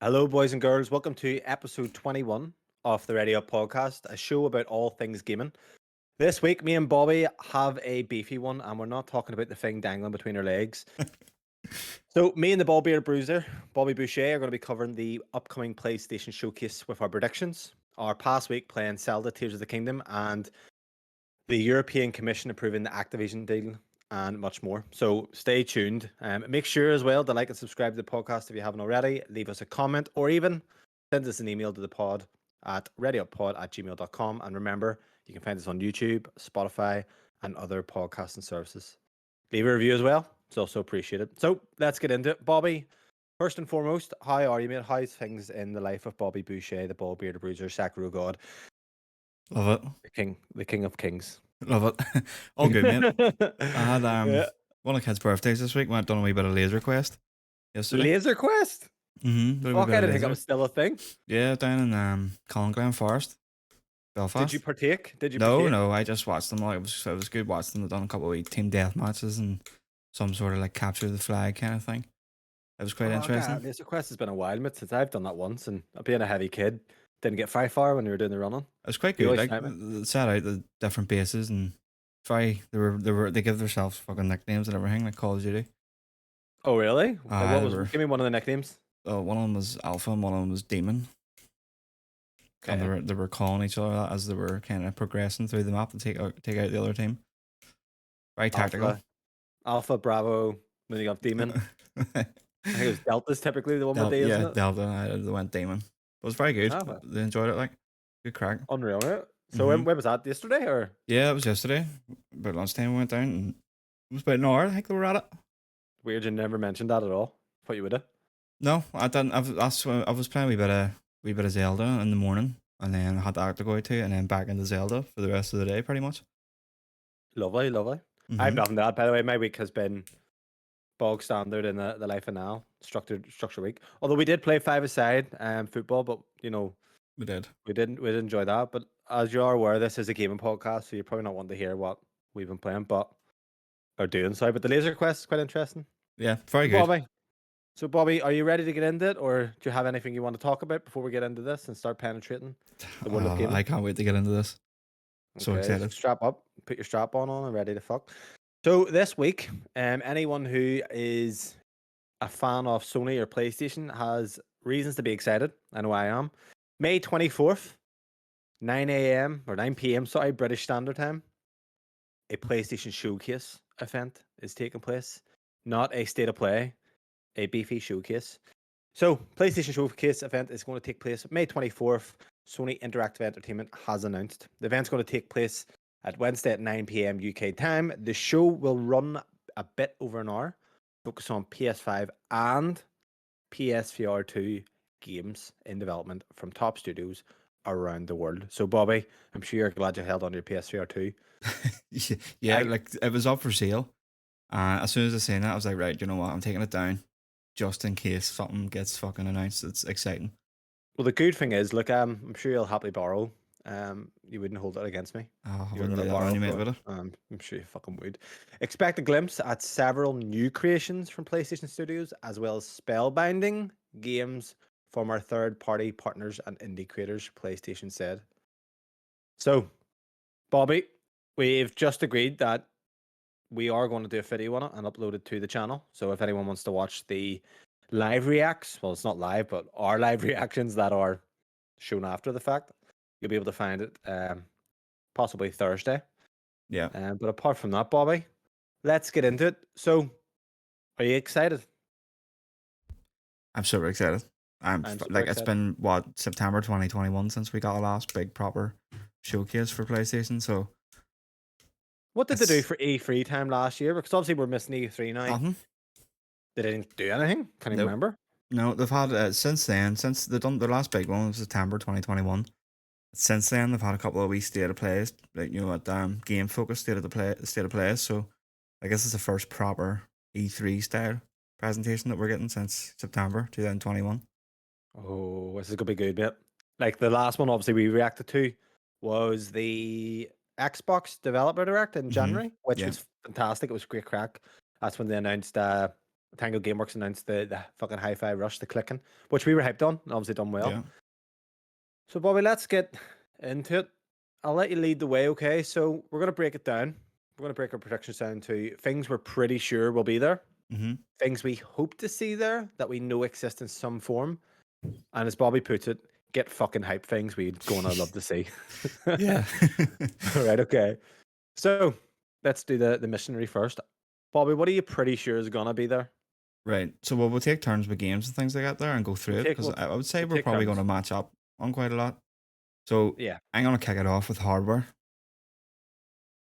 Hello, boys and girls. Welcome to episode 21 of the Ready Up podcast, a show about all things gaming. This week, me and Bobby have a beefy one, and we're not talking about the thing dangling between our legs. So, me and the Ballbeard Bruiser, Bobby Boucher, are going to be covering the upcoming PlayStation showcase with our predictions. Our past week playing Zelda Tears of the Kingdom and the European Commission approving the Activision deal and much more. So stay tuned. Make sure as well to like and subscribe to the podcast if you haven't already. Leave us a comment or even send us an email to the pod at readyoppod@gmail.com. And remember, you can find us on YouTube, Spotify, and other podcasting services. Leave a review as well. It's also appreciated. So let's get into it. Bobby, first and foremost, how are you, mate? How's things in the life of Bobby Boucher, the ball-bearded bruiser, Sakura God, Love it. the king of kings? Love it. All good, mate. I had Yeah. one of the kids' birthdays this week. Went done a wee bit of Laser Quest yesterday. Laser Quest? Done a wee Fuck, bit I of didn't think that laser. was still a thing. Yeah, down in Colinglen Forest, Belfast. Did you partake? No, I just watched them. Like it was good watching them. They've done a couple of wee team death matches and some sort of like capture the flag kind of thing. It was quite interesting. God, Laser Quest has been a while, mate, since I've done that once, and being a heavy kid, didn't get very far when we were doing the running. It was quite You good. always Like snipe me. they set out the different bases and they give themselves fucking nicknames and everything like Call of Duty. Oh, really? Give me one of the nicknames. One of them was Alpha and one of them was Demon. Okay. And they were calling each other that as they were kind of progressing through the map to take out the other team. Very tactical. Alpha, Bravo, then you got Demon. I think it was Delta's typically the one with D, isn't it? Delta. They went Demon. But it was very good. Oh, They enjoyed it. Like good crack. unreal, right? So when was that? Yesterday or? Yeah, it was yesterday. About lunchtime we went down and it was about an hour. I think they were at it. Weird, you never mentioned that at all. Thought you would have. No, I didn't. I was playing a wee bit of Zelda in the morning, and then I had that to go to, and then back into Zelda for the rest of the day, pretty much. Lovely. I have nothing to add, by the way. My week has been bog standard in the life of now, structured week. Although we did play five-a-side football, but we did. We didn't enjoy that. But as you are aware, this is a gaming podcast, so you're probably not wanting to hear what we've been playing, but or doing. Sorry, but the Laser Quest is quite interesting. Yeah, very good. Bobby, are you ready to get into it, or do you have anything you want to talk about before we get into this and start penetrating the world of gaming? I can't wait to get into this. So excited. Strap up, put your strap on and ready to fuck. So this week, anyone who is a fan of Sony or PlayStation has reasons to be excited. I know I am. May 24th, 9 a.m. or 9 p.m. Sorry, British Standard Time. A PlayStation Showcase event is taking place. Not a state of play, a beefy showcase. So, PlayStation Showcase event is going to take place May 24th. Sony Interactive Entertainment has announced. The event's going to take place at Wednesday at 9 p.m. UK time. The show will run a bit over an hour, focus on PS5 and PSVR 2 games in development from top studios around the world. So, Bobby, I'm sure you're glad you held on to your PSVR 2. Yeah, like it was up for sale. As soon as I seen that, I was like, right, you know what? I'm taking it down just in case something gets fucking announced. It's exciting. Well, the good thing is, look, I'm sure you'll happily borrow. You wouldn't hold it against me. Oh, I wouldn't do that on you, mate, would I? I'm sure you fucking would. Expect a glimpse at several new creations from PlayStation Studios, as well as spellbinding games from our third-party partners and indie creators, PlayStation said. So, Bobby, we've just agreed that we are going to do a video on it and upload it to the channel. So if anyone wants to watch the live reacts, well, it's not live, but our live reactions that are shown after the fact, you'll be able to find it possibly Thursday. Yeah. But apart from that, Bobby, let's get into it. So, are you excited? I'm super excited. It's been September 2021 since we got the last big proper showcase for PlayStation. So, what did they do for E3 time last year? Because obviously we're missing E3 now. Nothing. They didn't do anything. Can you remember? No, they've had since then. Since they've done their last big one was September 2021. Since then, they've had a couple of weeks state of plays, like at Game Focus state of plays. So, I guess it's the first proper E3 style presentation that we're getting since September 2021. Oh, this is gonna be good, mate. Like the last one, obviously we reacted to was the Xbox Developer Direct in January, which was fantastic. It was great crack. That's when they announced Tango Gameworks announced the fucking Hi-Fi Rush, the clicking, which we were hyped on, and obviously done well. Yeah. So, Bobby, let's get into it. I'll let you lead the way, okay? So, we're going to break it down. We're going to break our predictions down to things we're pretty sure will be there, Mm-hmm. things we hope to see there that we know exist in some form, and as Bobby puts it, get fucking hype things we'd go and I'd love to see. Yeah. All right, okay. So, let's do the missionary first. Bobby, what are you pretty sure is going to be there? Right. So we'll take turns with games and things like that there and go through it, because I would say we'll we're take probably going turns. to match up on quite a lot. So Yeah. I'm going to kick it off with hardware.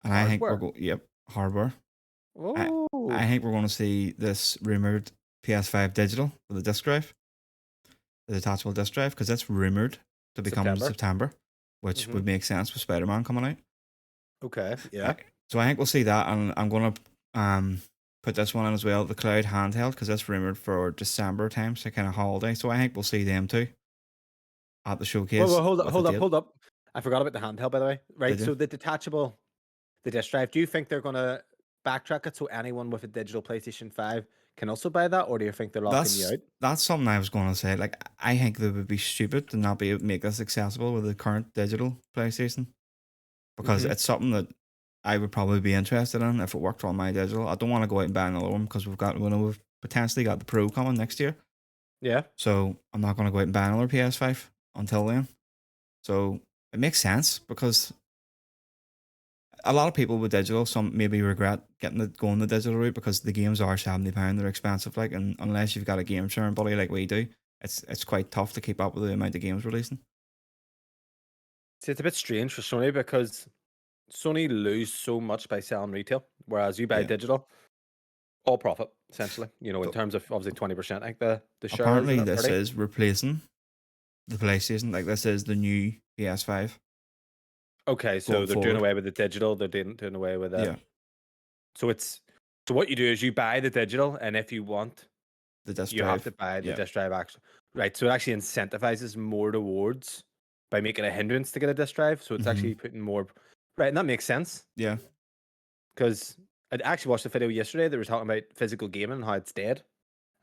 And I think Hardware? hardware. Oh, I think we're going to see this rumored PS5 digital with the disc drive, the detachable disc drive, because that's rumored to become September, which would make sense with Spider-Man coming out. okay. Yeah. So I think we'll see that, and I'm going to put this one in as well, the cloud handheld, because that's rumored for December time, so kind of holiday. So I think we'll see them too at the showcase. Well, hold up. I forgot about the handheld, by the way. Right. Did So you? the detachable, the disc drive. Do you think they're going to backtrack it so anyone with a digital PlayStation 5 can also buy that, or do you think they're locking you out? That's something I was going to say. Like, I think they would be stupid to not be able to make this accessible with the current digital PlayStation, because it's something that I would probably be interested in if it worked on my digital. I don't want to go out and buy another one, because we've potentially got the Pro coming next year. Yeah. So I'm not going to go out and buy another PS5 until then. So it makes sense, because a lot of people with digital, some maybe regret going the digital route, because the games are £70. They're expensive, like, and unless you've got a game sharing buddy like we do, it's quite tough to keep up with the amount of games releasing. See, it's a bit strange for Sony because Sony lose so much by selling retail, whereas you buy digital, all profit essentially. You know, in terms of obviously 20%. I think the share is Apparently, at this 30. is replacing the PlayStation. Like, this is the new PS5. Okay, so they're doing away with the digital. They're doing away with it. Yeah. So what you do is you buy the digital, and if you want, The disc you drive. have to buy the disc drive actually. Right. So it actually incentivizes more towards by making a hindrance to get a disc drive. So it's actually putting more right, and that makes sense. Yeah. Because I actually watched a video yesterday that was talking about physical gaming and how it's dead.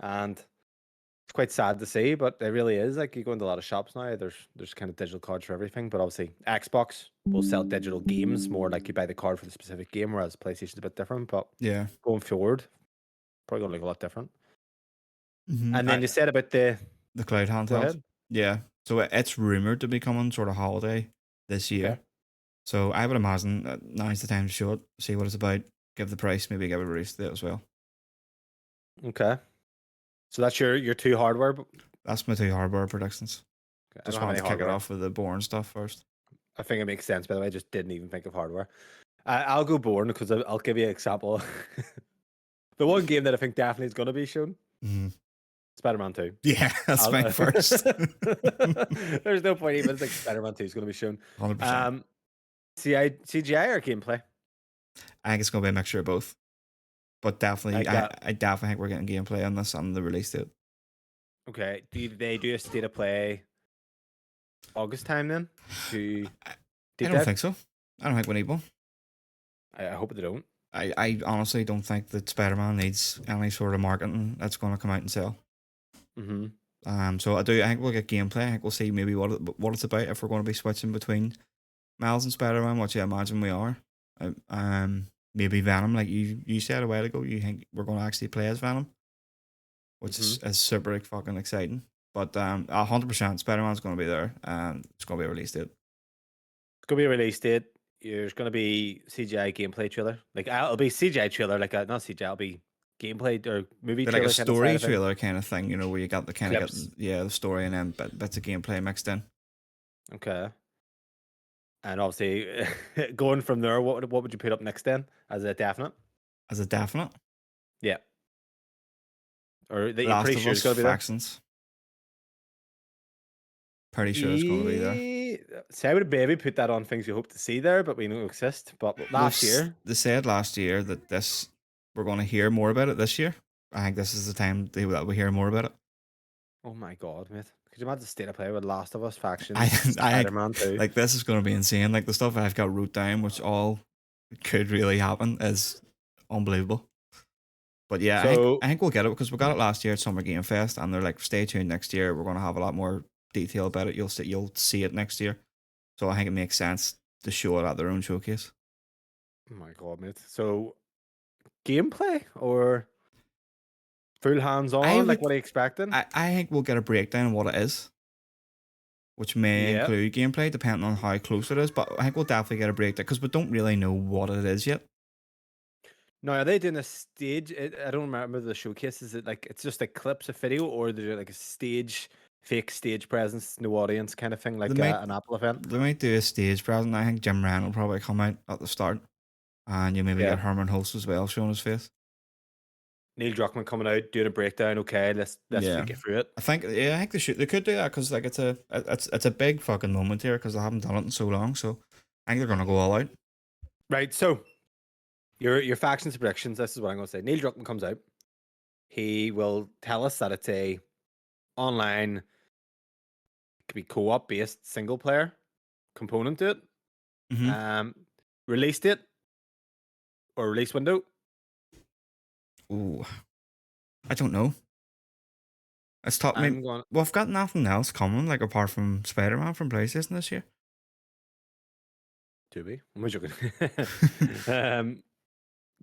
And it's quite sad to see, but it really is. Like, you go into a lot of shops now, there's kind of digital cards for everything. But obviously Xbox will sell digital games more like you buy the card for the specific game, whereas PlayStation's a bit different. But Yeah. going forward, probably gonna look a lot different. Mm-hmm. And then you said about the cloud go handheld. ahead. Yeah. So it's rumored to be coming sort of holiday this year. Okay. So I would imagine that now's the time to show it, see what it's about, give the price, maybe give a release date as well. Okay. So that's your two hardware. That's my two hardware predictions. Okay, Just wanted to kick it off with the boring stuff first. I think it makes sense, by the way. I just didn't even think of hardware. I'll go boring because I'll give you an example. The one game that I think definitely is going to be shown, Spider-Man 2. Yeah, that's my first. There's no point even. It's like Spider-Man 2 is going to be shown. 100%. CGI or gameplay? I think it's going to be a mixture of both. But definitely, I definitely think we're getting gameplay on this on the release date. Okay. Do they do a state of play August time then? I don't think so. I don't think we need one. I hope they don't. I honestly don't think that Spider-Man needs any sort of marketing that's going to come out and sell. So I think we'll get gameplay. I think we'll see maybe what it's about, if we're going to be switching between Miles and Spider-Man, which I imagine we are. Maybe Venom, like you said a while ago. You think we're going to actually play as Venom, which is super fucking exciting. But 100% Spider-Man's going to be there, and it's going to be a release date. It's going to be a release date. There's going to be CGI gameplay trailer. Like, it'll be CGI trailer, like not CGI. It'll be gameplay or movie trailer, like a story kind of trailer kind of thing. You know, where you got the kind of the story and then bits of gameplay mixed in. Okay. And obviously, going from there, what would you put up next then as a definite? As a definite? Yeah. Or that you're Last pretty of sure Us it's going to be Factions. Pretty sure it's going to be there. See, I would maybe put that on things you hope to see there, but we know exist. But last year, they said last year that we're going to hear more about it this year. I think this is the time that we hear more about it. Oh my god, mate! Could you imagine the state of play with Last of Us Factions, Spider-Man 2? Like, this is going to be insane. Like, the stuff I've got wrote down, which all could really happen, is unbelievable. But yeah, So I think we'll get it because we got it last year at Summer Game Fest, and they're like, stay tuned next year. We're going to have a lot more detail about it. You'll see it next year. So I think it makes sense to show it at their own showcase. oh my god, mate. So gameplay or full hands I on? Like would, what are you expecting? I think we'll get a breakdown of what it is, which may Yeah. include gameplay depending on how close it is. But I think we'll definitely get a breakdown because we don't really know what it is yet. Now, are they doing a stage? I don't remember the showcase. Is it like it's just like clips of video, or they're like a stage, fake stage presence, no audience kind of thing, They like might an Apple event? they might do a stage present. I think Jim Ryan will probably come out at the start, and you maybe Yeah. get Herman Hulst as well showing his face. Neil Druckmann coming out doing a breakdown. Okay, let's Yeah. flick it through it. I think they could do that because like it's a big fucking moment here because they haven't done it in so long. So I think they're gonna go all out. Right. So your factions predictions. This is what I'm going to say. Neil Druckmann comes out. He will tell us that it's a online, could be co-op based single player component to it. Mm-hmm. Release date or release window. Ooh, I don't know. It's taught me. I'm going Well, I've got nothing else coming like apart from Spider-Man from PlayStation this year. to be. I'm joking. um,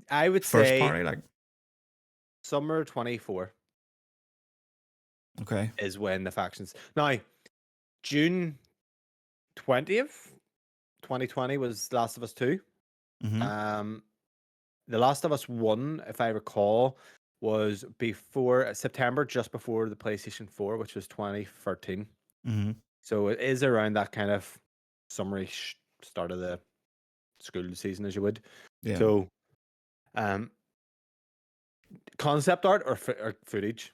I would First say party, like summer 24 okay. is when the factions. Now, June 20th, 2020 was Last of Us 2. Mm-hmm. The Last of Us 1, if I recall, was before September, just before the PlayStation 4, which was 2013. Mm-hmm. So it is around that kind of summery start of the school season, as you would. Yeah. So, concept art or footage?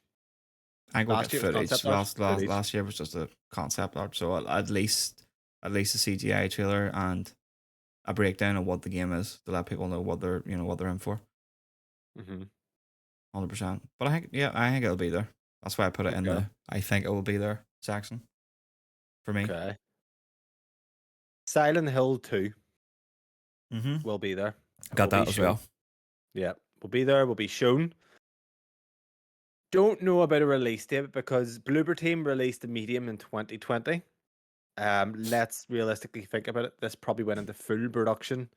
I think we'll Last get year it was footage. concept art. Footage. Last year was just a concept art, so at least a CGI trailer and a breakdown of what the game is to let people know what they're in for. Mm-hmm. 100%. But I think it'll be there. That's why I put it in Okay. the I think it will be there section for me. Okay. Silent Hill 2 Mm-hmm. will be there. Got Will be that as shown. well. Yeah, will be there. Will be shown. Don't know about a release date because Bloober Team released a medium in 2020. Let's realistically think about it. This probably went into full production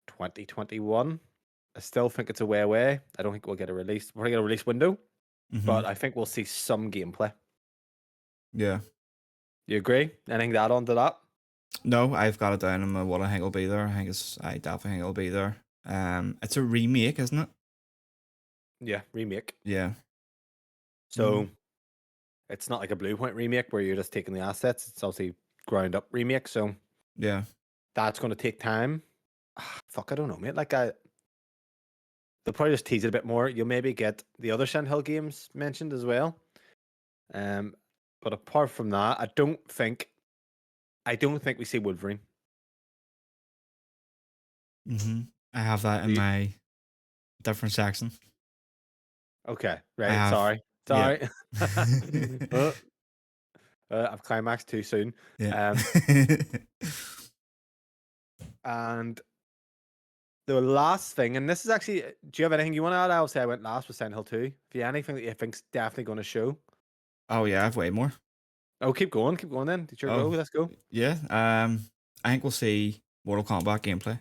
2021. I still think it's a way away. I don't think we'll get a release. We're gonna get a release window, Mm-hmm. but I think we'll see some gameplay. Yeah. You agree? Anything to add on to that? No, I've got it down in my what I think will be there. I definitely think it'll be there. It's a remake, isn't it? Yeah, remake. Yeah. So it's not like a Blue Point remake where you're just taking the assets. It's obviously ground up remake. So Yeah. that's going to take time. Fuck, I don't know, mate. They'll probably just tease it a bit more. You'll maybe get the other Silent Hill games mentioned as well. But apart from that, I don't think we see Wolverine. Mm-hmm. I have that in my different section. Okay, I right. have. Sorry. Yeah. I've climaxed too soon. Yeah. And the last thing, and this is actually, do you have anything you want to add? I'll say I went last with Silent Hill 2. If you have anything that you think's definitely going to show. Oh yeah, I have way more. Oh, keep going then. Did you go? Let's go. Yeah. I think we'll see Mortal Kombat gameplay.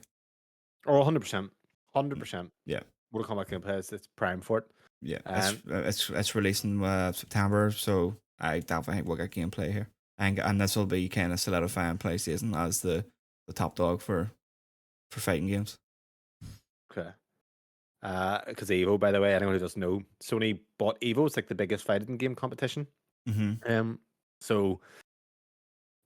Oh, 100%. 100%. Yeah. Mortal Kombat gameplay it's prime for it. Yeah. It's releasing September, so I definitely think we'll get gameplay here. And this will be kind of solidifying PlayStation as the top dog for fighting games. Okay. Because Evo, by the way, anyone who doesn't know, Sony bought Evo. It's like the biggest fighting game competition. Mm-hmm. So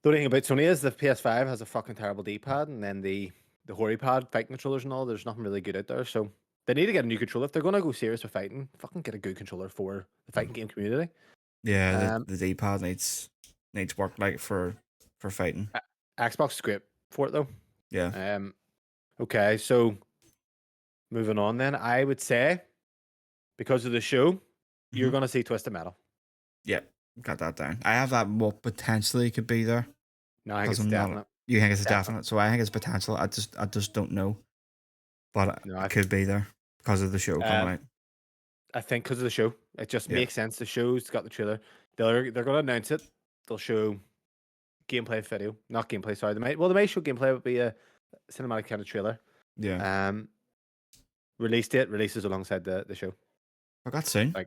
the only thing about Sony is the PS5 has a fucking terrible D-pad, and then the Hori pad fighting controllers and all. There's nothing really good out there. So they need to get a new controller if they're gonna go serious with fighting. Fucking get a good controller for the fighting game community. Yeah, the D-pad needs work like for fighting. Xbox is great for it though. Yeah. Okay, so moving on then, I would say because of the show, you're gonna see Twisted Metal. Yeah, got that down. I have that what potentially could be there. No, I think it's definite. You think it's definite? So I think it's potential. I just don't know, but it could be there because of the show coming out. I think because of the show, it just Yeah, makes sense. The show's got the trailer. They're going to announce it. They'll show gameplay video, not gameplay. Sorry, they might show gameplay. It would be a cinematic kind of trailer. yeah. Um, Release date releases alongside the show. I got soon. Like,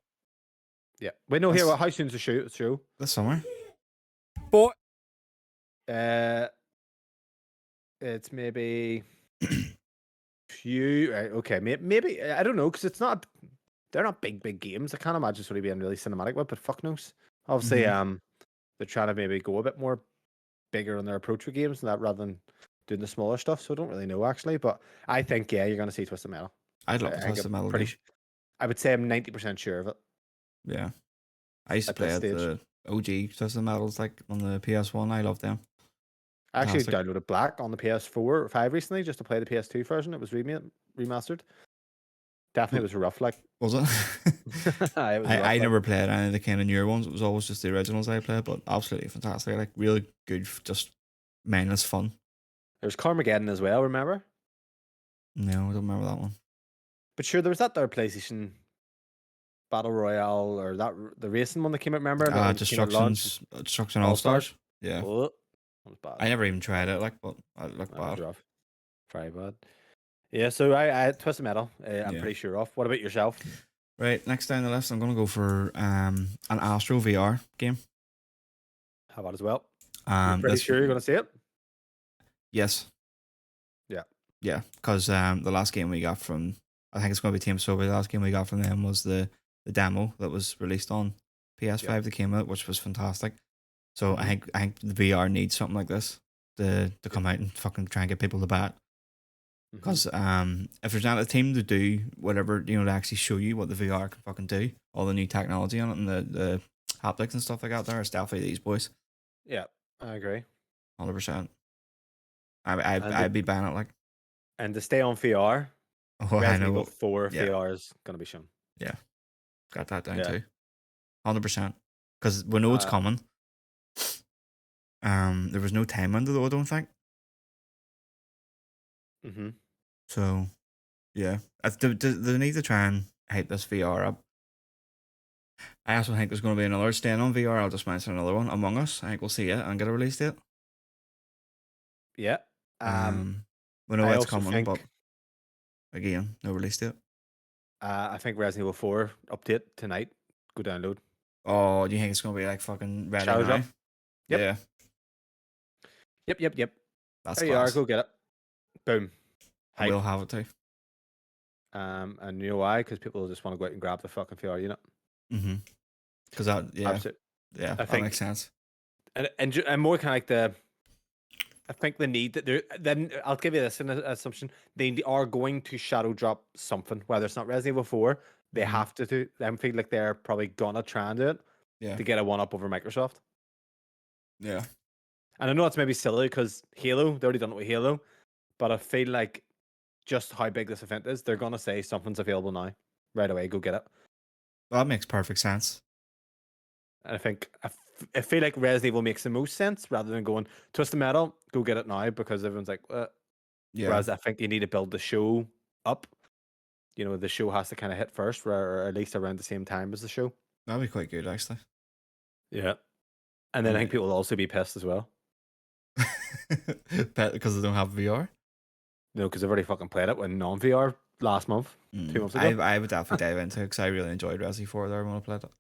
yeah. Wait, no. Here, That's how soon's the show? this summer. But it's maybe few. Right, okay, maybe I don't know because it's not. They're not big games. I can't imagine Sony being really cinematic with, but fuck knows. Obviously, Mm-hmm. they're trying to maybe go a bit more bigger on their approach with games and that rather than doing the smaller stuff. So I don't really know actually, but I think you're gonna see Twisted Metal. I'd I love to think test the I'm metal pretty. game. I would say I'm 90% sure of it Yeah, I used to at play this at stage. the OG Twisted Metals like on the PS1. I loved them. I actually Fantastic. downloaded Black on the PS4 or 5 recently just to play the PS2 version. It was remastered. Definitely W- was rough. Like Was it? it was I rough. Like never played any of the kind of newer ones. It was always just the originals I played, but absolutely fantastic. Like really good, just mindless fun. there's Carmageddon as well. Remember? No, I don't remember that one. But sure, there was that there PlayStation Battle Royale or the racing one that came out. Remember that one came out at launch? Destruction All All Stars. Stars. Yeah, Oh, that was bad. I never even tried it. Like, but it looked That was bad. rough. Very bad. Yeah, so I Twisted Metal. I'm Yeah. pretty sure of. What about yourself? Right, next down the list, I'm gonna go for an Astro VR game. How about as well? You're pretty This sure you're going to see it? yes, Yeah. yeah, because the last game we got from I think it's gonna be Team Soviet. The last game we got from them was the demo that was released on PS5 that came out, which was fantastic. So Mhm. I think the VR needs something like this to come out and fucking try and get people to buy it. Mhm. Because if there's not a team to do whatever, to actually show you what the VR can fucking do, all the new technology on it and the haptics and stuff like that, there, it's definitely these boys. Yeah, I agree. 100%. And I'd be buying it like, to stay on VR, oh, I Resident Evil know. 4 Yeah, VR is going to be shown. yeah, got that down Yeah. too. 100%. Because we know it's coming. There was no time window though, I don't think. Mm-hmm. So, yeah. They need to try and hype this VR up. I also think there's going to be another stand on VR. I'll just mention another one, Among Us. I think we'll see it and get a release date. Yeah. We know I it's also coming, think but again, no release date. I think Resident Evil 4 update tonight. Go download. Oh, do you think it's going to be like fucking ready Shadow now? drop. Yep. Yeah, Yep. that's There you are. class. Go get it. Boom. I will have it too. And you know why? Because people just want to go out and grab the fucking VR unit. Mm-hmm. Because that, yeah, Absolutely. yeah, I that think, makes sense. and more kind of like I think the need that then I'll give you this an assumption. They are going to shadow drop something, whether it's not Resident Evil 4, they Mhm. have to do. I feel like they're probably gonna try and do it Yeah, to get a one up over Microsoft. yeah. And I know it's maybe silly because Halo, they already done it with Halo, but I feel like just how big this event is, they're gonna say something's available now, right away. Go get it. Well, that makes perfect sense. And I think I feel like Resident Evil makes the most sense rather than going Twisted Metal, go get it now because everyone's like, Yeah, whereas I think you need to build the show up. The show has to kind of hit first, or at least around the same time as the show. that'd be quite good actually. Yeah. And then I think people will also be pissed as well. Because they don't have VR. Because they've already fucking played it with non VR last month, 2 months ago. I would definitely dive into it because I really enjoyed Resi 4 there when I played it.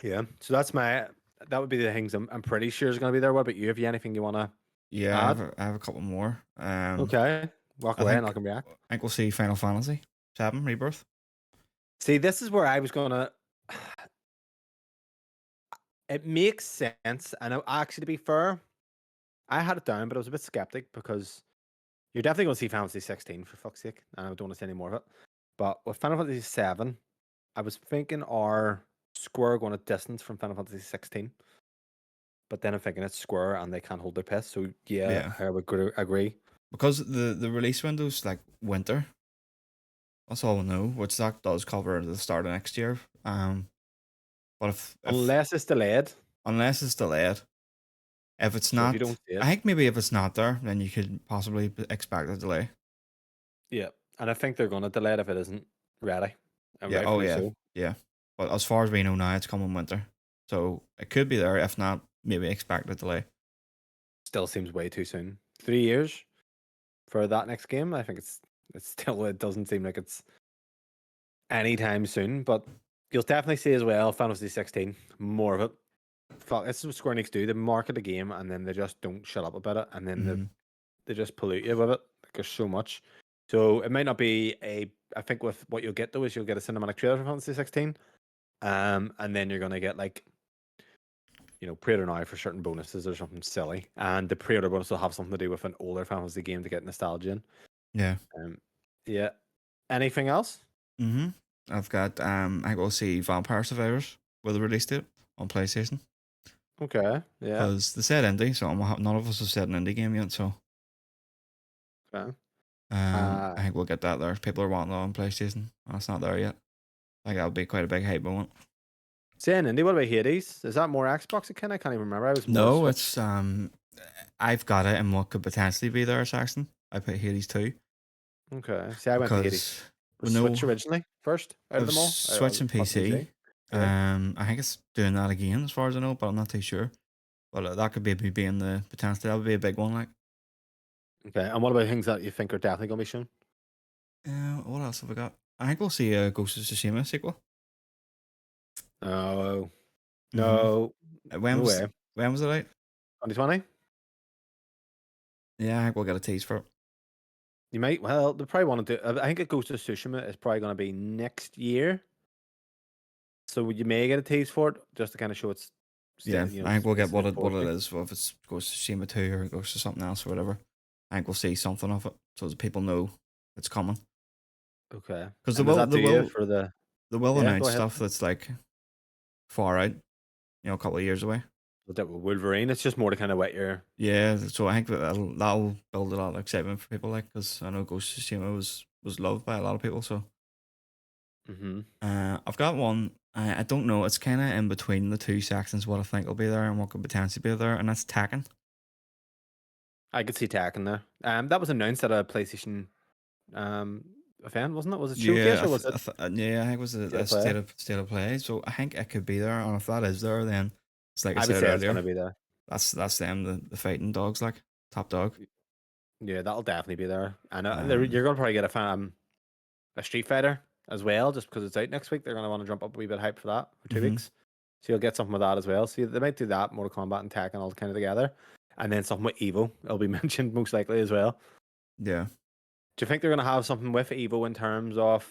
Yeah. So that would be the things I'm pretty sure is going to be there. What about you? Have you anything you want to Yeah, add? I have a couple more. Okay. Walk I away think and I can react. I think we'll see Final Fantasy 7 Rebirth. See, this is where I was going to. It makes sense. And actually, to be fair, I had it down, but I was a bit skeptic because you're definitely going to see Final Fantasy 16 for fuck's sake. And I don't want to see any more of it. But with Final Fantasy 7, I was thinking are Square going to distance from Final Fantasy 16. But then I'm thinking it's Square and they can't hold their piss. So yeah, I would agree. Because the release window's like winter. That's all we know, which that does cover the start of next year. But if Unless it's delayed. unless it's delayed, if it's So if you not, don't see it. I think maybe if it's not there, then you could possibly expect a delay. Yeah. And I think they're going to delay it if it isn't ready. and Yeah. Oh rightfully yeah. so. Yeah. But as far as we know now, it's coming winter, so it could be there. If not, maybe expect a delay. Still seems way too soon. 3 years for that next game. I think it's still it doesn't seem like it's anytime soon. But you'll definitely see as well Final Fantasy 16 more of it. Fuck, this is what Square Enix do. They market a game and then they just don't shut up about it, and then Mm-hmm. they just pollute you with it. Like, there's so much. So it might not be a. I think with what you'll get though is you'll get a cinematic trailer for Fantasy 16, and then you're gonna get like pre-order now for certain bonuses or something silly, and the pre-order bonus will have something to do with an older Fantasy game to get nostalgia in. Yeah. Yeah. Anything else? Mm-hmm. I've got I go see Vampire Survivors with a release date on PlayStation Okay. Yeah. because they said indie, so none of us have said an indie game yet. So Okay. I think we'll get that there. People are wanting it on PlayStation. That's not there yet. Like that'll be quite a big hype moment. Saying Indy, what about Hades? Is that more Xbox again? I can't even remember. I was more No, Switch. it's I've got it, and what could potentially be there, Saxon. I put Hades 2 Okay. See, I went to Hades. because we Was Switch know originally first out of of them all? Switch and On PC. PC. Yeah. I think it's doing that again, as far as I know, but I'm not too sure. But that could be me being the potentially that would be a big one. Like, Okay. And what about things that you think are definitely going to be shown? what else have I got? I think we'll see a Ghost of Tsushima sequel. Oh, Mm-hmm. no. When No was way. when was it out? 2020? Yeah, I think we'll get a tease for it. You might. Well, they probably want to do. I think it goes to Tsushima is probably going to be next year. So you may get a tease for it just to kind of show it's Yeah, still, I think we'll get what look it what forward it to. is. Well, if it's Ghost of Tsushima 2 or it goes to something else or whatever. I think we'll see something of it so that people know it's coming. Okay. Because And does that do you for the? they will Yeah, go announce ahead. stuff that's like far out, a couple of years away. With Wolverine, it's just more to kind of wet your. Yeah, so I think that'll build a lot of excitement for people, like, because I know Ghost of Tsushima was loved by a lot of people. So Mm-hmm. I've got one. I don't know. It's kind of in between the two sections. What I think will be there and what could potentially be there, and that's Tekken. I could see Tack in there. That was announced at a PlayStation event, wasn't it? Was it showcase Yeah, or was it yeah, I think it was State a of Play? state of play. So I think it could be there, and if that is there, then it's like I I would said say it's going earlier. to be there. That's them, the fighting dogs, like top dog. Yeah, that'll definitely be there. And Um, you're going to probably get a Street Fighter as well, just because it's out next week. They're going to want to jump up a wee bit hype for that for two hmm weeks. So you'll get something with that as well. So they might do that, Mortal Kombat and Tekken all kind of together. And then something with Evo. It'll be mentioned most likely as well. yeah, Do you think they're going to have something with Evo in terms of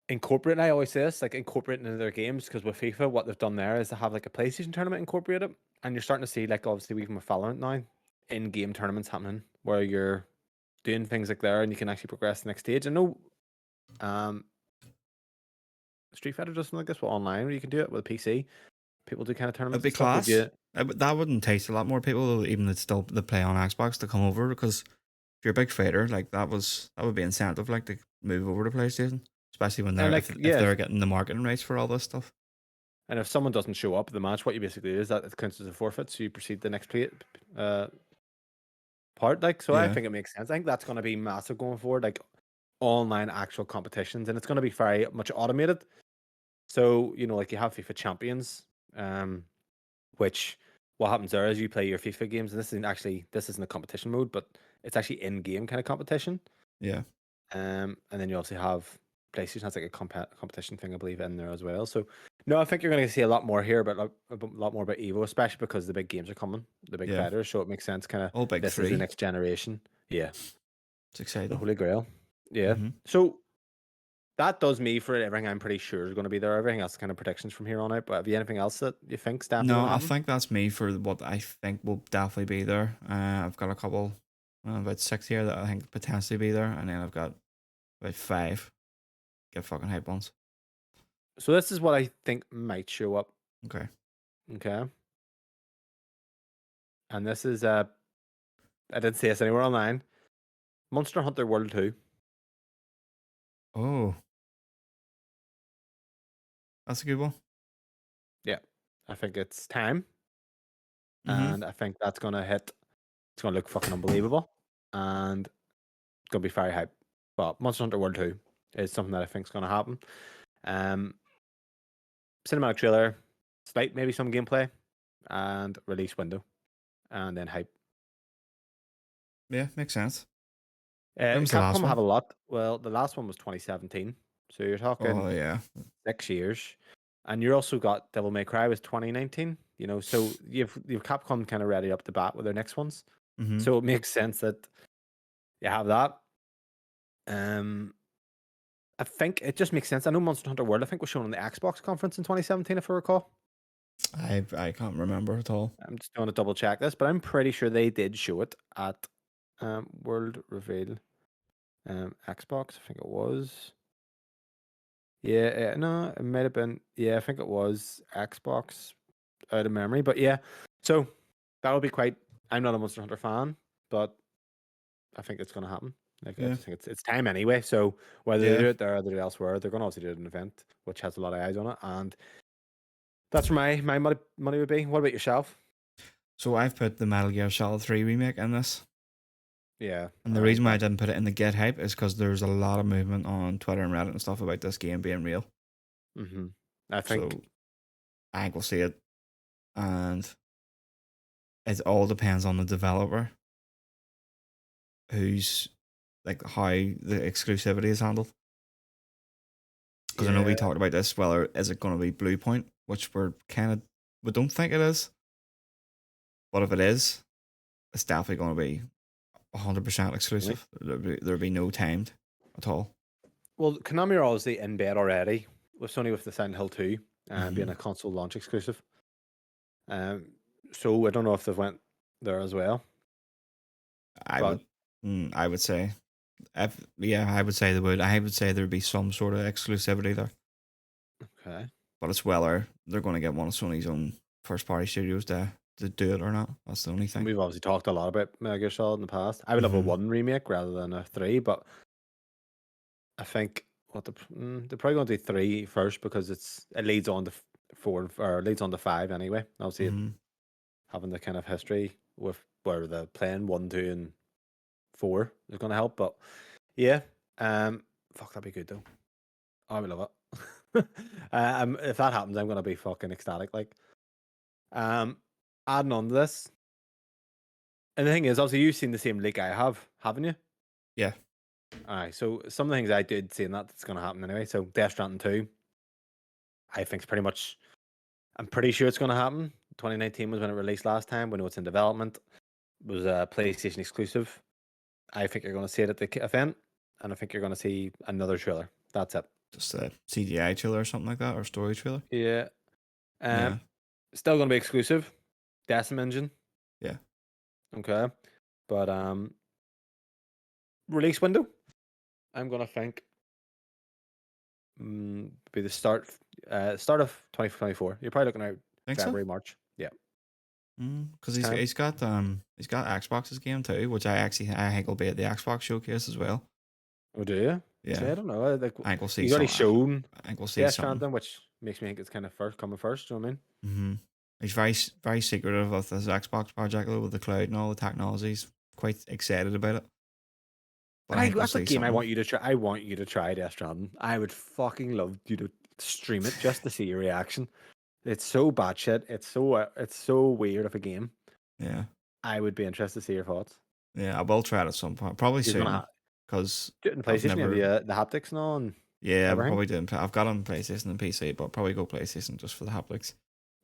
incorporating? I always say this, like incorporating into their games, because with FIFA, what they've done there is to have like a PlayStation tournament incorporated. And you're starting to see, like, obviously, even with Valorant now, in game tournaments happening where you're doing things like there and you can actually progress the next stage. I know um, Street Fighter does something like this, but online where you can do it with a PC. People do kind of it'd tournaments be and stuff. Would class. you? That would entice a lot more people, even that still that play on Xbox, to come over, because if you're a big fighter, like that would be incentive, like, to move over to PlayStation, especially when And they're like, if yeah, they're getting the marketing rights for all this stuff. and if someone doesn't show up at the match, what you basically do is that it counts as a forfeit, so you proceed to the next play, uh, part. Like, so I Yeah, think it makes sense. I think that's going to be massive going forward, like online actual competitions, and it's going to be very much automated. So like you have FIFA Champions, which what happens there is you play your FIFA games, and this isn't a competition mode, but it's actually in game kind of competition. yeah, And then you also have PlayStation has like a competition thing, I believe, in there as well. So no, I think you're going to see a lot more here, but a lot more about Evo, especially because the big games are coming, the big yeah. fighters. So it makes sense. Kind of All big this is the three. next generation. Yeah, It's the exciting. Holy Grail. Yeah. hmm So that does me for everything. I'm pretty sure is going to be there. Everything else is kind of predictions from here on out. But have you anything else that you think's definitely No, going to I happen? think that's me for what I think will definitely be there. I've got a couple, about 6 here that I think potentially be there, and then I've got about 5 get fucking hype ones. So this is what I think might show up. Okay. Okay. And this is I didn't see this anywhere online. Monster Hunter World 2. Oh, that's a good one. Yeah. I think it's time. Mm-hmm. And I think that's gonna hit. It's gonna look fucking unbelievable. And it's gonna be very hype. But Monster Hunter World 2. is something that I think is going to happen. Cinematic trailer, slight maybe some gameplay, and release window, and then hype. Yeah, makes sense. When was the last Capcom one? have a lot. Well, the last one was 2017, so you're talking Oh yeah. 6 years, and you also got Devil May Cry was 2019. So you've Capcom kind of ready up the bat with their next ones. Mm-hmm. So it makes sense that you have that. I think it just makes sense. I know Monster Hunter World, I think, was shown on the Xbox conference in 2017, if I recall. I can't remember at all. I'm just going to double check this, but I'm pretty sure they did show it at World Reveal. Xbox, I think it was. Yeah, no, it might have been. Yeah, I think it was Xbox out of memory. But yeah, so that would be quite. I'm not a Monster Hunter fan, but I think it's going to happen. Like, I Yeah. just think it's time anyway. So whether they Yeah. do it there or they do it elsewhere, they're going to also do it at an event, which has a lot of eyes on it. And that's where my money would be. What about yourself? So I've put the Metal Gear Solid 3 remake in this. Yeah, And the reason why I didn't put it in the Get Hype is because there's a lot of movement on Twitter and Reddit and stuff about this game being real. I think So I think we'll see it. And it all depends on the developer who's like how the exclusivity is handled. Because I know we talked about this, whether is it going to be Blue Point, which we don't think it is. But if it is, it's definitely going to be 100% exclusive. There'll be no timed at all. Well, Konami are obviously in bed already with Sony with the Silent Hill 2 being a console launch exclusive. So I don't know if they've went there as well. I would say, I would say they would. I would say there'd be some sort of exclusivity there. Okay. But it's whether they're going to get one of Sony's own first party studios to do it or not. That's the only thing. And we've obviously talked a lot about Metal Gear Solid in the past. I would love a 1 remake rather than a 3, but I think they're probably going to do 3 first because it leads on to 4 or leads on to 5 anyway. Obviously, having the kind of history with where the playing 1, 2, and 4 is going to help. But yeah, fuck, that'd be good though. I would love it. If that happens, I'm going to be fucking ecstatic. Like, adding on to this, and the thing is, obviously, you've seen the same leak I have, haven't you? Yeah. Alright, so some of the things I did see in that's going to happen anyway. So Death Stranding 2, I think it's pretty much, I'm pretty sure it's going to happen. 2019 was when it released last time. We know it's in development. It was a PlayStation exclusive. I think you're going to see it at the event, and I think you're going to see another trailer. That's it. Just a CGI trailer or something like that, or story trailer. Yeah. Yeah. Still going to be exclusive. Decim Engine. Yeah. Okay. But release window, I'm going to think be the start of 2024. You're probably looking at Think February, so? March. Yeah. Because he's got Xbox's game too, which I think will be at the Xbox showcase as well. Oh, do you? Yeah. See, I don't know. Like, I think we'll see. He's already shown I think we'll see Death something. Stranding, which makes me think it's kind of coming first. You know what I mean? He's very secretive of his Xbox project with the cloud and all the technologies. Quite excited about it. But That's the game I want you to try. I want you to try Death Stranding. I would fucking love you to stream it just to see your reaction. It's so batshit. It's so weird of a game. Yeah. I would be interested to see your thoughts. Yeah, I will try it at some point. Probably soon. Because do it in PlayStation. Have you the haptics and all? And yeah, everything? probably didn't. I've got it on PlayStation and PC, but probably go PlayStation just for the haptics.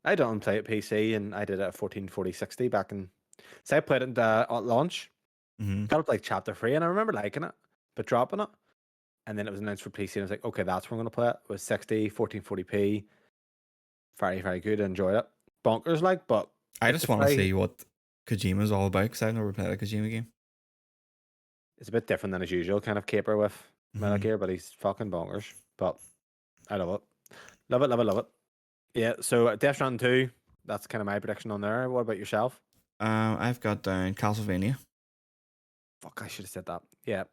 I don't play it PC, and I did it at 144060 back in. So I played it at launch. Got up like chapter 3, and I remember liking it, but dropping it. And then it was announced for PC, and I was like, okay, that's where I'm going to play it. It was 60, 1440p. Very, very good. I enjoyed it. Bonkers, like, but I just want to see what Kojima's all about because I've never played a Kojima game. It's a bit different than his usual kind of caper with Metal Gear, but he's fucking bonkers. But I love it. Love it, love it, love it. Yeah, so Death Stranding 2, that's kind of my prediction on there. What about yourself? I've got down Castlevania. Fuck, I should have said that. Yeah.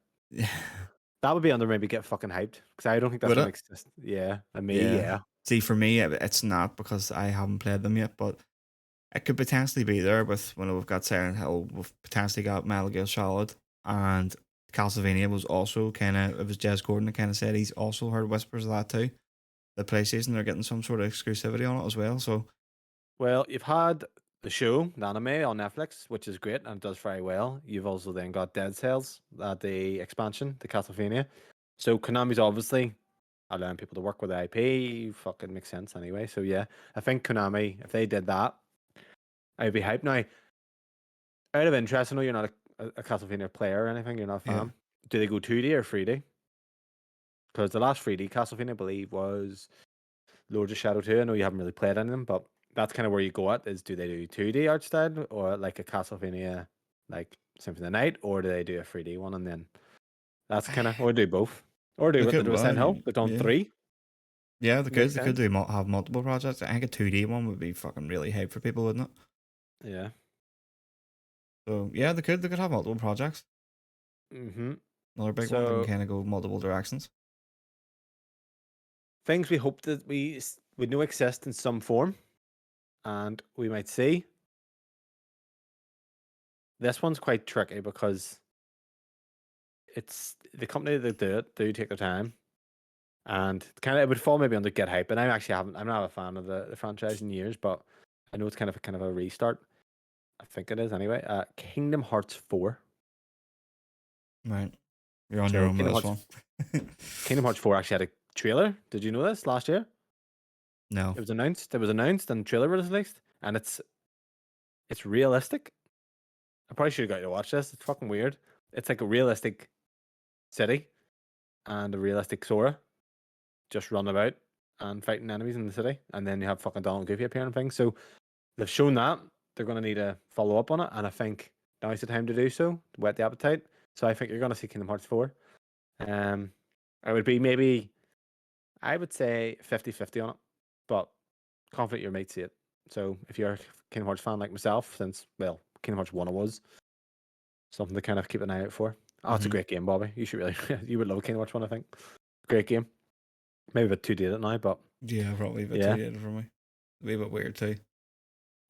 That would be under maybe get fucking hyped because I don't think that's going to exist. Yeah, and me, yeah. See, for me, it's not because I haven't played them yet, but it could potentially be there with when we've got Silent Hill, we've potentially got Metal Gear Solid, and Castlevania was also kind of, it was Jez Gordon that kind of said he's also heard whispers of that too. The PlayStation, they're getting some sort of exclusivity on it as well. So Well, you've had the show, the anime on Netflix, which is great and it does very well. You've also then got Dead Cells, the expansion, the Castlevania. So Konami's obviously allowing people to work with the IP. Fucking makes sense anyway. So yeah, I think Konami, if they did that, I'd be hyped. Now, out of interest, I know you're not a Castlevania player or anything. You're not a yeah, fan. Do they go 2D or 3D? Because the last 3D Castlevania, I believe, was Lords of Shadow 2. I know you haven't really played any of them, but that's kind of where you go at is do they do 2D art style or like a Castlevania like Symphony of the Night, or do they do a 3D one and then that's kind of, or do both, or do they what they could. do with Well, Silent Hill. They've done yeah, three. yeah, they could. Makes They could sense. do have multiple projects. I think a 2D one would be fucking really hype for people, wouldn't it? Yeah. So yeah, they could. They could have multiple projects. Mm-hmm. Another big one that can So kind of go multiple directions. things we hope that we know exist in some form, and we might see. This one's quite tricky because it's the company that do it do take their time. And kind of it would fall maybe under Get Hype, and I'm not a fan of the franchise in years, but I know it's kind of a restart. I think it is anyway. Kingdom Hearts 4. Right, you're on your So own with this one. Kingdom Hearts 4 actually had a trailer. Did you know this last year? No. It was announced. It was announced and the trailer was released, and it's realistic. I probably should have got you to watch this. It's fucking weird. It's like a realistic city and a realistic Sora just running about and fighting enemies in the city, and then you have fucking Donald Goofy appearing and things. So they've shown that they're going to need to follow up on it, and I think now is the time to do so, to whet the appetite. So I think you're going to see Kingdom Hearts 4. I would be maybe, I would say 50-50 on it, but confident you might see it. So if you're a Kingdom Hearts fan like myself, since, well, Kingdom Hearts 1 was, something to kind of keep an eye out for. Oh, it's a great game, Bobby. You should really, you would love Kingdom Hearts 1, I think. Great game. Maybe a bit too dated now, but Yeah, probably a bit too yeah. dated for me. It'd be a bit weird too.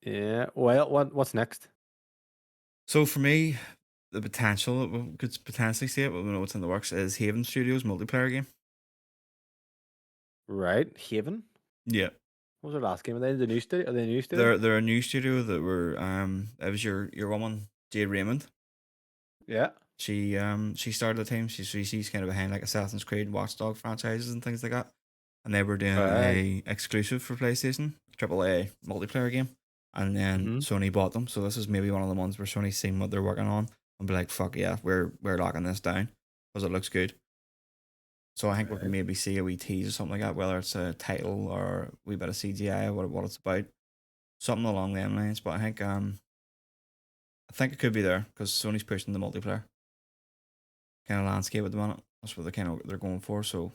Yeah. Well, what's next? So for me, the potential that we could potentially see it, but we know what's in the works, is Haven Studios multiplayer game. Right. Haven? Yeah. What was their last game? Are they the new studio? Are they a new studio? They're a new studio that were it was your woman, Jade Raymond. Yeah. She started the team. She's kind of behind like Assassin's Creed, Watchdog franchises and things like that. And they were doing Right. a exclusive for PlayStation, AAA multiplayer game. And then Mm-hmm. Sony bought them. So this is maybe one of the ones where Sony's seen what they're working on and be like, fuck yeah, we're locking this down because it looks good. So I think we can Right. maybe see a wee tease or something like that, whether it's a title or a wee bit of CGI or what it's about, something along them lines. But I think it could be there because Sony's pushing the multiplayer kind of landscape at the minute. That's what they're going for. So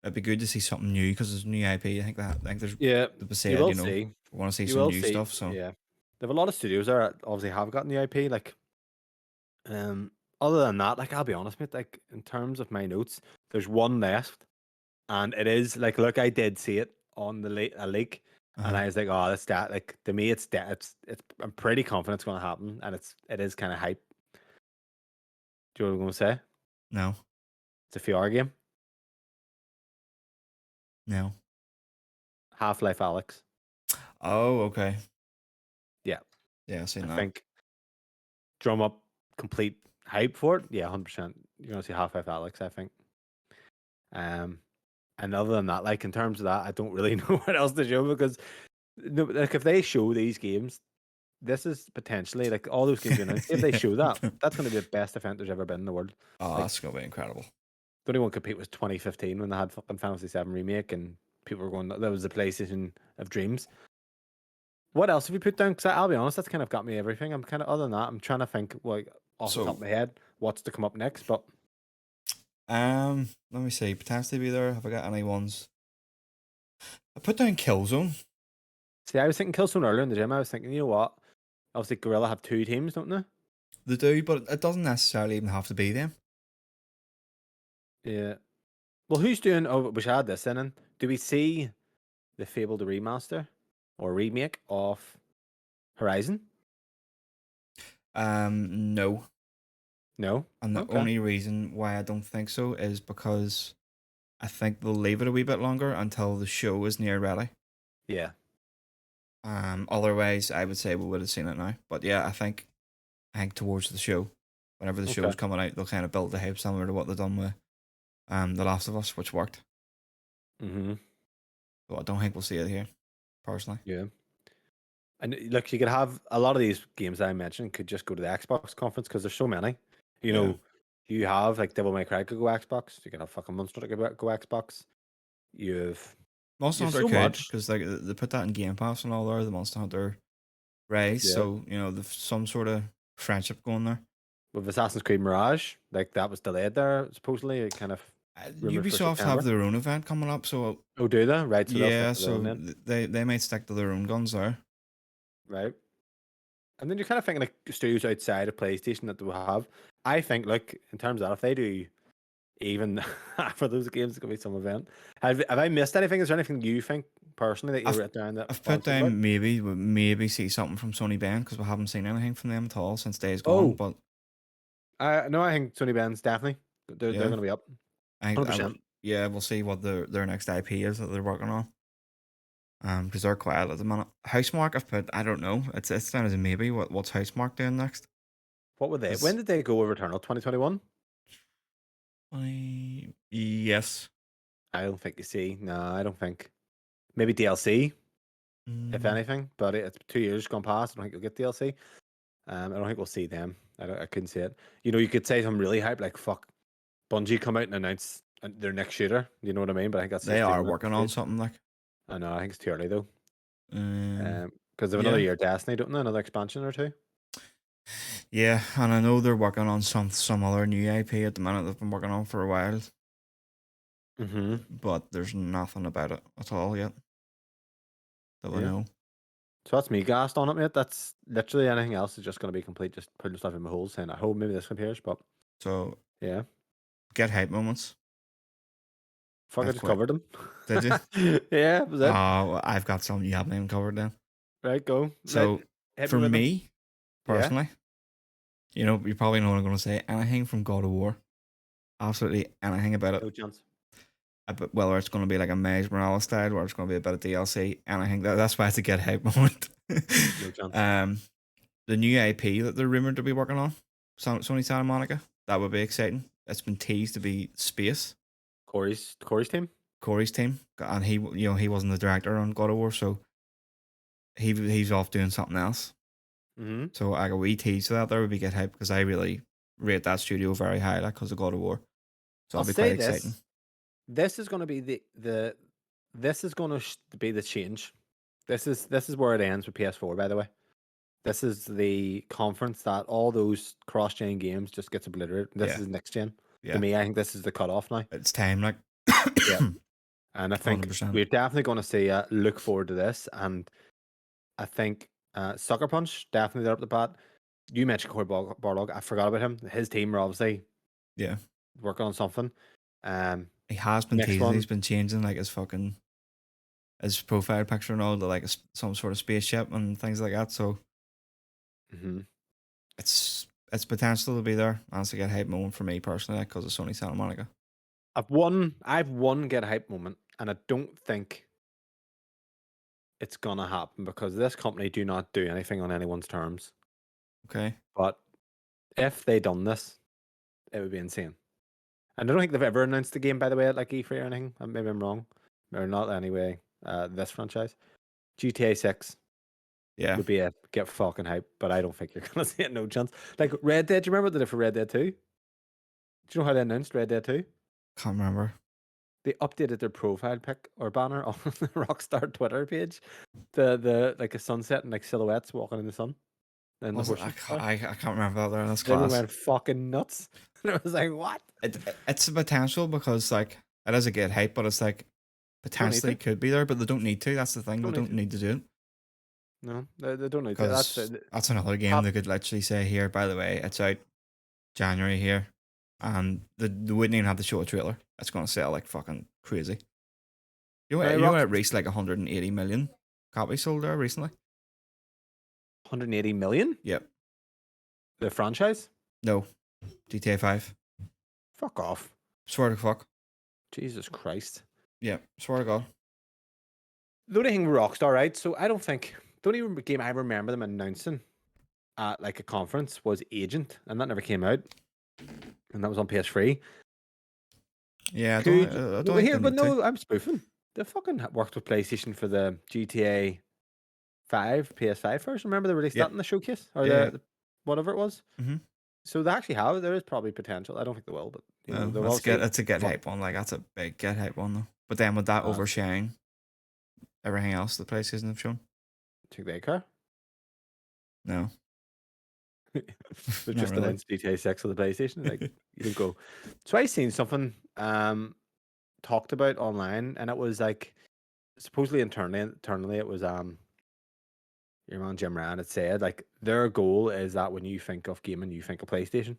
it'd be good to see something new because it's a new IP. I think there's Yeah. the You said, will you know, see. we want to see You some will new see. stuff. So Yeah. They have a lot of studios there that obviously have gotten the IP. Like, other than that, like I'll be honest, mate, like in terms of my notes, there's one left. And it is like, look, I did see it on the a leak, and uh-huh. I was like, oh, that's that. Like to me, it's that. It's. I'm pretty confident it's going to happen, and it is kind of hype. Do you know what I'm going to say? No, It's a VR game, no. Half-Life Alex. Oh, okay. Yeah, Yeah, I've seen I that. think drum up complete hype for it. Yeah, 100%. You're going to see Half-Life Alex. I think. Um, and other than that, like in terms of that, I don't really know what else to show because, no, like if they show these games, this is potentially like all those games you announced. If they Yeah. show that, that's going to be the best event there's ever been in the world. Oh, Like that's gonna be incredible. the only one compete was 2015 when they had fucking Final Fantasy 7 remake, and people were going, "That was the PlayStation of dreams." What else have you put down? Because I'll be honest, that's kind of got me everything. I'm kind of other than that, I'm trying to think like off the top So of my head what's to come up next. But let me see. Potentially be there. Have I got any ones? I put down Killzone. see, I was thinking Killzone earlier in the gym. I was thinking, you know what? Obviously, Gorilla have two teams, don't they? They do, but it doesn't necessarily even have to be them. Yeah. Well, who's doing? Oh, we should add this in. Do we see the Fable the remaster or remake of Horizon? No. No. And the Okay. only reason why I don't think so is because I think they'll leave it a wee bit longer until the show is near ready. Yeah. Otherwise, I would say we would have seen it now. But yeah, I think towards the show, whenever the Okay. show's coming out, they'll kind of build the hype similar to what they've done with The Last of Us, which worked. Mm-hmm. But I don't think we'll see it here, personally. Yeah. And look, you could have a lot of these games that I mentioned could just go to the Xbox conference because there's so many. You Yeah. know, you have like Devil May Cry could go Xbox. You can have fucking Monster Hunter could go Xbox. You've Monster you've Hunter so could, much because they put that in Game Pass and all there, the Monster Hunter Rise. yeah So, there's some sort of friendship going there. with Assassin's Creed Mirage. Like that was delayed there supposedly. It kind of rumored for Ubisoft have September. their own event coming up, so Oh, do they? Right, so they'll stick yeah, to their own so then, they might stick to their own guns there. right? And then you're kind of thinking like studios outside of PlayStation that they will have. I think, like in terms of that, if they do even half of those games, it's gonna be some event. Have I missed anything? Is there anything you think personally that you I've wrote down that I've I put haven't spoke about? down maybe see something from Sony Bend because we haven't seen anything from them at all since Days Gone. Oh, But I no, I think Sony Ben's definitely they're yeah, gonna be up, I think 100%. yeah, we'll see what their next IP is that they're working on. Because they're quiet at the minute. Housemark I've put, I don't know. It's down as a maybe. What's Housemark doing next? What would they? When Because did they go over Returnal? 2021? yes. I don't think you see. No, I don't think. Maybe DLC, if Mm, anything. But it's 2 years gone past. I don't think you'll get DLC. I don't think we'll see them. I couldn't see it. You could say some really hype, like fuck, Bungie come out and announce their next shooter. You know what I mean? But I think that's they just are dreaming at working this on stage. something like. I know. I think it's too early though. Um, Because they have another yeah, year of Destiny, don't they? Another expansion or two. yeah, and I know they're working on some other new IP at the minute they've been working on for a while, Mm-hmm. but there's nothing about it at all yet that we Yeah. know. So that's me gassed on it, mate. That's literally anything else is just going to be complete, just putting stuff in my holes saying, I hope maybe this compares, but So yeah. get hype moments. Fuck, I I've just quit. covered them. Did you? Yeah, that was Oh, it. well, I've got something you haven't even covered then. Right, go. So Hit me for with them. me Yeah. personally, you probably know what I'm going to say. Anything from God of War, absolutely anything about it. No chance. Whether it's going to be like a Miles Morales style or it's going to be a bit of DLC, anything. That's why it's a get hype moment. No chance. The new IP that they're rumored to be working on, Sony Santa Monica, that would be exciting. It's been teased to be Space, Corey's team. Corey's team, and he wasn't the director on God of War, so he's off doing something else. Mm-hmm. So like a wee tease to that there would be get hype because I really rate that studio very high, like because of God of War. So I'll it'll be quite say exciting. this. This is going to be the this is going to be the change. This is where it ends with PS4. By the way, this is the conference that all those cross-gen games just gets obliterated. This Yeah, is next gen. To yeah, me, I think this is the cutoff now. it's time, like Yeah, and I think 100%. we're definitely going to see. Look forward to this, and I think Sucker Punch definitely there up the bat. You mentioned Corey Barlog. I forgot about him. His team are obviously Yeah, working on something. he has been Next teasing. He's one. been changing like his profile picture and all to like some sort of spaceship and things like that. So Mm-hmm. it's potential to be there. Honestly, get hype moment for me personally because of Sony Santa Monica. I've one get hype moment, and I don't think it's gonna happen because this company do not do anything on anyone's terms. Okay. But if they done this, it would be insane. And I don't think they've ever announced the game, by the way, at like E3 or anything. Maybe I'm wrong, or not anyway. This franchise, GTA 6 Yeah. would be a get fucking hype, but I don't think you're gonna see it. No chance. Like Red Dead, do you remember what they did for Red Dead 2? Do you know how they announced Red Dead 2? Can't remember. They updated their profile pic or banner on the Rockstar Twitter page. The like a sunset and like silhouettes walking in the sun. And the Was it? horses. I can't remember that there. That's Everyone class. went fucking nuts. And I was like, what? It's a potential because like it is a get hype, but it's like Don't need potentially to. could be there, but they don't need to. That's the thing. They Don't need don't to. need to do it No, they don't need to. That's because it. that's another game Top they could literally say here. By the way, it's out January here, and they wouldn't even have to show a trailer. It's gonna sell like fucking crazy. You know it Rockstar reached like 180 million copies sold there recently. 180 million? Yep. The franchise? No, GTA 5. Fuck off. Swear to fuck. Jesus Christ. Yeah, swear to God. The only thing with Rockstar, right? So I don't think the only game I remember them announcing at like a conference was Agent, and that never came out, and that was on PS3. Yeah, Could I no, don't think here, they but need to. no, I'm spoofing. They fucking worked with PlayStation for the GTA 5, PS5 first. Remember they released Yeah, that in the showcase or yeah, yeah. the whatever it was. Mm-hmm. So they actually have. There is probably potential. I don't think they will, but you know, they'll That's good. obviously. That's a get Fuck, hype one. Like that's a big get hype one though. But then with that oversharing everything else the PlayStation have shown, think they care. no, They're not just really. announced GTA 6 on the PlayStation. Like you don't go. So I seen something talked about online, and it was like supposedly internally it was your man Jim Ryan had said like their goal is that when you think of gaming, you think of PlayStation,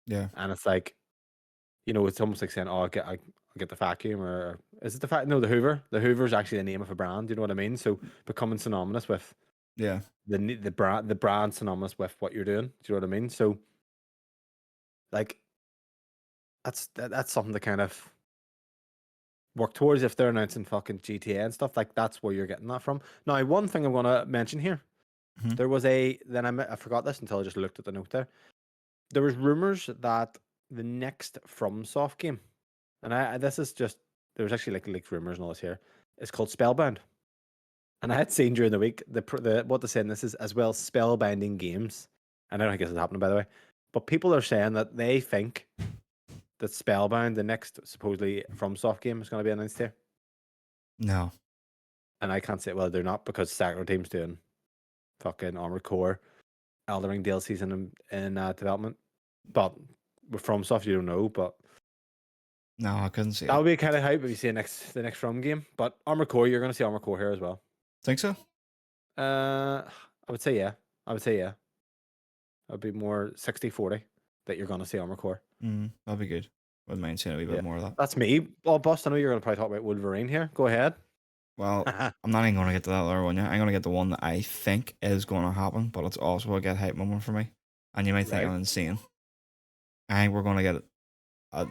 Yeah, and it's like you know it's almost like saying, "Oh, I'll get the vacuum," or is it the fact? No, the Hoover. The Hoover is actually the name of a brand. You know what I mean? So becoming synonymous with yeah, the brand synonymous with what you're doing. Do you know what I mean? So like that's something to kind of work towards if they're announcing fucking GTA and stuff. Like that's where you're getting that from. Now, one thing I'm gonna mention here. mm-hmm. There was I forgot this until I just looked at the note there. There was rumors that the next FromSoft game, and this is just there was actually like leaked rumors and all this here. It's called Spellbound, and I had seen during the week the what they saying this is as well spellbinding games. And I don't think this is happening by the way, but people are saying that they think that Spellbound, the next supposedly FromSoft game, is going to be announced here. No, And I can't say well they're not because Sacro Team's doing fucking Armored Core, Elden Ring DLCs in development. But with FromSoft, you don't know. But no, I couldn't see that it. would be kind of hype if you see the next From game. But Armored Core, you're going to see Armored Core here as well. Think so? I would say yeah. I would say yeah. I'd be more 60-40 that you're going to see Armored Core. That'd be good. Wouldn't mind seeing a wee bit more of that. That's me. Well, Boss, I know you're going to probably talk about Wolverine here. Go ahead. Well, I'm not even going to get to that other one yet. I'm going to get the one that I think is going to happen, but it's also a get hype moment for me. And you might think Right. I'm insane. I think we're going to get it.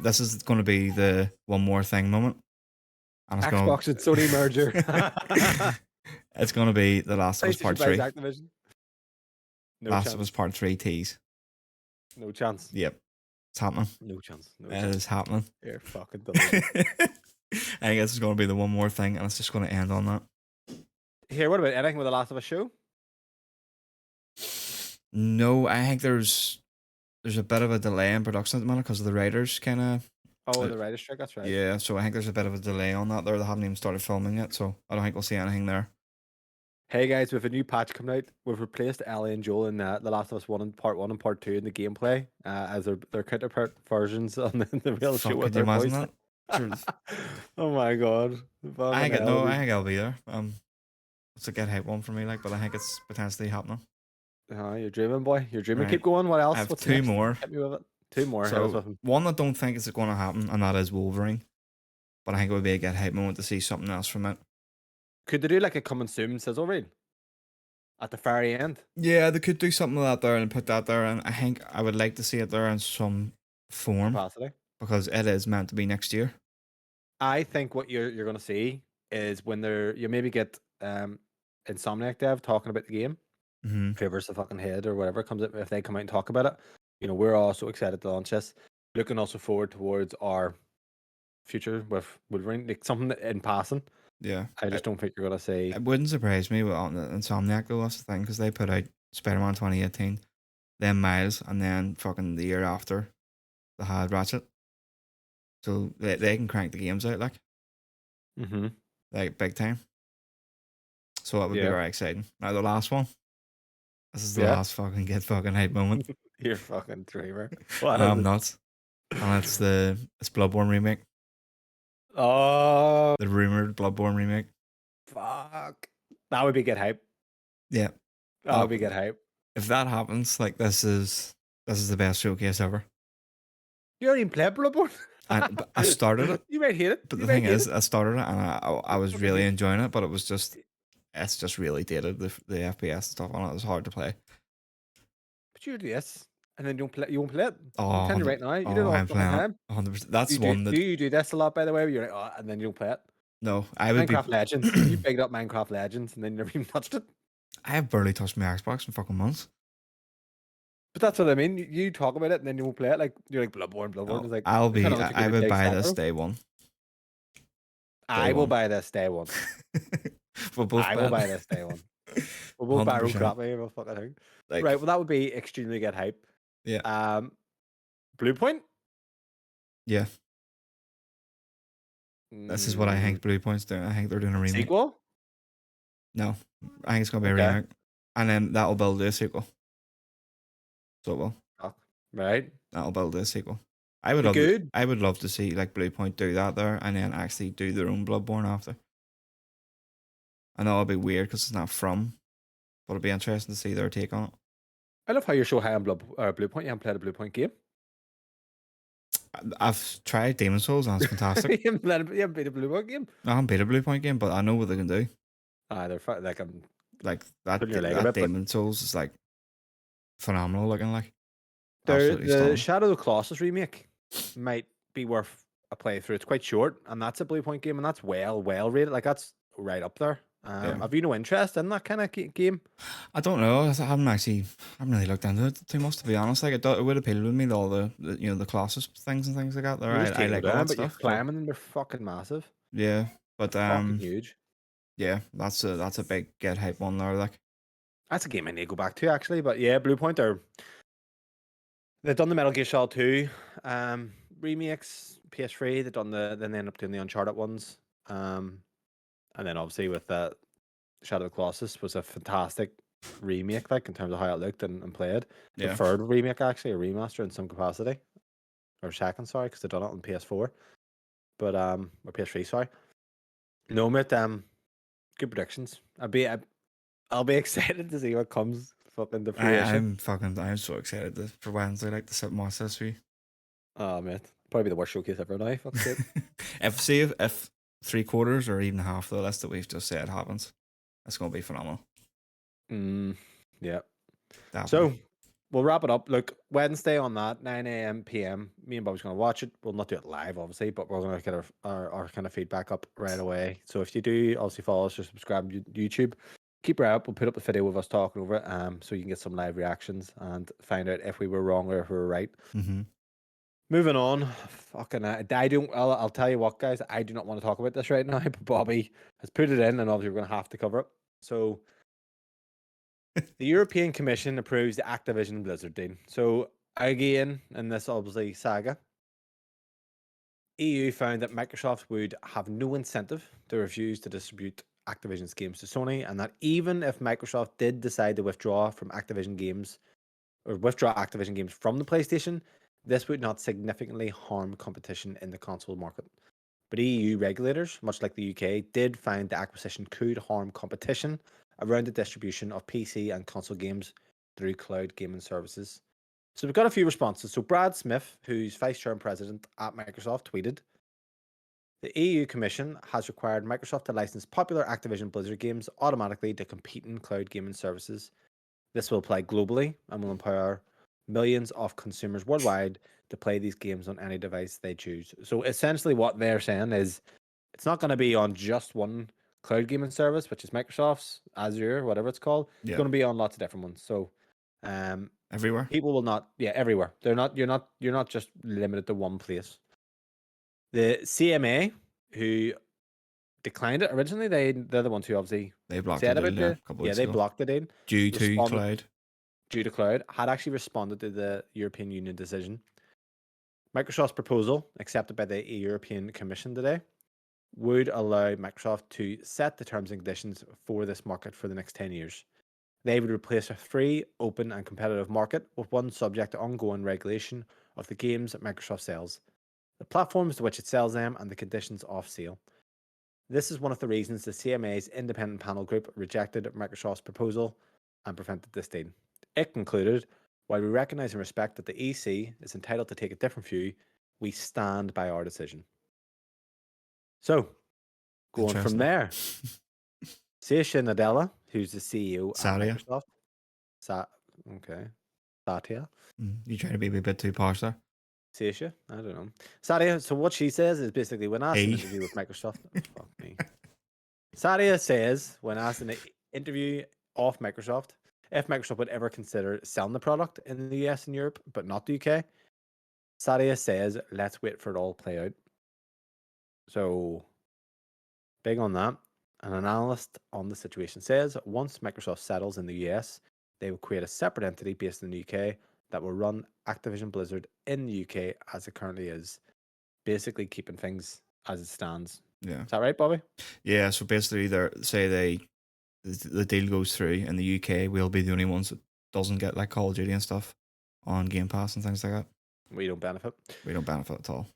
This is going to be the one more thing moment. And it's Xbox and Sony merger. It's going to be The Last of Us Part 3. Activision. No Last chance. of Us Part 3 tease. No chance. Yep. It's happening. No chance. No It chance. is happening. You're fucking delighted. I guess it's going to be the one more thing, and it's just going to end on that. Here, what about anything with The Last of Us show? No, I think there's a bit of a delay in production at the minute because of the writers kind of. Oh, the writer's strike, that's right. Yeah, so I think there's a bit of a delay on that there. They haven't even started filming yet, so I don't think we'll see anything there. Hey guys, with a new patch coming out, we've replaced Ellie and Joel in The Last of Us 1 and Part 1 and Part 2 in the gameplay as their counterpart versions on the real Fuck, show with could you their imagine voice. that? Oh my god. I think I'll be there. It's a get hype one for me, like, but I think it's potentially happening. You're dreaming, boy. You're dreaming. Right. Keep going. What else? I have What's two next? more. Hit me with it. Two more. Hit us So with them. one I don't think is going to happen, and that is Wolverine. But I think it would be a get hype moment to see something else from it. Could they do like a come and soon sizzle reel at the very end? Yeah, they could do something like that there and put that there, and I think I would like to see it there in some form Capacity. because it is meant to be next year. I think what you're going to see is when you maybe get Insomniac Dev talking about the game, Traverse the fucking head or whatever comes up if they come out and talk about it. You know, we're also excited to launch this. Looking also forward towards our future with Wolverine, like something in passing. Yeah, I just don't think you're going to say. It wouldn't surprise me with on the Insomniac though. That's the thing because they put out Spider-Man 2018, then Miles, and then fucking the year after they had Ratchet. So they can crank the games out like big time. So that would be very exciting. Now the last one. This is the last fucking get fucking hype moment. You're fucking dreamer. I'm nuts. And it's Bloodborne remake. Oh, the rumored Bloodborne remake. Fuck. That would be good hype. Yeah. That would be good hype. If that happens, like this is the best showcase ever. You already played Bloodborne? I started it. You might hate it. But the thing is, I started it and I was really enjoying it, but it's just really dated. The FPS stuff on it was hard to play. But you do this. and then you won't play it. Oh, I'm telling you 100, right now, you do it oh, all the I'm fucking playing it. time. 100%. That's Do one that you do this a lot, by the way? Where you're like, oh, and then you don't play it. no, I would be. Minecraft Legends. You picked up Minecraft Legends, and then you never even touched it. I have barely touched my Xbox in fucking months. But that's what I mean. You talk about it, and then you won't play it. Like you're like Bloodborne. No, It's like I'll I kind be. of think I you would would take buy this Sekiro. day one. Day I will one. buy this day one. We'll both I will buy this day one. We'll both buy our own 100%. crap, maybe. We'll fucking thing. Like, Right. Well, that would be extremely good hype. yeah, Blue Point. yeah. This is what I think Blue Point's doing. I think they're doing a remake. Sequel. No, I think it's gonna be a Okay. remake, and then that'll build a sequel. So it will. Right. That'll build a sequel. I would Be love. good. I would love to see like Blue Point do that there, and then actually do their own Bloodborne after. I know it'll be weird because it's not from, but it'll be interesting to see their take on it. I love how you're so high on Blue Point. You haven't played a Blue Point game. I've tried Demon's Souls and it's fantastic. You haven't played a Blue Point game. I haven't beat a Blue Point game, but I know what they can do. They're like I'm Like that, putting your leg a that bit, but Demon's Souls is like phenomenal looking. Like the absolutely stunning. Shadow of the Colossus remake might be worth a playthrough. It's quite short, and that's a Blue Point game, and that's well rated. Like that's right up there. Yeah. Have you no interest in that kind of game? I don't know. I haven't really looked into it too much, to be honest. Like it would appeal with me, all the the Colossus things and things like that. There, I like all that but you're stuff. climbing and they're fucking massive. Yeah, but Fucking huge. yeah, that's a big get hype one there. Like that's a game I need to go back to actually. But yeah, Blue Point they've done the Metal Gear Solid 2 remakes, PS3. Then they end up doing the Uncharted ones. And then obviously with that Shadow of the Colossus was a fantastic remake, like in terms of how it looked and played. The yeah, third remake actually, a remaster in some capacity, or second, sorry, because they've done it on PS4, but or PS3, sorry. No, mate, good predictions. I'll be excited to see what comes fucking to fruition. I'm so excited for Wednesday, like to sit and watch this week. Oh, mate, probably the worst showcase ever now. Fuck's sake. if 3/4 or even half the list that we've just said happens, it's going to be phenomenal. Yeah. Definitely. So we'll wrap it up. Look, Wednesday on that 9 a.m. p.m. Me and Bob's going to watch it. We'll not do it live, obviously, but we're going to get our kind of feedback up right away. So if you do, obviously follow us or subscribe to YouTube. Keep your eye up. We'll put up a video of us talking over it, so you can get some live reactions and find out if we were wrong or if we were right. Mm-hmm. Moving on, fucking, I'll tell you what, guys, I do not want to talk about this right now, but Bobby has put it in, and obviously we're going to have to cover it. So, the European Commission approves the Activision Blizzard deal. So, again, in this obviously saga, EU found that Microsoft would have no incentive to refuse to distribute Activision's games to Sony, and that even if Microsoft did decide to withdraw Activision games from the PlayStation, this would not significantly harm competition in the console market. But EU regulators, much like the UK, did find the acquisition could harm competition around the distribution of PC and console games through cloud gaming services. So we've got a few responses. So Brad Smith, who's Vice Chair and President at Microsoft, tweeted, "The EU Commission has required Microsoft to license popular Activision Blizzard games automatically to compete in cloud gaming services. This will apply globally and will empower millions of consumers worldwide to play these games on any device they choose." So essentially what they're saying is it's not going to be on just one cloud gaming service, which is Microsoft's Azure, whatever it's called. It's going to be on lots of different ones. So everywhere. People will not, everywhere. You're not just limited to one place. The CMA, who declined it originally, they're the ones who obviously they blocked said it about a couple weeks they ago. blocked it in due to cloud. Had actually responded to the European Union decision. Microsoft's proposal, accepted by the European Commission today, would allow Microsoft to set the terms and conditions for this market for the next 10 years. They would replace a free, open, and competitive market with one subject to ongoing regulation of the games that Microsoft sells, the platforms to which it sells them, and the conditions of sale. This is one of the reasons the CMA's independent panel group rejected Microsoft's proposal and prevented this deal. It concluded, "While we recognise and respect that the EC is entitled to take a different view, we stand by our decision." So, going from there, Satya Nadella, who's the CEO at Microsoft. Okay. Satya. You trying to be a wee bit too posh there? Sasha? I don't know. Satya, so what she says is basically when asked an Hey. interview with Microsoft, oh, fuck me. Satya says when asked in an interview off Microsoft, if Microsoft would ever consider selling the product in the US and Europe, but not the UK, Satya says, let's wait for it all to play out. So, big on that. An analyst on the situation says once Microsoft settles in the US, they will create a separate entity based in the UK that will run Activision Blizzard in the UK as it currently is, basically keeping things as it stands. Yeah. Is that right, Bobby? Yeah, so basically the deal goes through in the UK, we'll be the only ones that doesn't get like Call of Duty and stuff on Game Pass and things like that. We don't benefit. We don't benefit at all.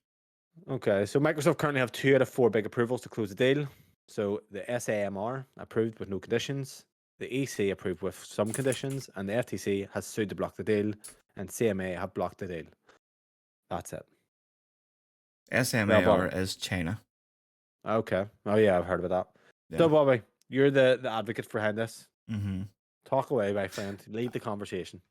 Okay, so Microsoft currently have 2 out of 4 big approvals to close the deal. So the SAMR approved with no conditions, the EC approved with some conditions, and the FTC has sued to block the deal, and CMA have blocked the deal. That's it. SMAR is China. Okay. Oh yeah, I've heard about that. Yeah. So Bobby, you're the advocate behind this. Mm-hmm. Talk away, my friend. Lead the conversation.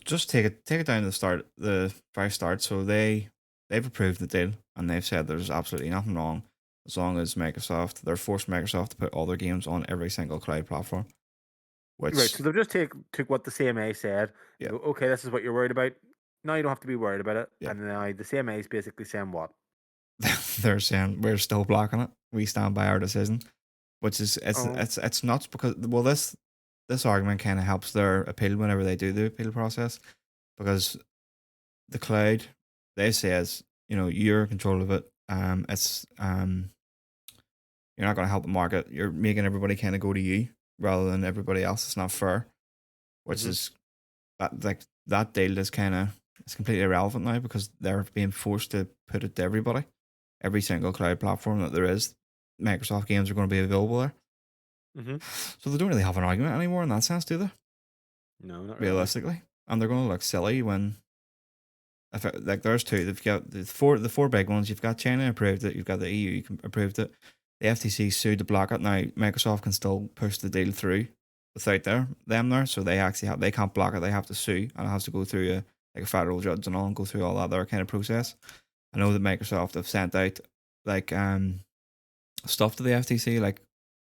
Just take it down to the very start. So they've approved the deal and they've said there's absolutely nothing wrong as long as they're forced Microsoft to put all their games on every single cloud platform. Right, so they've just took what the CMA said. Yeah. Okay, this is what you're worried about. Now you don't have to be worried about it. Yeah. And now the CMA is basically saying what? They're saying we're still blocking it. We stand by our decision, which is it's nuts because this argument kind of helps their appeal whenever they do the appeal process, because the cloud, they says, you're in control of it. It's you're not going to help the market. You're making everybody kind of go to you rather than everybody else. It's not fair, which is that deal is it's completely irrelevant now because they're being forced to put it to everybody. Every single cloud platform that there is, Microsoft games are going to be available there. Mm-hmm. So they don't really have an argument anymore in that sense, do they? No, not really. Realistically, and they're going to look silly when, there's two. They've got the four big ones. You've got China approved it. You've got the EU approved it. The FTC sued to block it. Now Microsoft can still push the deal through without them there. So they can't block it. They have to sue, and it has to go through a federal judge and all, and go through all that other kind of process. I know that Microsoft have sent out stuff to the FTC, like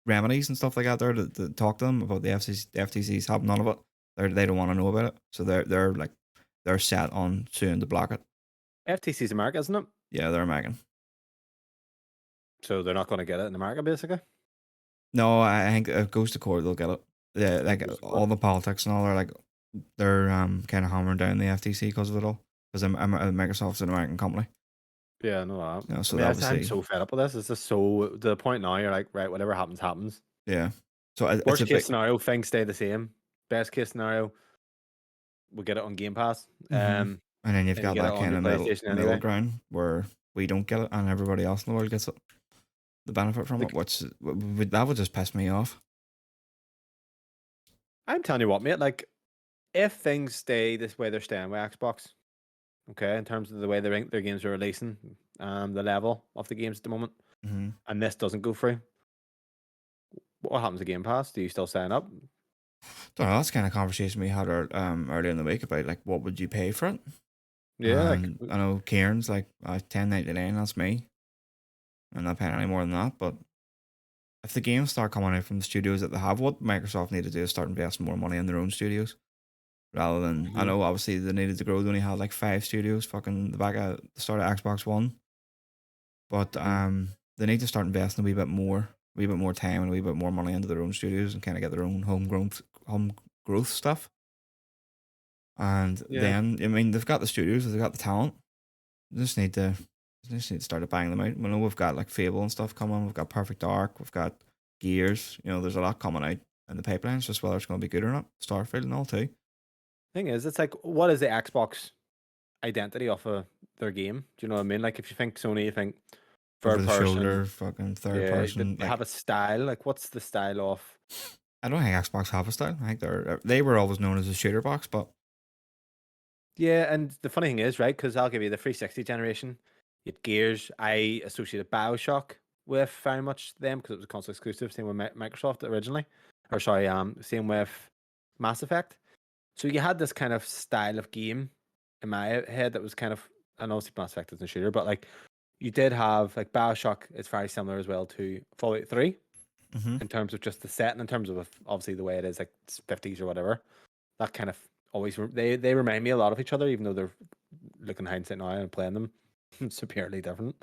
remedies and stuff like that there to talk to them about the FTC. The FTC's have none of it. They don't want to know about it. So they're set on suing to block it. FTC's America, isn't it? Yeah, they're American. So they're not going to get it in America, basically? No, I think it goes to court, they'll get it. Yeah, all the politics and all they're kind of hammering down the FTC because of it all. Because Microsoft's an American company. Yeah, I know that. Yeah, so I'm so fed up with this. It's just so to the point now. You're like, right, whatever happens, happens. Yeah. So worst case scenario, things stay the same. Best case scenario, we get it on Game Pass. And then you've got that kind of middle ground where we don't get it and everybody else in the world gets it, the benefit from it, which that would just piss me off. I'm telling you what, mate. Like, if things stay this way, they're staying with Xbox. Okay, in terms of the way their games are releasing, the level of the games at the moment, and this doesn't go through, what happens to Game Pass? Do you still sign up? Don't know. That's the kind of conversation we had earlier in the week about like what would you pay for it. Yeah, I know Kieran's like $10.99. That's me. I'm not paying any more than that. But if the games start coming out from the studios that they have, what Microsoft need to do is start investing more money in their own studios. Rather than, I know obviously they needed to grow. They only had like 5 studios fucking the back at the start of Xbox One. But they need to start investing a wee bit more time and a wee bit more money into their own studios and kind of get their own home growth stuff. And then, I mean, they've got the studios, they've got the talent. They just need to start banging them out. We know we've got like Fable and stuff coming. We've got Perfect Dark. We've got Gears. There's a lot coming out in the pipeline. It's just whether it's going to be good or not. Starfield and all too. Thing is, it's like, what is the Xbox identity of their game? Do you know what I mean? Like, if you think Sony, you think third person, shoulder, fucking third person. They have a style. Like, what's the style of? I don't think Xbox have a style. I think they were always known as a shooter box, but yeah. And the funny thing is, right? Because I'll give you the 360 generation. You had Gears. I associated BioShock with very much them because it was a console exclusive. Same with Microsoft originally, or sorry, same with Mass Effect. So you had this kind of style of game in my head that was kind of, and obviously Mass Effect isn't a shooter, but like you did have like BioShock is very similar as well to Fallout 3 Mm-hmm. in terms of just the set and in terms of obviously the way it is, like it's 50s or whatever. That kind of always they remind me a lot of each other, even though they're looking hindsight now and playing them superiorly different.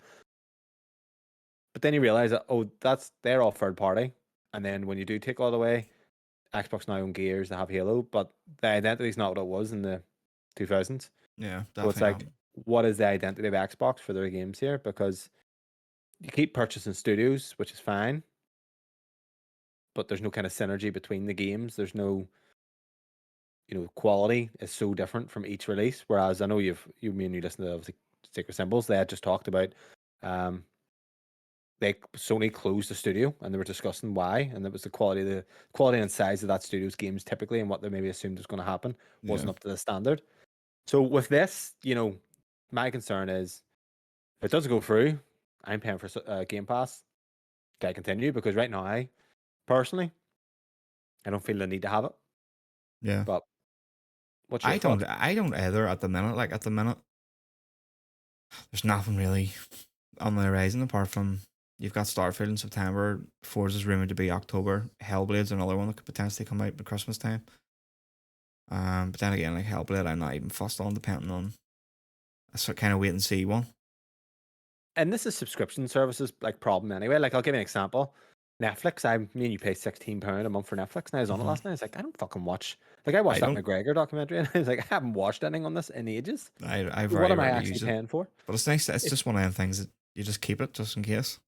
But then you realize that they're all third party, and then when you do take all the way, Xbox now own Gears, they have Halo, but the identity is not what it was in the 2000s. Yeah, So it's definitely like, not. what is the identity of Xbox for their games here? Because you keep purchasing studios, which is fine, but there's no kind of synergy between the games. There's no, quality is so different from each release. Whereas I know you mean you listen to obviously Sacred Symbols, they had just talked about, um, Sony closed the studio and they were discussing why, and it was the quality and size of that studio's games typically, and what they maybe assumed was going to happen Yeah, wasn't up to the standard. So with this, my concern is if it doesn't go through, I'm paying for Game Pass. Can I continue? Because right now, personally, I don't feel the need to have it. yeah. But what's your I don't. thoughts? I don't either at the minute. Like at the minute, there's nothing really on the horizon apart from you've got Starfield in September. Forza's rumored to be October. Hellblade's another one that could potentially come out at Christmas time. But then again, like Hellblade, I'm not even fussed on, depending on a sort kind of wait and see one. And this is subscription services like problem anyway. Like I'll give you an example. Netflix, me and you pay £16 a month for Netflix. And I was on it Mm-hmm. last night. I was like, I don't fucking watch. Like I I watched that don't. McGregor documentary, and I was like, I haven't watched anything on this in ages. I What very am I rarely actually use it, paying for? but it's nice. It's It, just one of them things that you just keep it just in case.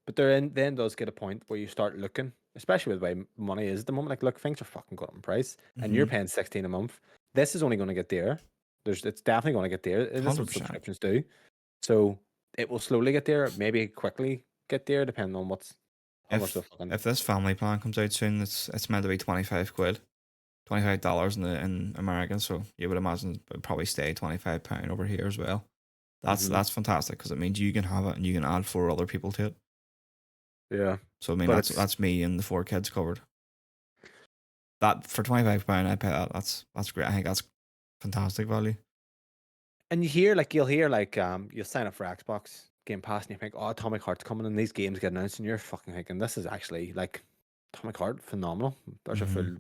but then does get a point where you start looking, especially with the way money is at the moment. Like, look, things are fucking going up in price, and you're Mm-hmm. paying 16 a month. This is only going to get there. It's definitely going to get there, and this is what 100%. subscriptions do. So it will slowly get there, maybe quickly get there, depending on how much the fucking. If this family plan comes out soon, it's meant to be 25 quid. $25 in American, so you would imagine it would probably stay £25 over here as well. Mhm. That's fantastic because it means you can have it and you can add 4 other people to it. Yeah, So I mean but that's me and the 4 kids covered. That for £25 I pay that. That's great. I think that's fantastic value. and you'll hear like you'll sign up for Xbox Game Pass and you think, oh, Atomic Heart's coming and these games get announced and you're fucking thinking this is actually like Atomic Heart phenomenal. There's a Mm-hmm.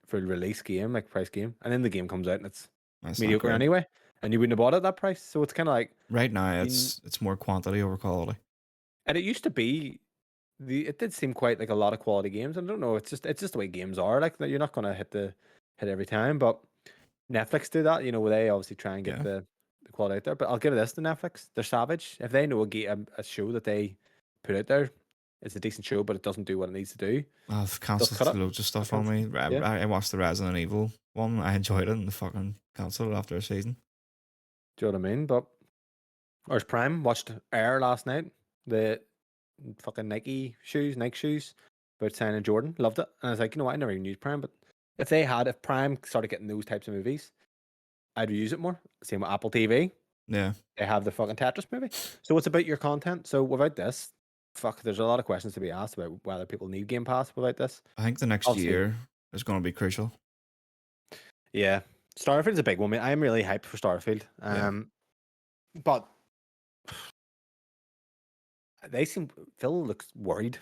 full release game, like price game, and then the game comes out and it's That's not mediocre great. anyway, and you wouldn't have bought it at that price. So it's kind of like Right now you, it's more quantity over quality. and it used to be it did seem quite like a lot of quality games. And I don't know, it's just the way games are. Like that you're not gonna hit every time, but Netflix do that, where they obviously try and get Yeah. the quality out there. But I'll give it this to Netflix. They're savage. If they know a show that they put out there is a decent show, but it doesn't do what it needs to do, I've they'll cut cancelled it. loads of They'll stuff on cancel. me. Yeah. I watched the Resident Evil one. I enjoyed it and the fucking cancelled it after a season. Do you know what I mean? But ours Prime watched Air last night. The fucking Nike shoes, about signing Jordan. Loved it. And I was like, I never even used Prime, but if Prime started getting those types of movies, I'd use it more. Same with Apple TV. Yeah. They have the fucking Tetris movie. So it's about your content. So without this, there's a lot of questions to be asked about whether people need Game Pass without this. I think the next Obviously, year is going to be crucial. yeah. Starfield's a big one. I'm really hyped for Starfield. Yeah. But Phil looks worried.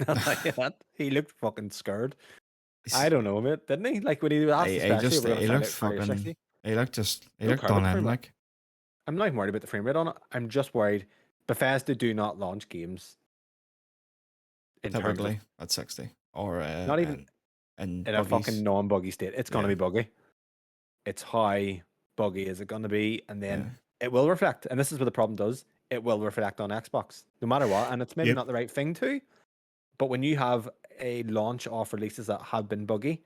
Not like that. He looked fucking scared. I don't know, mate, didn't he? Like when he asked, especially, we're gonna He find looked out 30 or fucking 60. he Don't looked care about done the frame in rate. like I'm not even worried about the frame rate on it. I'm just worried Bethesda do not launch games in terms of typically at 60 or not even and in a fucking buggies. non-buggy state. It's gonna Yeah. be buggy. It's how buggy is it gonna be, and then Yeah. it will reflect. And this is what the problem does. It will reflect on Xbox, no matter what. And it's maybe Yep. not the right thing to, but when you have a launch of releases that have been buggy,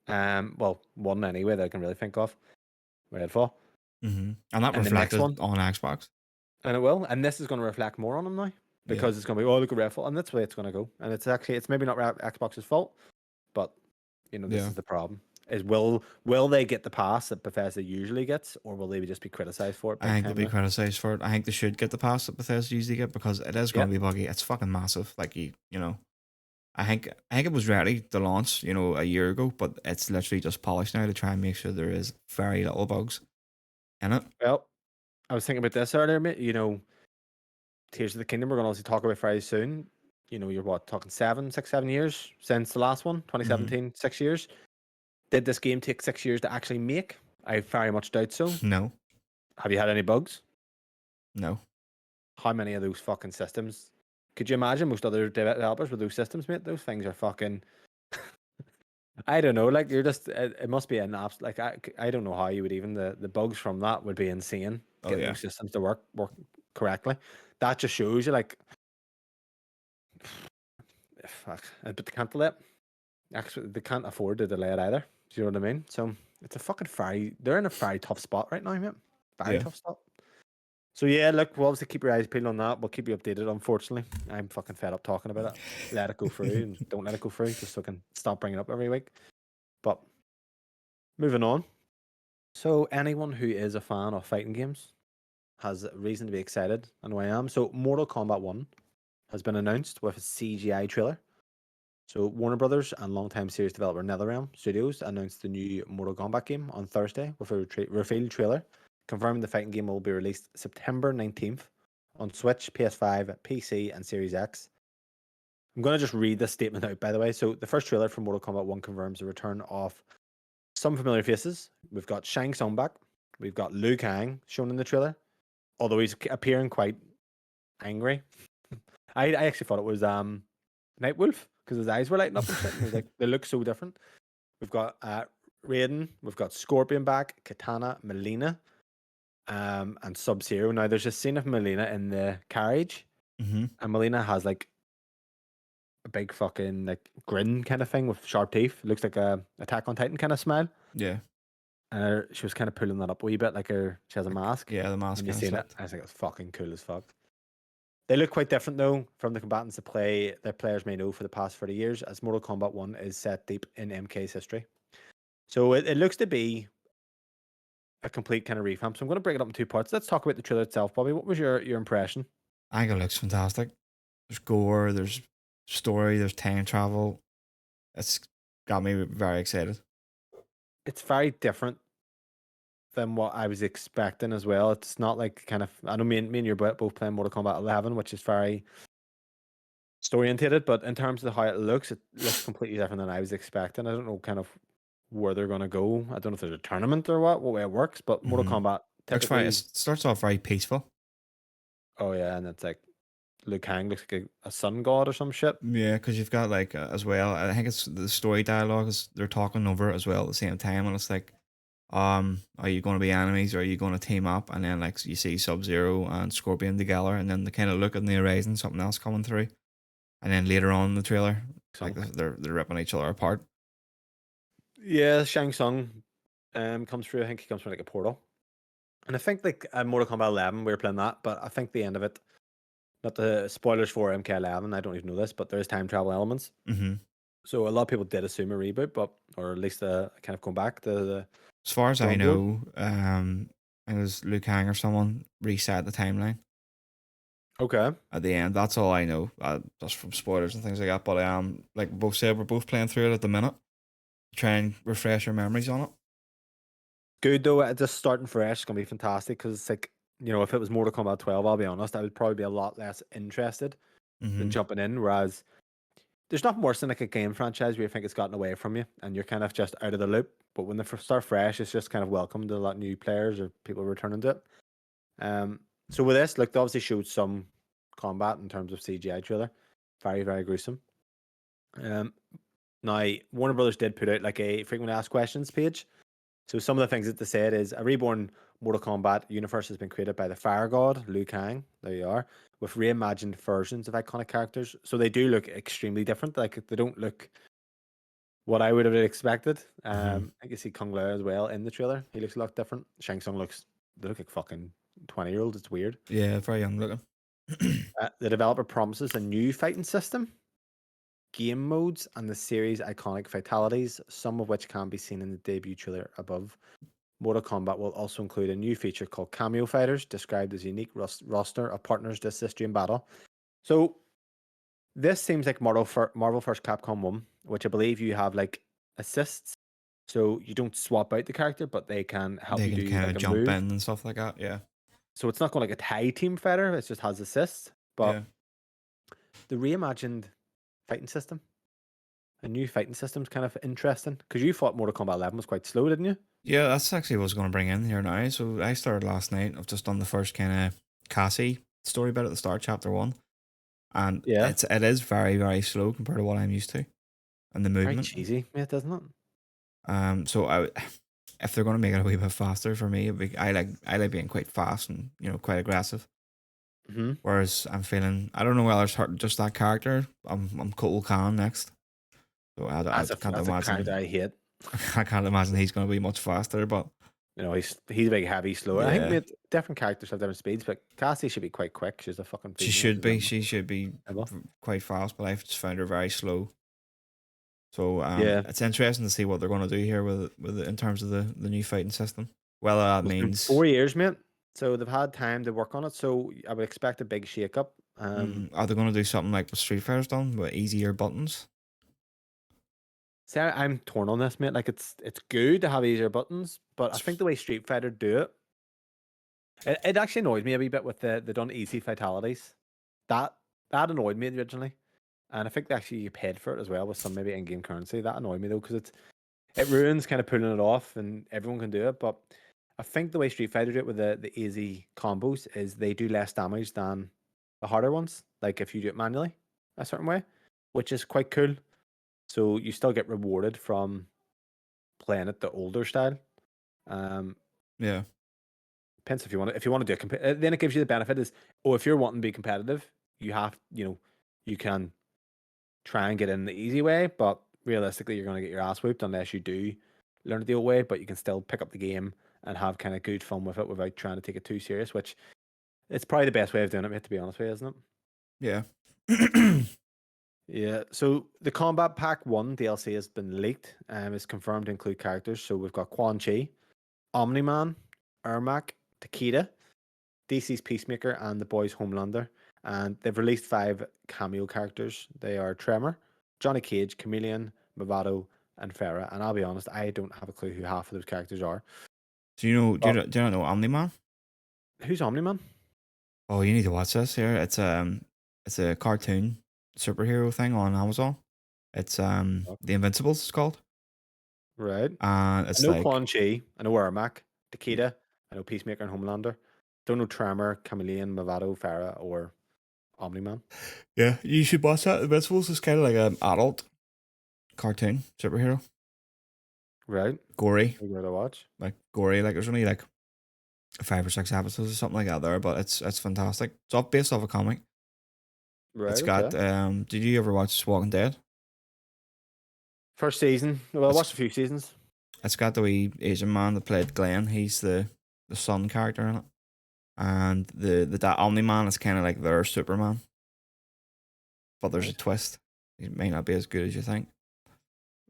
well, one anyway that I can really think of, Redfall, Mm-hmm. And that and the next reflected one, on Xbox. and it will, and this is going to reflect more on them now Yeah. because it's going to be look at Redfall, and that's the way it's going to go. And it's maybe not Xbox's fault, but this Yeah. is the problem. Is will they get the pass that Bethesda usually gets, or will they just be criticized for it I big think they'll time be now? criticized for it. I think they should get the pass that Bethesda usually get because it is going Yeah, to be buggy. It's fucking massive. Like you know. I think it was ready to launch, a year ago, but it's literally just polished now to try and make sure there is very little bugs in it. Well, I was thinking about this earlier, mate. Tears of the Kingdom, we're going to obviously talk about very soon. You're what, talking 7 years since the last one, Hmm. 2017, 6 years. Did this game take 6 years to actually make? I very much doubt so. No, Have you had any bugs? no. How many of those fucking systems? Could you imagine most other developers with those systems, mate? Those things are fucking. I don't know. Like you're just. It must be an apps. Like I don't know how you would even the bugs from that would be insane. Oh Getting yeah, those systems to work correctly. That just shows you like. Fuck. But they can't delay it. Actually, they can't afford to delay it either. Do you know what I mean? So it's a fucking very. They're in a very tough spot right now, mate. Very yeah. tough spot. So yeah, look, we'll obviously keep your eyes peeled on that. We'll keep you updated. Unfortunately, I'm fucking fed up talking about it. Let it go through and don't let it go through, just so I can stop bringing it up every week. But moving on. So anyone who is a fan of fighting games has reason to be excited. I know I am. So Mortal Kombat 1 has been announced with a CGI trailer. So Warner Brothers and longtime series developer NetherRealm Studios announced the new Mortal Kombat game on Thursday with a revealed trailer, confirming the fighting game will be released September 19th on Switch, PS5, PC, and Series X. I'm going to just read this statement out, by the way. So the first trailer for Mortal Kombat 1 confirms the return of some familiar faces. We've got Shang Tsung back. We've got Liu Kang shown in the trailer, although he's appearing quite angry. I actually thought it was Nightwolf because his eyes were lighting up and shit. And he was like, they look so different. We've got Raiden, we've got Scorpion back, Katana, Melina, and Sub Zero. Now there's a scene of Melina in the carriage, Hmm. and Melina has like a big fucking like grin kind of thing with sharp teeth. It looks like a Attack on Titan kind of smile. Yeah, And she was kind of pulling that up a wee bit, like she has a mask. yeah. The mask When you kind of seen it, slipped. I was like, it's fucking cool as fuck. They look quite different though from the combatants that play their players may know for the past 30 years, as Mortal Kombat 1 is set deep in MK's history. So it looks to be a complete kind of revamp. So I'm going to break it up in two parts. Let's talk about the trailer itself, Bobby. What was your impression? I think it looks fantastic. There's gore, there's story, there's time travel. It's got me very excited. It's very different than what I was expecting as well. It's not like kind of I know me and you are both playing Mortal Kombat 11, which is very story oriented, but in terms of how it looks completely different than I was expecting. I don't know kind of where they're gonna go. I don't know if there's a tournament or what way it works, but Mortal Hmm. Kombat Looks very. It typically, starts off very peaceful. oh yeah, and it's like Liu Kang looks like a sun god or some shit. Yeah, because you've got like as well. I think it's the story dialogue is they're talking over it as well at the same time, and it's like, are you going to be enemies or are you going to team up? And then like you see Sub Zero and Scorpion together, and then they kind of look in the horizon, something else coming through, and then later on in the trailer, like So they're ripping each other apart. yeah, Shang Tsung comes through. I think he comes from like a portal. And I think like Mortal Kombat 11, we were playing that, but I think the end of it, not the spoilers for MK11, I don't even know this, but there's time travel elements. Hmm. So a lot of people did assume a reboot, but or at least kind of come back to the As far as I drawing board. know, it was Liu Kang or someone reset the timeline Okay. at the end. That's all I know. Just from spoilers and things like that. But like both said, we're both playing through it at the minute. Try and refresh our memories on it. Good though, just starting fresh is gonna be fantastic because it's like, if it was Mortal Kombat 12, I'll be honest, I would probably be a lot less interested than Hmm. jumping in. Whereas there's nothing worse than like a game franchise where you think it's gotten away from you and you're kind of just out of the loop. But when they start fresh, it's just kind of welcome to a lot of new players or people returning to it. So with this, like they obviously showed some combat in terms of CGI trailer, very very gruesome. Um, Now Warner Brothers did put out like a frequently asked questions page. So some of the things that they said is a reborn Mortal Kombat universe has been created by the Fire God Liu Kang. There you are, with reimagined versions of iconic characters. So they do look extremely different. Like they don't look what I would have expected. Hmm. I can see Kung Lao as well in the trailer. He looks a lot different. Shang Tsung they look like fucking 20-year-olds. It's weird. Yeah, very young looking. The developer promises a new fighting system, game modes, and the series' iconic fatalities, some of which can be seen in the debut trailer above. Mortal Kombat will also include a new feature called Cameo Fighters, described as a unique roster of partners to assist you in battle. So This seems like Marvel vs. Capcom 1, which I believe you have like assists. So you don't swap out the character, but they can help They you can do kind like of a jump move. in and stuff like that. Yeah, So it's not going like a Thai team fighter, it just has assists. But yeah, the reimagined fighting system, a new fighting system is kind of interesting. Because you thought Mortal Kombat 11 was quite slow, didn't you? yeah. That's actually what I was going to bring in here now. So I started last night. I've just done the first kind of Cassie story bit at the start, chapter 1, and Yeah. it is very very slow compared to what I'm used to, and the Very movement. cheesy, mate, doesn't it? So if they're going to make it a wee bit faster for me, I like being quite fast and quite aggressive. Hmm. Whereas I'm feeling, I don't know whether it's just that character. I'm Kotal Khan next, so I can't That's a character imagine. I hate. I can't imagine he's going to be much faster. But He's a big, heavy, slower. I think yeah, mate, different characters have different speeds, but Cassie should be quite quick. She's a fucking she female. should She's be. mental. She should be Mental. quite fast, but I've just found her very slow. So Yeah. it's interesting to see what they're going to do here with in terms of the new fighting system. Whether that Well, it's been means 4 years, mate. So they've had time to work on it. So I would expect a big shake up. are they going to do something like what Street Fighter's done with easier buttons? See, I'm torn on this, mate. Like it's good to have easier buttons, but I think It's- the way Street Fighter do it actually annoys me a wee bit with the done easy fatalities. That that annoyed me originally, and I think they actually paid for it as well with some maybe in-game currency. That annoyed me though because it ruins kind of pulling it off, and everyone can do it. But I think the way Street Fighter do it with the easy combos is they do less damage than the harder ones. Like if you do it manually a certain way, which is quite cool. So you still get rewarded from playing it the older style. Um, yeah, Depends if you want to do it. Then it gives you the benefit is if you're wanting to be competitive, you can try and get in the easy way, but realistically, you're going to get your ass whooped unless you do learn it the old way. But you can still pick up the game and have kind of good fun with it without trying to take it too serious. Which it's probably the best way of doing it, mate, to be honest with you, isn't it? yeah. Yeah. So the Combat Pack 1 DLC has been leaked. It's confirmed to include characters. So we've got Quan Chi, Omni Man, Ermac, Takeda, DC's Peacemaker, and the boys Homelander. And they've released 5 cameo characters. They are Tremor, Johnny Cage, Chameleon, Movado, and Farah. And I'll be honest, I don't have a clue who half of those characters are. Do you know? But Do you not know Omni Man? who's Omni Man? Oh, you need to watch this here. It's a cartoon superhero thing on Amazon. It's The Invincibles. It's called, Right. and I it's know like Quan Chi. I know Ermac, Takeda. I know Peacemaker and Homelander. Don't know Tremor, Chameleon, Movado, Farah, or Omni Man. yeah, you should watch that. Invincibles is kind of like an adult cartoon superhero, Right. gory, We're going to watch. like gory. Like there's only like 5 or 6 episodes or something like that there, but it's fantastic. It's all based off a comic. Right. It's Okay. got Did you ever watch Walking Dead? First season. Well, I It's watched a few seasons. it's got the wee Asian man that played Glenn. He's the son character in it, and that Omni Man is kind of like their Superman, but there's a Right. twist. It may not be as good as you think.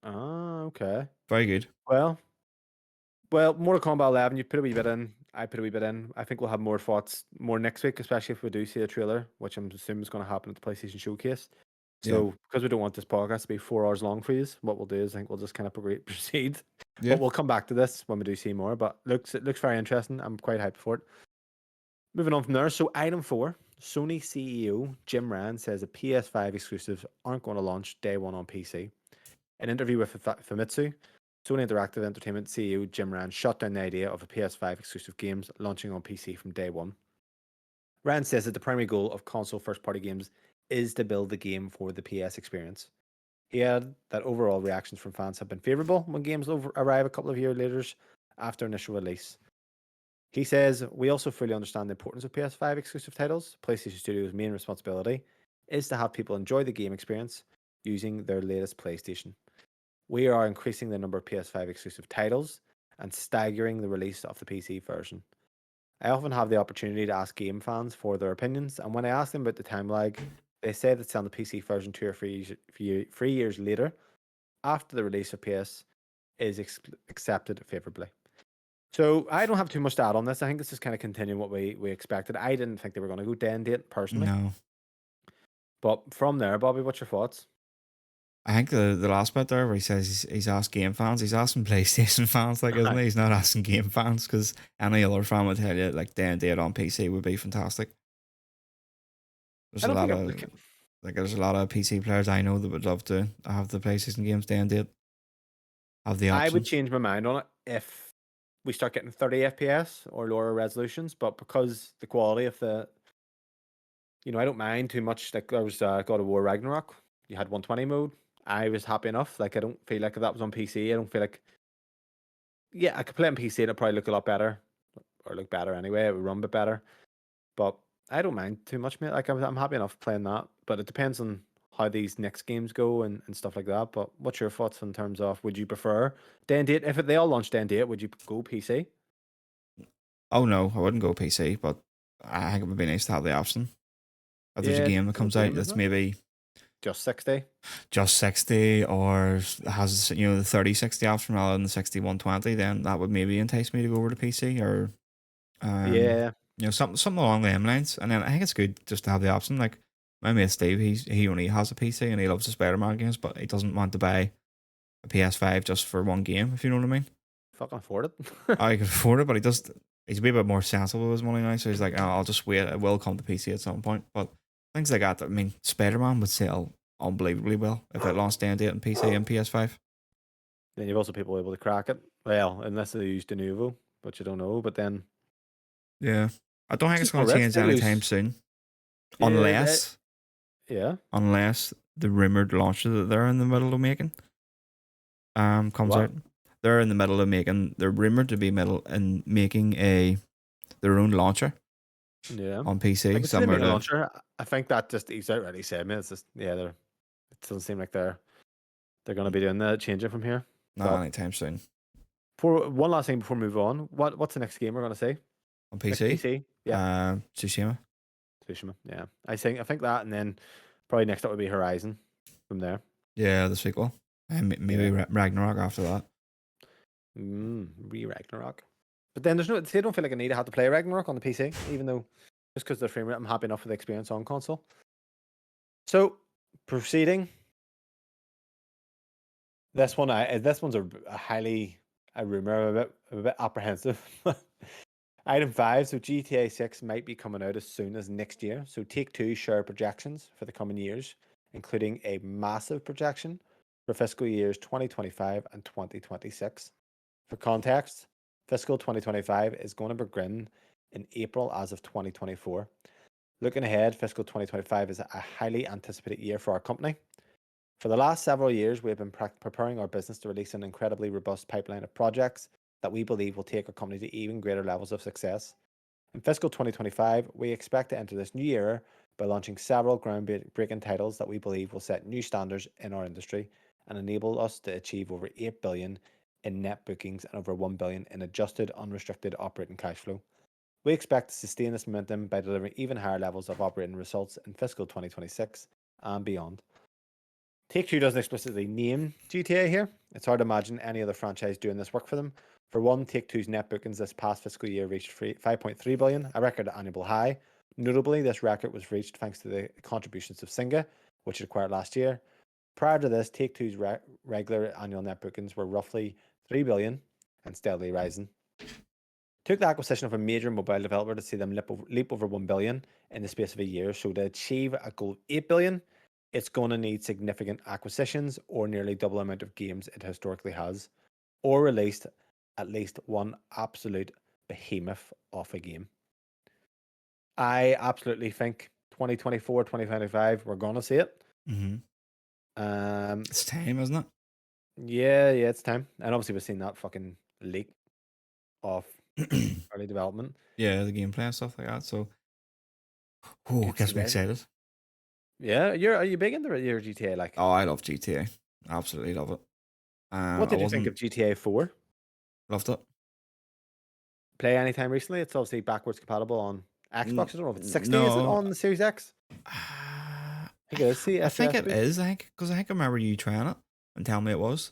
Ah, okay. Very good. Well, Mortal Kombat 11, you put a wee bit in. I put a wee bit in. I think we'll have more thoughts more next week, especially if we do see a trailer, which I'm assuming is going to happen at the PlayStation Showcase. Yeah, So, because we don't want this podcast to be 4 hours long for you, what we'll do is I think we'll just kind of proceed. yeah. But we'll come back to this when we do see more. But it looks very interesting. I'm quite hyped for it. Moving on from there. So, item 4, Sony CEO Jim Ryan says the PS5 exclusives aren't going to launch day one on PC. An interview with Famitsu, Sony Interactive Entertainment CEO Jim Ryan shut down the idea of a PS5 exclusive games launching on PC from day one. Ryan says that the primary goal of console first party games is to build the game for the PS experience. He added that overall reactions from fans have been favourable when games arrive a couple of years later after initial release. He says, we also fully understand the importance of PS5 exclusive titles. PlayStation Studios' main responsibility is to have people enjoy the game experience using their latest PlayStation. We are increasing the number of PS5 exclusive titles and staggering the release of the PC version. I often have the opportunity to ask game fans for their opinions, and when I ask them about the time lag, they say that selling the PC version 2 or 3 years later, after the release of PS, is accepted favorably. So I don't have too much to add on this. I think this is kind of continuing what we expected. I didn't think they were going to go day and date personally, No, But from there, Bobby, what's your thoughts? I think the last bit there where he says he's asked game fans, he's asking PlayStation fans, like, isn't he? He's not asking game fans, because any other fan would tell you, like, Day and Date on PC would be fantastic. There's I a don't lot think of there's a lot of PC players I know that would love to have the PlayStation games Day and Date, have the I would option. change my mind on it if we start getting 30 FPS or lower resolutions, but because the quality of the, I don't mind too much. Like there was God of War Ragnarok, you had 120 mode. I was happy enough. Like I don't feel like if that was on PC, I don't feel like, yeah, I could play on PC and it'd probably look a lot better, or look better anyway. It would run a bit better, but I don't mind too much, mate. Like I'm happy enough playing that, but it depends on how these next games go and stuff like that. But what's your thoughts in terms of would you prefer Day and Date? If they all launched Day and Date, would you go PC? Oh no, I wouldn't go PC, but I think it would be nice to have the option. If there's a Yeah, game that full comes out game, that's isn't it? maybe Just 60. just 60, or has the 3060 option rather than the 6120, then that would maybe entice me to go over to PC, or um Yeah, something along them lines. And then I think it's good just to have the option. Like my mate Steve, he only has a PC and he loves the Spider-Man games, but he doesn't want to buy a PS5 just for one game, if you know what I mean. fucking afford it. I could afford it, but he's a wee bit more sensible with his money now, so he's like, oh, I'll just wait, it will come to PC at some point. But things like that, I mean, Spider-Man would sell unbelievably well if it launched Day and Date on PC and PS5. Then you've also people able to crack it. Well, unless they use Denuvo, which I don't know. But then Yeah. I don't think it's it's just going more to risk. change They anytime lose. soon. Yeah, Unless yeah. unless the rumored launcher that they're in the middle of making comes What? out. They're rumored to be making their own launcher Yeah. on I PC, can see them similar making a to launcher. I think that just he's already said, man. It's just they're. It doesn't seem like they're going to be doing the changing from here. not But anytime soon. for one last thing before we move on, what's the next game we're going to say? On Next PC, PC? Yeah, Tsushima. Tsushima. Yeah, I think that, and then probably next up would be Horizon. From there, Yeah, the sequel. And maybe yeah, Ragnarok after that. Ragnarok. But then there's no. See, I don't feel like I need to have to play Ragnarok on the PC, even though just because the frame rate, I'm happy enough with the experience on console. So proceeding, this one's a highly a rumor, a bit apprehensive. Item 5, so GTA 6 might be coming out as soon as next year. So Take-Two share projections for the coming years, including a massive projection for fiscal years 2025 and 2026. For context, fiscal 2025 is going to begin in April as of 2024. Looking ahead, fiscal 2025 is a highly anticipated year for our company. For the last several years, we have been preparing our business to release an incredibly robust pipeline of projects that we believe will take our company to even greater levels of success. In fiscal 2025, we expect to enter this new era by launching several groundbreaking titles that we believe will set new standards in our industry and enable us to achieve over 8 billion in net bookings and over 1 billion in adjusted unrestricted operating cash flow. We expect to sustain this momentum by delivering even higher levels of operating results in fiscal 2026 and beyond. Take-Two doesn't explicitly name GTA here. It's hard to imagine any other franchise doing this work for them. For one, Take-Two's net bookings this past fiscal year reached 5.3 billion, a record annual high. Notably, this record was reached thanks to the contributions of Zynga, which it acquired last year. Prior to this, Take-Two's regular annual net bookings were roughly 3 billion and steadily rising. Took the acquisition of a major mobile developer to see them leap over 1 billion in the space of a year. So to achieve a goal of 8 billion, it's going to need significant acquisitions or nearly double the amount of games it historically has, or released at least one absolute behemoth of a game. I absolutely think 2024, 2025, we're going to see it. Mm-hmm. Um, It's time, isn't it? yeah, it's time. And obviously we've seen that fucking leak of early development. Yeah, the gameplay and stuff like that. So, oh, Good to see gets me that. excited. Yeah, are you big into your GTA? Like, Oh, I love GTA. Absolutely love it. what I did you think wasn't of GTA 4? loved it. Play anytime recently? It's obviously backwards compatible on Xbox. N- I don't know if it's 60. Is it no, on the Series X? I I think it is. See, I think FPS it boost. is. I think because I remember you trying it and telling me it was.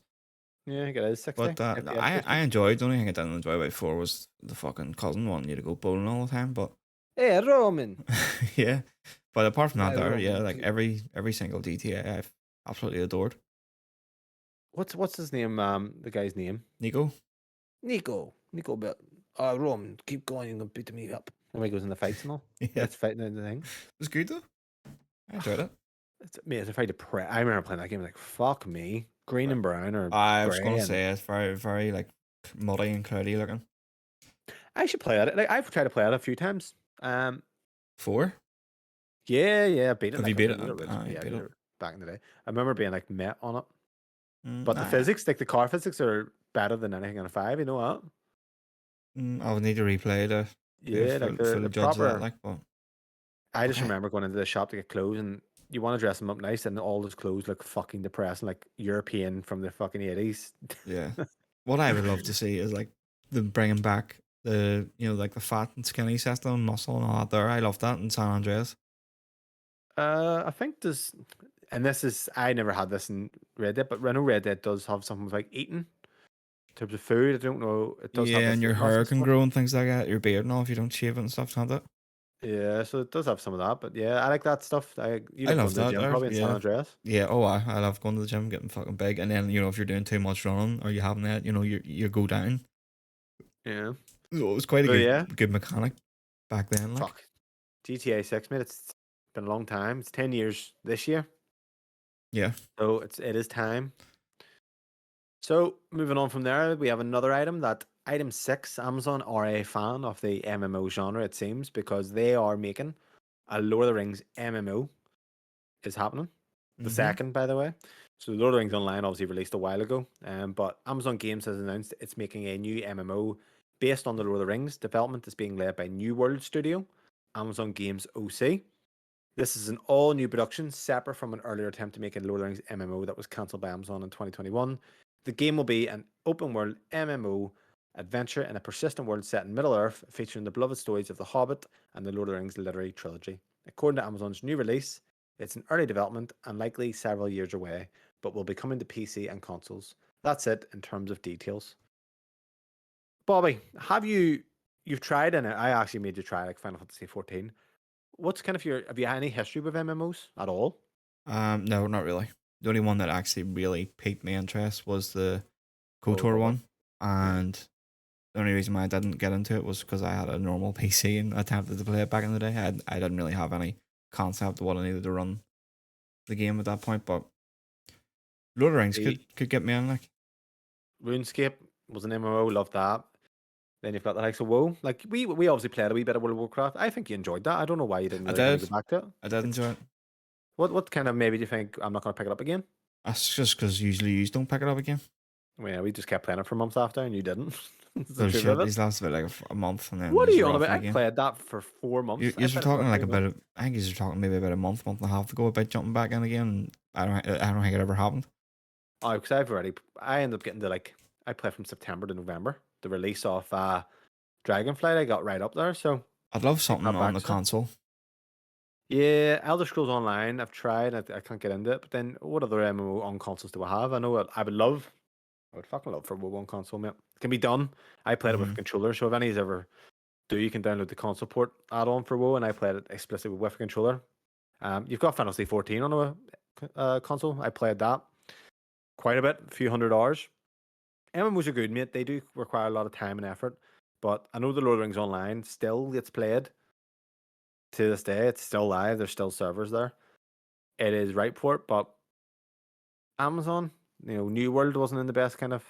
Yeah, I think it is 60 But FPS I boosting. enjoyed. The only thing I didn't enjoy about 4 was the fucking cousin wanting you to go bowling all the time. But Hey, Roman. Yeah, but apart from that, Hey, there, yeah, Roman. like every single GTA I've absolutely adored. What's his name? The guy's name. Nico, Nico. Nico. But Roman, keep going. You're gonna beat me up. And he goes in the fights and all. He yeah, gets fighting in the thing. it was good though. I enjoyed it. It's a fight to press. I remember playing that game like fuck me, green and brown or I was grey, gonna and say it's very like muddy and cloudy looking. I should play it. Like I've tried to play it a few times. Um, 4? yeah, I beat it. Have you Like beat I it? beat it. You Yeah, I beat beat it. it back in the day. I remember being like met on it, Mm, but the nah, physics, like the car physics, are better than anything on a five. You know what? I would need to replay to be Yeah, like full the judge of that. proper. Like, but I just okay, remember going into the shop to get clothes, and you want to dress them up nice, and all those clothes look fucking depressing, like European from the fucking 80s. yeah. What I would love to see is like them bringing back the like the fat and skinny system, muscle and all that. There, I love that in San Andreas. I think there's, and this is I never had this in Red Dead, but I know Red Dead does have something with like eating in terms of food. I don't know. It does have Yeah, like and your weight loss hair and can stuff. grow and things like that. Your beard and all if you don't shave it and stuff, can't it? Yeah, so it does have some of that. But yeah, I like that stuff. You I love love going to the that gym there. probably in San Yeah. Andreas. Yeah, oh I love going to the gym, getting fucking big, and then if you're doing too much running or you haven't that, you go down. Yeah. So it was quite a So yeah, good mechanic back then, like. fuck. GTA 6, mate. It's been a long time. It's 10 years this year, Yeah. so it is time. So moving on from there, we have another item. That item six, Amazon are a fan of the MMO genre, it seems, because they are making a Lord of the Rings MMO is happening. The Mm-hmm. second, by the way. So Lord of the Rings Online obviously released a while ago, but Amazon Games has announced it's making a new MMO based on the Lord of the Rings. Development is being led by New World Studio, Amazon Games OC. This is an all new production, separate from an earlier attempt to make a Lord of the Rings MMO that was cancelled by Amazon in 2021. The game will be an open world MMO adventure in a persistent world set in Middle Earth, featuring the beloved stories of The Hobbit and the Lord of the Rings literary trilogy. According to Amazon's new release, it's in early development and likely several years away, but will be coming to PC and consoles. That's it in terms of details. Bobby, you've tried, and I actually made you try like Final Fantasy 14. What's kind of have you had any history with MMOs at all? No, not really. The only one that actually really piqued my interest was the World KOTOR War. one, Yeah. and the only reason why I didn't get into it was because I had a normal PC and attempted to play it back in the day. I didn't really have any concept of what I needed to run the game at that point, but Lord of the Rings The could get me in, like. RuneScape was an MMO, loved that. Then you've got the likes of WoW. Like we obviously played a wee bit of World of Warcraft. I think you enjoyed that. I don't know why you didn't I really kind of did. go back to it. I did It's enjoy it. what kind of maybe do you think I'm not gonna pick it up again? That's just because usually you don't pick it up again. Well, yeah, we just kept playing it for months after, and you didn't. That's the truth Bullshit. of it. These last about like a month and then What are these you are on off about? it I again. played that for 4 months. I You're played it for talking about like 3 months. I think you're talking maybe about a month and a half ago about jumping back in again. I don't think it ever happened. Oh, because I ended up getting to like I played from September to November. The release of Dragonflight, I got right up there, so I'd love I something got on back the to it. console. Yeah, Elder Scrolls Online, I've tried, I can't get into it. But then, what other MMO on consoles do I have? I know what I would fucking love for WoW on console, mate. It can be done. I played it with Hmm. a controller, so if any's ever do, you can download the console port add-on for WoW, and I played it explicitly with a controller. You've got Final Fantasy 14 on a console. I played that quite a bit, a few hundred hours. MMOs are good, mate. They do require a lot of time and effort, but I know the Lord of the Rings Online still gets played to this day. It's still live. There's still servers there. It is right for it, but Amazon, New World wasn't in the best kind of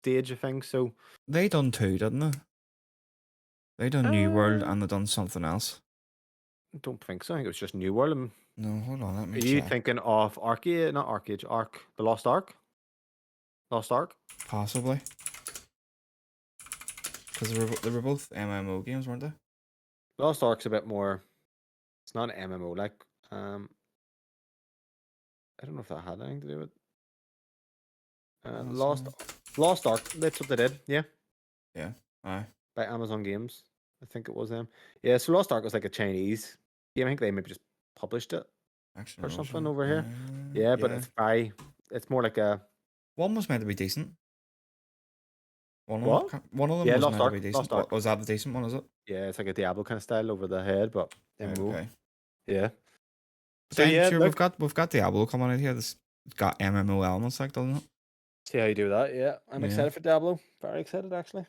stage of things, so They done two, didn't they? They done New World uh, and they done something else. I don't think so. I think it was just New World. No, hold on, let Are me you check. thinking of Arcade? Not Arcade, Ark, the Lost Ark? Lost Ark? Possibly. Because they were both MMO games, weren't they? Lost Ark's a bit more. It's not an MMO. Like, I don't know if that had anything to do with Lost Amazon. Lost Ark. That's what they did. Yeah, Yeah. Aye. by Amazon Games. I think it was them. Yeah, so Lost Ark was like a Chinese game. I think they maybe just published it Action or something Erosion. over here. Yeah, but Yeah. it's more like a. One was meant to be decent. What? One of them Yeah, was Lost meant to Ark. be decent. Lost Ark. Was that the decent one? Is it? Yeah, it's like a Diablo kind of style over the head, but Right. MMO. Okay. Yeah. But So I'm yeah, sure look, we've got Diablo coming out here. This it's got MMO elements, like, doesn't it? see how you do that. Yeah, I'm Yeah. excited for Diablo. Very excited, actually.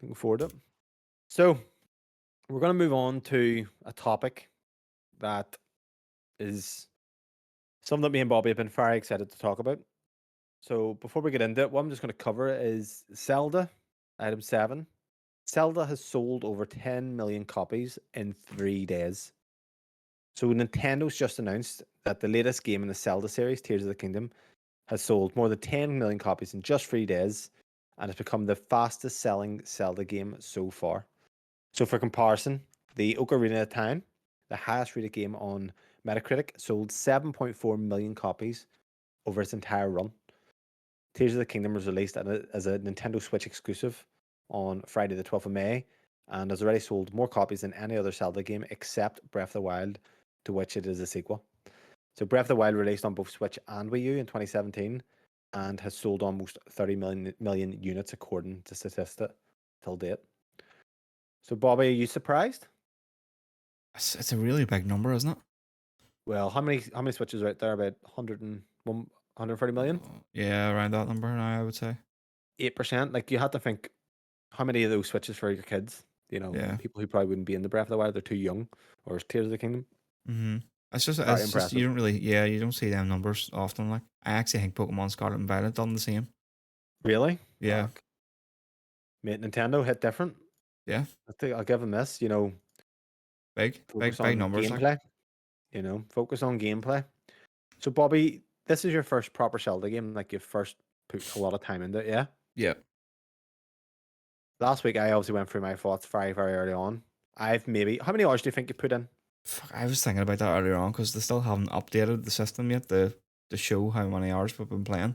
Looking forward to it. So we're going to move on to a topic that is something that me and Bobby have been very excited to talk about. So before we get into it, what I'm just going to cover is Zelda, item 7. Zelda has sold over 10 million copies in 3 days. So Nintendo's just announced that the latest game in the Zelda series, Tears of the Kingdom, has sold more than 10 million copies in just 3 days and has become the fastest selling Zelda game so far. So for comparison, the Ocarina of Time, the highest rated game on Metacritic, sold 7.4 million copies over its entire run. Tears of the Kingdom was released as a Nintendo Switch exclusive on Friday the 12th of May and has already sold more copies than any other Zelda game except Breath of the Wild, to which it is a sequel. So Breath of the Wild released on both Switch and Wii U in 2017 and has sold almost 30 million units according to Statista till date. So Bobby, are you surprised? It's a really big number, isn't it? Well, how many Switches are out there? About 130 million? Yeah, around that number now, I would say. 8%. Like you had to think how many of those Switches for your kids? You know, Yeah. people who probably wouldn't be in the Breath of the Wild, they're too young, or Tears of the Kingdom. Mm-hmm. It's Very just impressive. you don't really, yeah, you don't see them numbers often. Like, I actually think Pokemon Scarlet and Violet done the same. Really? Yeah. Fuck. Mate, Nintendo hit different. Yeah. I think I'll give them this, focus Big on numbers. Like, gameplay. Focus on gameplay. So Bobby, this is your first proper Zelda game, like you first put a lot of time into it, yeah? yeah. Last week I obviously went through my thoughts very, very early on. How many hours do you think you put in? Fuck, I was thinking about that earlier on because they still haven't updated the system yet to show how many hours we've been playing.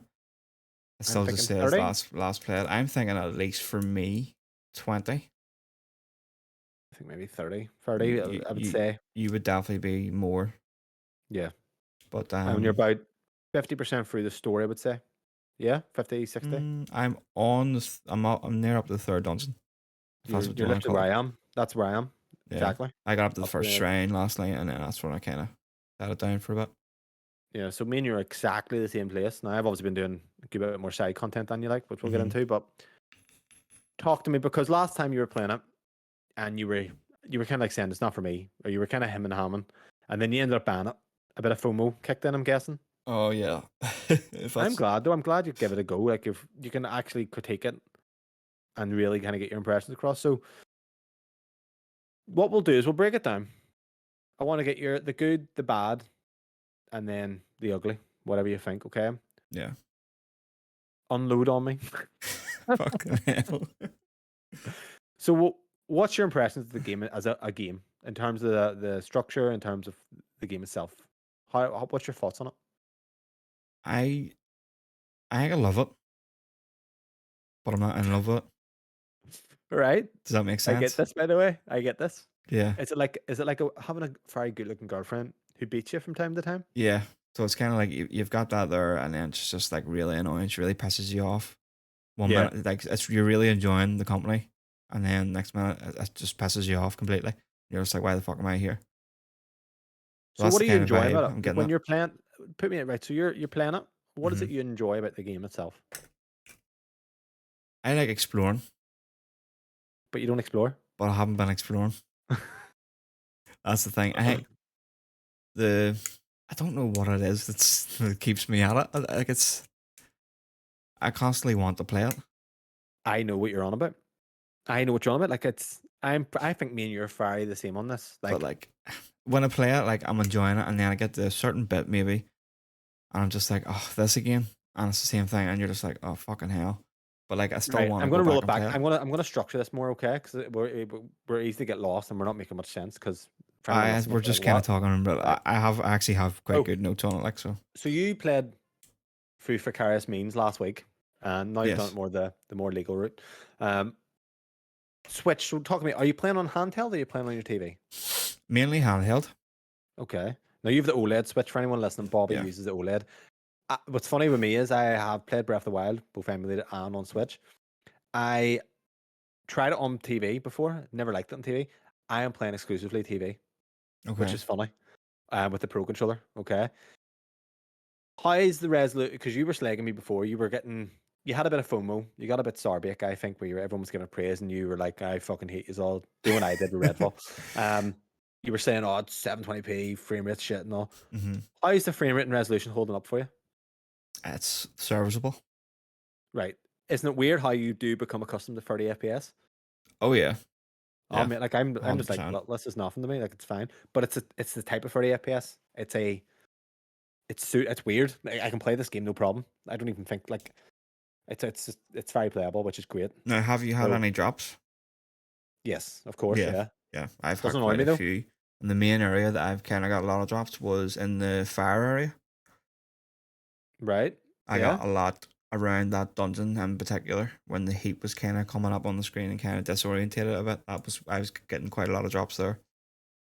It I'm still just thinking says 30. last played. I'm thinking at least for me, 20. I think maybe 30. 30, I would say. You would definitely be more, Yeah. but And you're about 50% through the story, I would say. Yeah, 50, 60. I'm on. I'm near up to the third dungeon. If that's what you You're want to literally call where it. I am. That's where I am. Yeah, Exactly. I got up to the Up to first the- shrine last night, and then that's when I kind of set it down for a bit. Yeah, so me and you are exactly the same place. Now, I've obviously been doing a bit more side content than you like, which we'll get into, but talk to me because last time you were playing it and you were kind of like saying it's not for me, or you were kind of hemming and hamming, and then you ended up banning it. A bit of FOMO kicked in, I'm guessing. Oh yeah, I'm glad though. I'm glad you give it a go. Like if you can actually critique it and really kind of get your impressions across. So what we'll do is we'll break it down. I want to get the good, the bad, and then the ugly, whatever you think. Okay. yeah. Unload on me. Fucking hell. So what's your impressions of the game as a game in terms of the structure, in terms of the game itself? What's your thoughts on it? I think I love it, but I'm not in love with it. Right. Does that make I sense? get this, by the way. I get this. Yeah. Is it like having a very good looking girlfriend who beats you from time to time? Yeah. So it's kind of like you've got that there, and then it's just like really annoying. She really pisses you off. One Yeah. minute, like you're really enjoying the company, and then next minute it just pisses you off completely. You're just like, why the fuck am I here? So what That's do the you kind of enjoy vibe about I'm it? Like getting when at. you're playing, put me right. So you're playing it. What is it Mhm. you enjoy about the game itself? I like exploring, But you don't explore. but I haven't been exploring. That's the thing. I don't know what it is that keeps me at it. Like I constantly want to play it. I know what you're on about. I know what you're on about. Like I think me and you are very the same on this. But Like like when I play it, like I'm enjoying it, and then I get to a certain bit maybe, and I'm just like, oh, this again, and it's the same thing, and you're just like, oh, fucking hell. But like I still right, want to I'm go gonna roll back it and back. play it. I'm gonna structure this more, okay? Because we're easy to get lost and we're not making much sense. Because We're just kind of talking, but Right. I actually have quite Oh. good notes on it, like so. So you played through Vicarious Means last week, and now you've done Yes. it more the more legal route. Switch. So talk to me. Are you playing on handheld or are you playing on your TV? Mainly handheld. Okay. Now you have the OLED Switch. For anyone listening, Bobby Yeah. uses the OLED. What's funny with me is I have played Breath of the Wild, both emulated and on Switch. I tried it on TV before. Never liked it on TV. I am playing exclusively TV, which Okay. is funny. With the Pro controller. Okay. How is the resolution? Because you were slagging me before. You had a bit of FOMO. You got a bit Sarbic, I think, where everyone was giving praise, and you were like, "I fucking hate you all." Doing what I did with Redfall. Um, you were saying, "Oh, it's 720p frame rate shit and all." Mm-hmm. How is the frame rate and resolution holding up for you? It's serviceable. Right. Isn't it weird how you do become accustomed to 30 FPS? Oh yeah, Oh yeah, man, like I'm just like, 100%. well, this is nothing to me. Like it's fine, but it's the type of 30 FPS. It's weird. Like, I can play this game no problem. I don't even think like it's very playable, which is great. Now, have you had So any drops? yes, of course, Yeah, yeah. yeah. I've had Doesn't annoy quite me a though, few. And the main area that I've kind of got a lot of drops was in the fire area. right? I Yeah. got a lot around that dungeon in particular when the heat was kind of coming up on the screen and kind of disorientated a bit. I was getting quite a lot of drops there.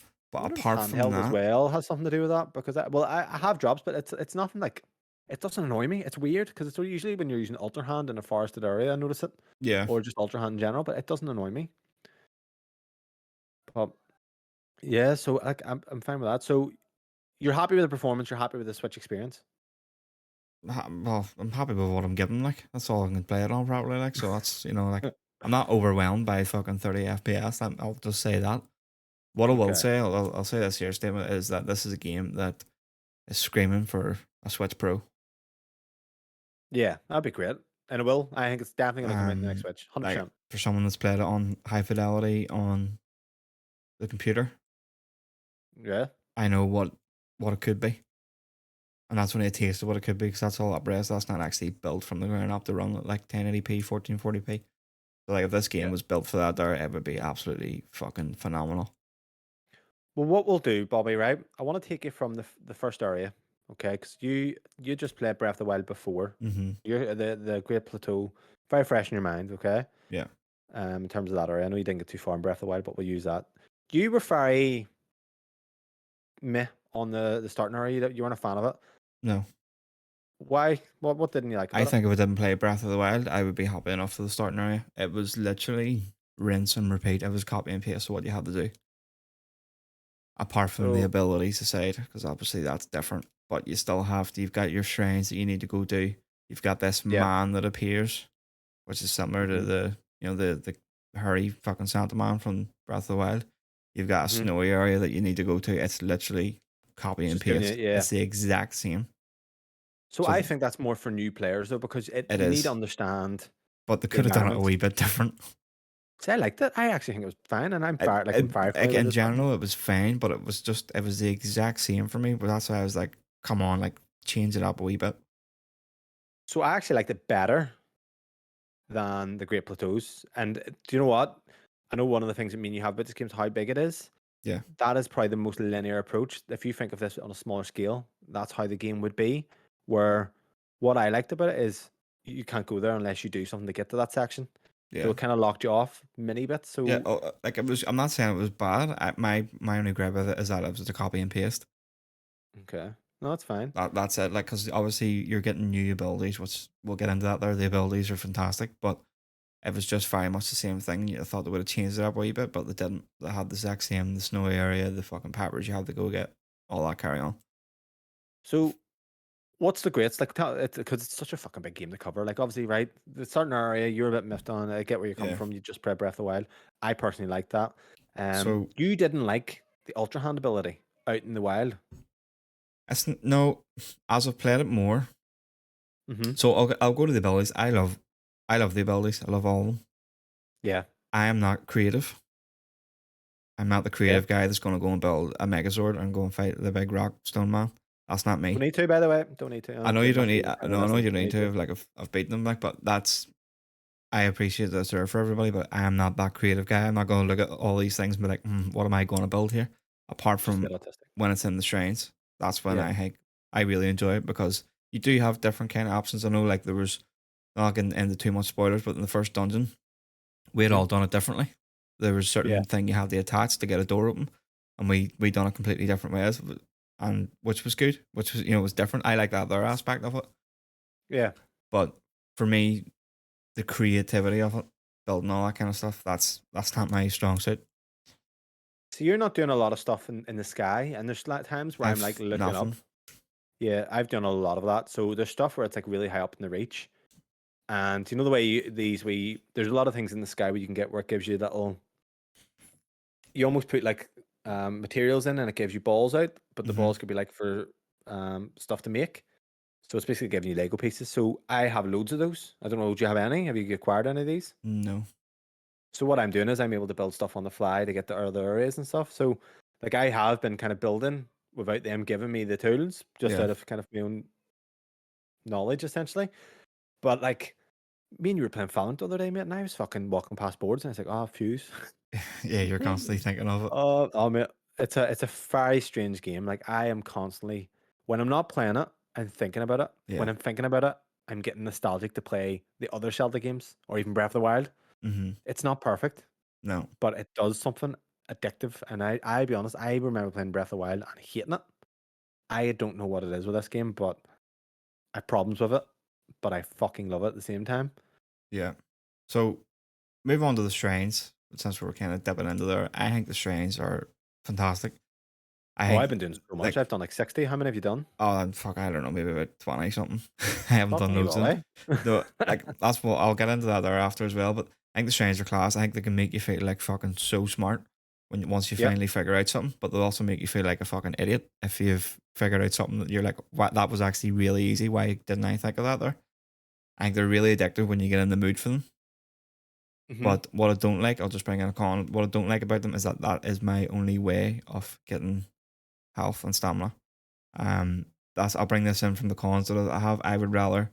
I But wonder if apart from handheld as that, well has something to do with that because I have drops, but it's nothing like it doesn't annoy me. It's weird because it's usually when you're using Ultra Hand in a forested area, I notice it, yeah, or just Ultra Hand in general, but it doesn't annoy me. But yeah, so like I'm fine with that. So you're happy with the performance, you're happy with the Switch experience. well, I'm happy with what I'm given. Like that's all I can play it on properly. Like so, that's like I'm not overwhelmed by fucking 30 FPS. I'll just say that. What I will Okay. say, I'll say this here statement is that this is a game that is screaming for a Switch Pro. Yeah, that'd be great. And it will. I think it's definitely gonna come out in the next Um, Switch. like 100%. for someone that's played it on high fidelity on the computer, Yeah. I know what it could be, and that's when I tasted what it could be because that's all upres. That's not actually built from the ground up to run at like 1080p, 1440p. So like if this game Yeah. was built for that, there it would be absolutely fucking phenomenal. Well, what we'll do, Bobby, right? I want to take you from the first area, okay? Because you just played Breath of the Wild before. Mm-hmm. You're the Great Plateau, very fresh in your mind, okay? Yeah. In terms of that area, I know you didn't get too far in Breath of the Wild, but we'll use that. You were very meh on the starting area. You weren't a fan of it. No. Why? What didn't you like I about it? think if I didn't play Breath of the Wild, I would be happy enough for the starting area. It was literally rinse and repeat. It was copy and paste of what you had to do. Apart from the So abilities aside, because obviously that's different. But you still you've got your shrines that you need to go do. You've got this yeah. man that appears, which is similar to Hmm. the hairy fucking Santa Man from Breath of the Wild. You've got a Hmm. snowy area that you need to go to. It's literally copy It's and just giving you, paste. yeah. It's the exact same. So So I think that's more for new players though, because it you need to is. understand But they the could have done it a environment. wee bit different. See, I liked it. I actually think it was fine, and I'm Like firefly with in this one. general, it was fine, but it was the exact same for me. But that's why I was like, come on, like change it up a wee bit. So I actually liked it better than the Great Plateaus. And do you know what? I know one of the things that mean you have about this game is how big it is. Yeah, That is probably the most linear approach. If you think of this on a smaller scale, that's how the game would be. Where what I liked about it is you can't go there unless you do something to get to that section. So yeah, it kind of locked you off mini bits. yeah. So Oh, like it was. I'm not saying it was bad. My only gripe with it is that it was a copy and paste. okay, no, that's fine. That's it. Like, because obviously you're getting new abilities, which we'll get into that there. The abilities are fantastic, but it was just very much the same thing. I thought they would have changed it up a wee bit, but they didn't. They had the exact same, the snowy area, the fucking peppers you had to go get, all that carry on. So what's the greats like? Because it's such a fucking big game to cover. Like obviously, right? The certain area you're a bit miffed on. I get where you're coming Yeah. from. You just played Breath of the Wild. I personally like that. So You didn't like the Ultra Hand ability out in the wild. no, as I've played it more, Mm-hmm. so I'll go to the abilities. I love the abilities. I love all of them. Yeah. I am not creative. I'm not the Yeah. creative guy that's going to go and build a Megazord and go and fight the big rock stone man. That's not Don't me. need to, by the way. Don't need to. I know you It don't might need. be kind of No, I know listening. you don't Don't need need to. to. Like I've beaten them, like, but that's. I appreciate that's there for everybody, but I am not that creative guy. I'm not going to look at all these things and be like, what am I going to build here? Apart Just a from bit autistic. when it's in the shrines, that's when Yeah. I think I really enjoy it because you do have different kind of options. I know, like there was not getting into too much spoilers, but in the first dungeon, we had Mm-hmm. all done it differently. There was a Yeah. certain thing you had to attach to get a door open, and we done it completely different ways, and which was good, which was was different. I like that other aspect of it, Yeah. but for me, the creativity of it building all that kind of stuff. That's not my strong suit. So you're not doing a lot of stuff in the sky, and there's times where I'm like I've looking up. nothing. Yeah, I've done a lot of that. So there's stuff where it's like really high up in the reach, and you know the way there's a lot of things in the sky where you can get where it gives you little. You almost put like materials in, and it gives you balls out, but the Hmm. balls could be like for stuff to make. So it's basically giving you Lego pieces. So I have loads of those. I don't know. Do you have any? Have you acquired any of these? No. So what I'm doing is I'm able to build stuff on the fly to get the other areas and stuff. So like I have been kind of building without them giving me the tools, just Yeah. out of kind of my own knowledge essentially. But like me and you were playing Valorant the other day, mate, and I was fucking walking past boards and I was like, oh fuse. Yeah, you're constantly thinking of it. Oh mate, it's a very strange game. Like I am constantly when I'm not playing it, I'm thinking about it. Yeah. When I'm thinking about it, I'm getting nostalgic to play the other Zelda games or even Breath of the Wild. Hmm. It's not perfect, No. but it does something addictive. And I be honest, I remember playing Breath of the Wild and hating it. I don't know what it is with this game, but I have problems with it. But I fucking love it at the same time. Yeah. So move on to the strains. Since we're kind of dipping into there, I think the strains are fantastic. I Oh, I've think been doing so much. like I've done like 60. How many have you done? oh fuck, I don't know, maybe about 20 something. I haven't Fuck done me, loads of them. Wally. No, like that's what I'll get into that there after as well. But I think the strains are class. I think they can make you feel like fucking so smart once you Yep. finally figure out something. But they'll also make you feel like a fucking idiot if you've figured out something that you're like, what, that was actually really easy. Why didn't I think of that there? I think they're really addictive when you get in the mood for them. Hmm. But what I don't like, I'll just bring in a con. What I don't like about them is that that is my only way of getting health and stamina. Um, that's I'll bring this in from the cons that I have. I would rather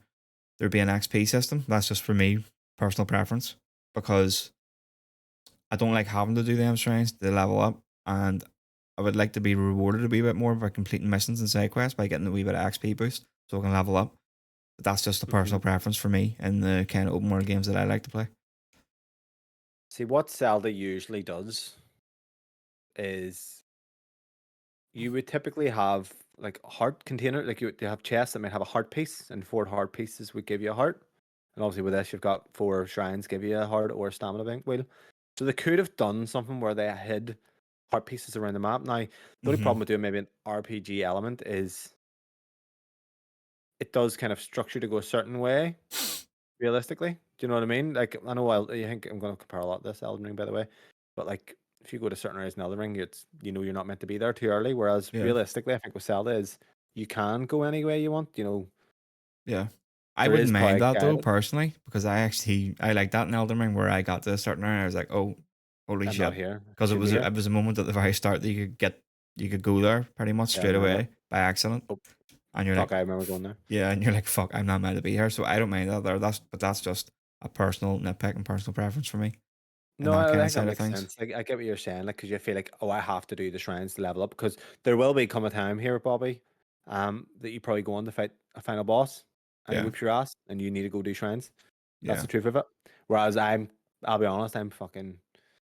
there be an XP system. That's just for me, personal preference, because I don't like having to do them shrines to level up, and I would like to be rewarded a wee bit more by completing missions and side quests by getting a wee bit of XP boost so I can level up. But that's just a Hmm. personal preference for me in the kind of open world games that I like to play. See, what Zelda usually does is you would typically have like a heart container, like you have chests that might have a heart piece, and four heart pieces would give you a heart. And obviously, with this, you've got four shrines give you a heart or a stamina bank wheel. So they could have done something where they hid heart pieces around the map. Now, the only Hmm. problem with doing maybe an RPG element is it does kind of structure to go a certain way, realistically. Do you know what I mean? Like, I know I think I'm going to compare a lot to this Elden Ring, by the way, but like, if you go to certain areas in Elden Ring, it's you're not meant to be there too early. Whereas Yeah. realistically, I think with Zelda is you can go any way you want. Yeah. I There wouldn't is mind probably that though, guidance. personally, because I like that in Elden Ring where I got to a certain area, I was like, oh, holy I'm not shit. here. Because it Should be was here. it was a moment at the very start that you could go there pretty much Yeah, I straight remember. away by accident. Oh, And you're fuck, like, I remember going there. yeah, and you're like, fuck, I'm not meant to be here. So I don't mind that there. That's just a personal nitpick and personal preference for me in No, that I kind of think that side of makes things. sense. I get what you're saying, like, because you feel like, oh, I have to do the shrines to level up, because there will be come a time here, Bobby, that you probably go on to fight a final boss, and he Yeah. whoops your ass, and you need to go do shrines. That's Yeah. the truth of it. Whereas I'll be honest, I'm fucking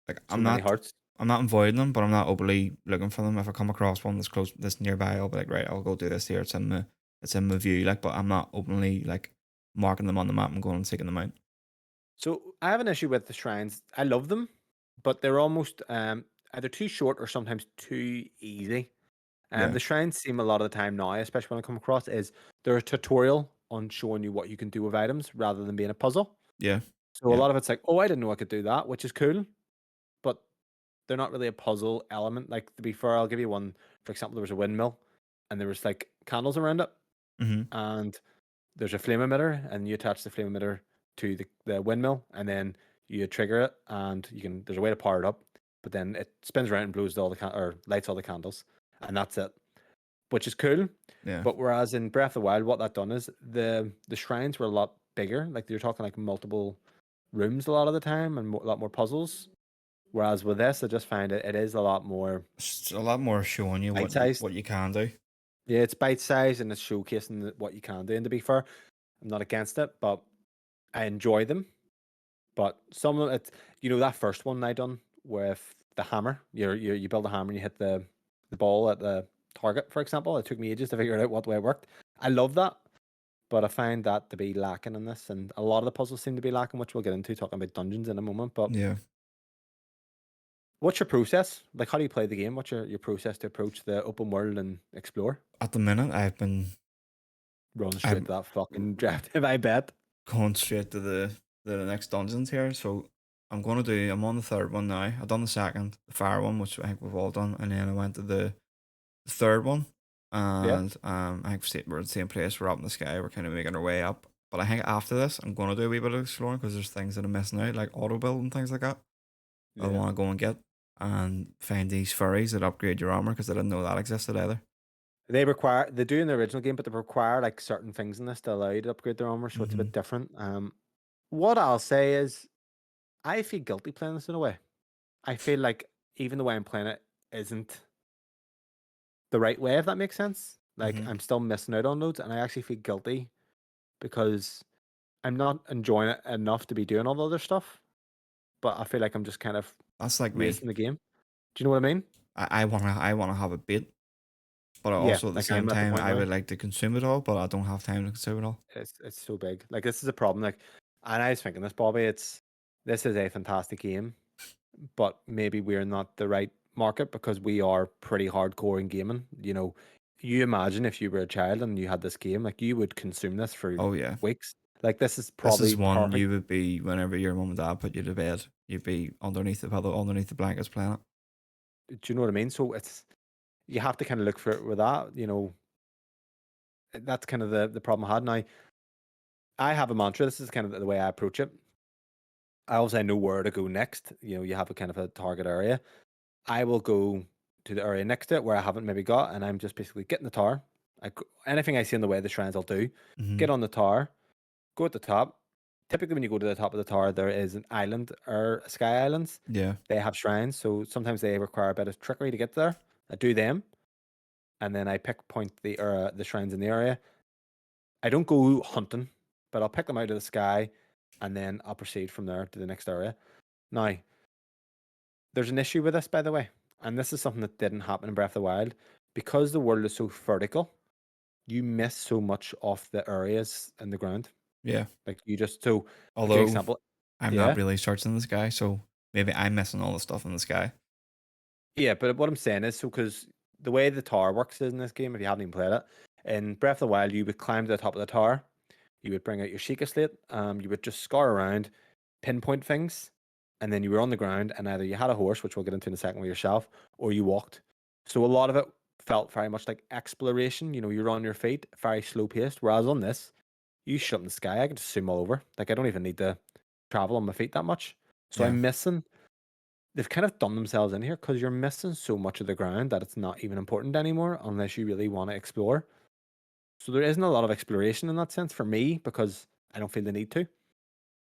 Like so many hearts. I'm not avoiding them, but I'm not overly looking for them. If I come across one that's close, that's nearby, I'll be like, right, I'll go do this here. It's in my view. Like, but I'm not openly like marking them on the map and going and seeking them out. So I have an issue with the shrines. I love them, but they're almost either too short or sometimes too easy. Yeah, The shrines seem a lot of the time now, especially when I come across, is they're a tutorial on showing you what you can do with items rather than being a puzzle. yeah, So a yeah. lot of it's like, oh, I didn't know I could do that, which is cool, but they're not really a puzzle element. Like to be fair, I'll give you one. For example, there was a windmill, and there was like candles around it, Mm-hmm. and there's a flame emitter, and you attach the flame emitter to the windmill, and then you trigger it, and you can. There's a way to power it up, but then it spins around and blows all the or lights all the candles, and that's it, which is cool. Yeah. But whereas in Breath of the Wild, what that done is the shrines were a lot bigger. Like you're talking like multiple rooms a lot of the time, and a lot more puzzles. Whereas with this, I just find it is a lot more It's a lot more showing you bite sized. what you can do. Yeah, it's bite sized and it's showcasing what you can do. And to be fair, I'm not against it, but I enjoy them. But some of it, that first one I done with the hammer. You build a hammer and you hit the ball at the target, for example. It took me ages to figure out what way it worked. I love that, but I find that to be lacking in this, and a lot of the puzzles seem to be lacking, which we'll get into talking about dungeons in a moment. But Yeah. what's your process? Like, how do you play the game? What's your process to approach the open world and explore? At the minute, Run straight I'm to that fucking objective, I bet. going straight to the next dungeons here. So I'm on the third one now. I've done the second, the fire one, which I think we've all done, and then I went to the third one, Yeah, and I think we're at the same place. We're up in the sky. We're kind of making our way up. But I think after this, I'm gonna do a wee bit of exploring because there's things that I'm missing out, like auto build and things like that. I yeah. want to go and get and find these furries that upgrade your armor because I didn't know that existed either. They do in the original game, but they require like certain things in this to allow you to upgrade their armor, so it's a Mm-hmm. bit different. What I'll say is I feel guilty playing this in a way. I feel like even the way I'm playing it isn't the right way, if that makes sense. Like Mm-hmm. I'm still missing out on loads, and I actually feel guilty because I'm not enjoying it enough to be doing all the other stuff. But I feel like I'm just kind of That's like me. wasting the game. Do you know what I mean? I wanna have a bit, but Yeah, also at the like same I'm at the time point I now. would like to consume it all, but I don't have time to consume it all. It's so big. Like this is a problem. Like, and I was thinking this, Bobby. This is a fantastic game, but maybe we're not the right market because we are pretty hardcore in gaming. You know, you imagine if you were a child and you had this game, like you would consume this for Oh yeah. weeks. Like this is This probably is one perfect. you would be whenever your mum and dad put you to bed. You'd be underneath the pillow, underneath the blankets playing it. Do you know what I mean? So it's you have to kind of look for it with that. You know, that's kind of the problem I had. Now I have a mantra. This is kind of the way I approach it. I always know where to go next. You know, you have a kind of a target area. I will go to the area next to it where I haven't maybe got, and I'm just basically getting the tower. Anything I see in the way of the shrines, I'll do. Mm-hmm. Get on the tower, go at the top. Typically, when you go to the top of the tower, there is an island or sky islands. Yeah. They have shrines, so sometimes they require a bit of trickery to get there. I do them, and then I pick point the shrines in the area. I don't go hunting, but I'll pick them out of the sky, and then I'll proceed from there to the next area. Now, there's an issue with this, by the way, and this is something that didn't happen in Breath of the Wild. Because the world is so vertical, you miss so much of the areas in the ground. Yeah. Like you just so a good Although example, I'm not yeah, really searching the sky, so maybe I'm missing all the stuff in the sky. yeah. But what I'm saying is, so because the way the tower works is in this game, if you haven't even played it, in Breath of the Wild, you would climb to the top of the tower, you would bring out your Sheikah slate, you would just scour around, pinpoint things, and then you were on the ground, and either you had a horse, which we'll get into in a second with yourself, or you walked. So a lot of it felt very much like exploration. You know, you're on your feet, very slow paced. Whereas on this, you shoot in the sky, I can just zoom all over. Like I don't even need to travel on my feet that much. So Yeah. I'm missing. They've kind of done themselves in here because you're missing so much of the ground that it's not even important anymore unless you really want to explore. So there isn't a lot of exploration in that sense for me because I don't feel the need to.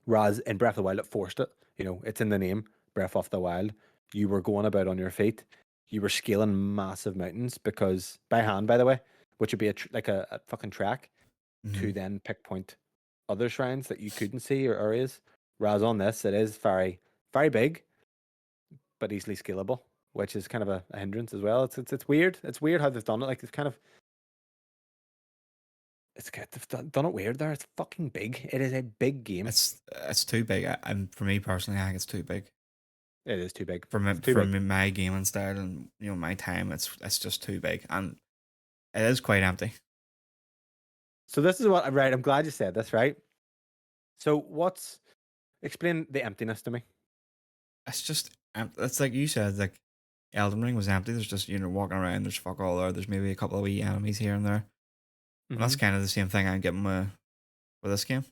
Whereas in Breath of the Wild, it forced it. You know, it's in the name, Breath of the Wild. You were going about on your feet. You were scaling massive mountains because by hand, by the way, which would be like a fucking track Mm-hmm. to then pick point other shrines that you couldn't see or areas. Whereas on this, it is very, very big, but easily scalable, which is kind of a hindrance as well. It's weird. It's weird how they've done it. Like they've kind of they've done it weird there. It's fucking big. It is a big game. It's too big. And for me personally, I think it's too big. It is too big. For me, It's too big. my gaming style and my time, it's just too big, and it is quite empty. So this is what right. I'm glad you said this. Right. So explain the emptiness to me? It's just it's like you said, like Elden Ring was empty. There's just walking around. There's fuck all there. There's maybe a couple of wee enemies here and there. And Mm-hmm. that's kind of the same thing I'm getting with this game.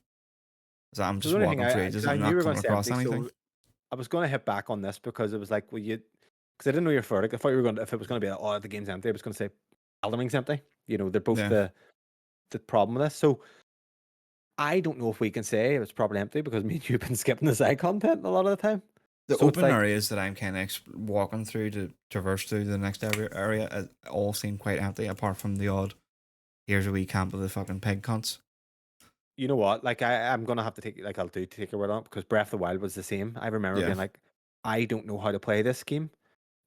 Is that I'm So the just only thing walking for because ages. I I'm knew you not were going coming to say across empty, anything. so I was going to hit back on this because it was like, well, because I didn't know your verdict. I thought you were going to, if it was going to be like, oh, the game's empty, I was going to say Elden Ring's empty. You know, they're both Yeah. the problem with this. So I don't know if we can say it was probably empty because me and you've been skipping the side content a lot of the time. The So it's open like, areas that I'm kind of walking through to traverse through the next area all seem quite empty, apart from the odd. Here's a wee camp of the fucking pig cunts. you know what? Like I'm gonna have to I'll do take your word on it because Breath of the Wild was the same. I remember Yeah. being like, I don't know how to play this game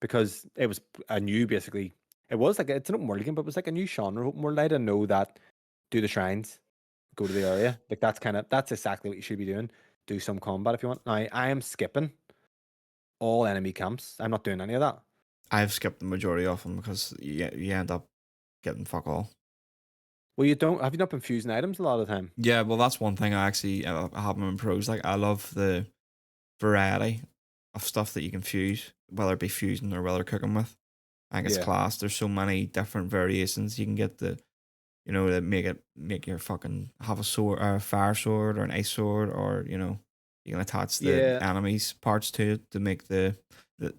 because it was a new basically. It was like it's an open world game, but it was like a new genre open world. I didn't know that do the shrines, go to the area. Like that's exactly what you should be doing. Do some combat if you want. Now I am skipping all enemy camps. I'm not doing any of that. I've skipped the majority of them because you end up getting fuck all. Well, you don't. Have you not been fusing items a lot of the time? Yeah, well, that's one thing I actually have in pros. Like, I love the variety of stuff that you can fuse, whether it be fusing or whether cooking with. I think it's Yeah. class. There's so many different variations you can get that make your fucking have a sword, a fire sword or an ice sword, or you can attach the Yeah. enemies parts to it to make the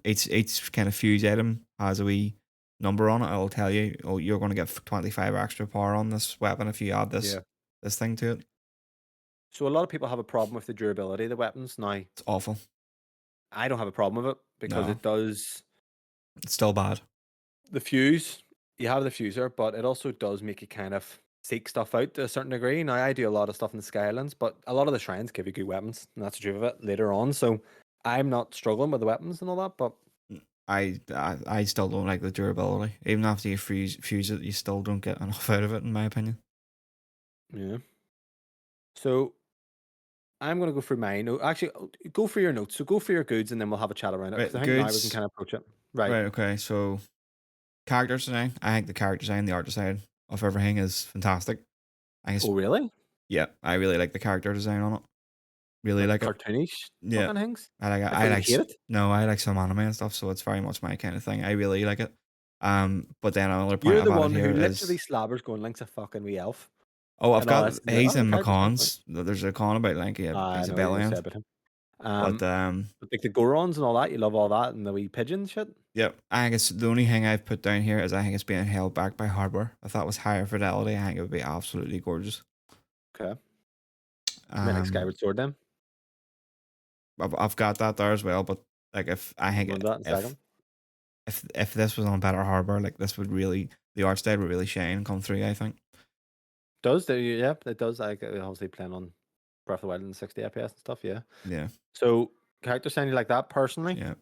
each kind of fuse item has a wee number on it. It'll tell you, oh, you're going to get 25 extra power on this weapon if you add Yeah. this thing to it. So a lot of people have a problem with the durability of the weapons. Now It's awful. I don't have a problem with it because No, it does it's still bad. the fuse. You have the fuser, but it also does make you kind of seek stuff out to a certain degree. Now I do a lot of stuff in the Skylands, but a lot of the shrines give you good weapons, and that's the truth of it later on. So I'm not struggling with the weapons and all that, but I still don't like the durability. Even after you fuse it, you still don't get enough out of it, in my opinion. yeah. So I'm gonna go through my note. Actually, go for your notes. So go for your goods, and then we'll have a chat around it because I Right, think now we can goods. kind of approach it. Right. Right, okay. So character design. I think the character design, the art design of everything is fantastic. I think Oh, it's, really? yeah, I really like the character design on it. Really Like like it. cartoonish Yeah, looking things? I I thought you'd like hate it. no, I like some anime and stuff, so it's very much my kind of thing. I really like it. But then another point You're the about it one who here literally is, slabbers going Link's a fucking wee elf oh, I've and all got this. You're like, he's oh, the in character's cool. Right? McCons. There's a con about Link. I He's a know you Bellion, said about him. but But like the Gorons and all that, you love all that and the wee pigeon shit. yep. I think it's the only thing I've put down here is I think it's being held back by hardware. If that was higher fidelity, I think it would be absolutely gorgeous. Okay. I mean, like Um, Skyward Sword then. I've got that there as well, but like if I We'll think go into that in a if second. if this was on better hardware, like this would really the art style would really shine and come through. I think. Does do yeah, it does. I obviously playing on Breath of the Wild in 60 FPS and stuff, yeah. Yeah, So character sounding like that personally. yeah.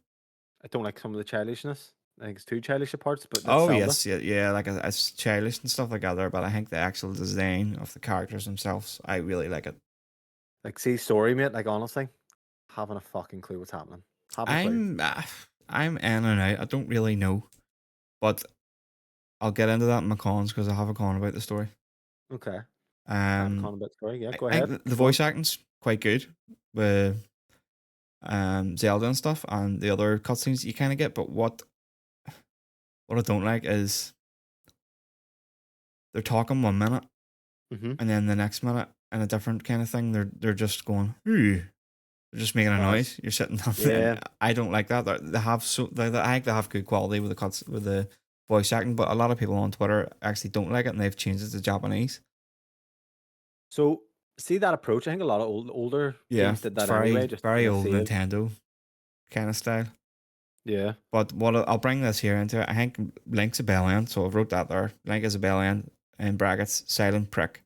I don't like some of the childishness. I think it's too childish at parts, but that's Oh Zelda. yes, yeah, yeah. Like it's childish and stuff like that there, but I think the actual design of the characters themselves, I really like it. Like, see, story, mate. Like, honestly, having a fucking clue what's happening. Haven't a clue. I'm I'm in and out. I don't really know, but I'll get into that in my cons because I have a con about the story. Okay. I have a Um, comment story. Yeah, I go think ahead. the Go on. voice acting's quite good with Zelda and stuff, and the other cutscenes you kind of get. But what I don't like is they're talking 1 minute, Mm-hmm. and then the next minute, and a different kind of thing. They're just going, ooh, they're just making a noise. You're sitting down, and Yeah. I don't like that. They have I think they have good quality with the cuts with the voice acting, but a lot of people on Twitter actually don't like it, and they've changed it to Japanese. So, see that approach? I think a lot of older Yeah, games did it's that anyway, very just to very kind of old save. Nintendo kind of style. Yeah. But I'll bring this here into it. I think Link's a bellend, so I wrote that there. Link is a bellend in brackets, silent prick.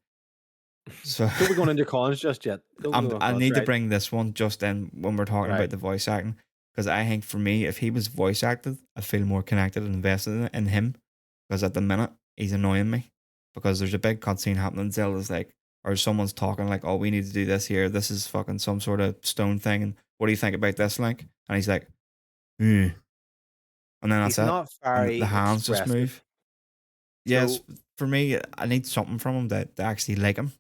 So Don't be going into cons just yet. Don't be going I cons. need to Right. bring this one just in when we're talking Right. about the voice acting, because I think for me, if he was voice acted, I feel more connected and invested in him. Because at the minute, he's annoying me. Because there's a big cutscene happening. Zelda's like, or someone's talking like, "Oh, we need to do this here. This is fucking some sort of stone thing." And what do you think about this, Link? And he's like, "Hmm." And then that's He's it. not And the very hands just expressive. move. Yes, So, for me, I need something from him to actually like him.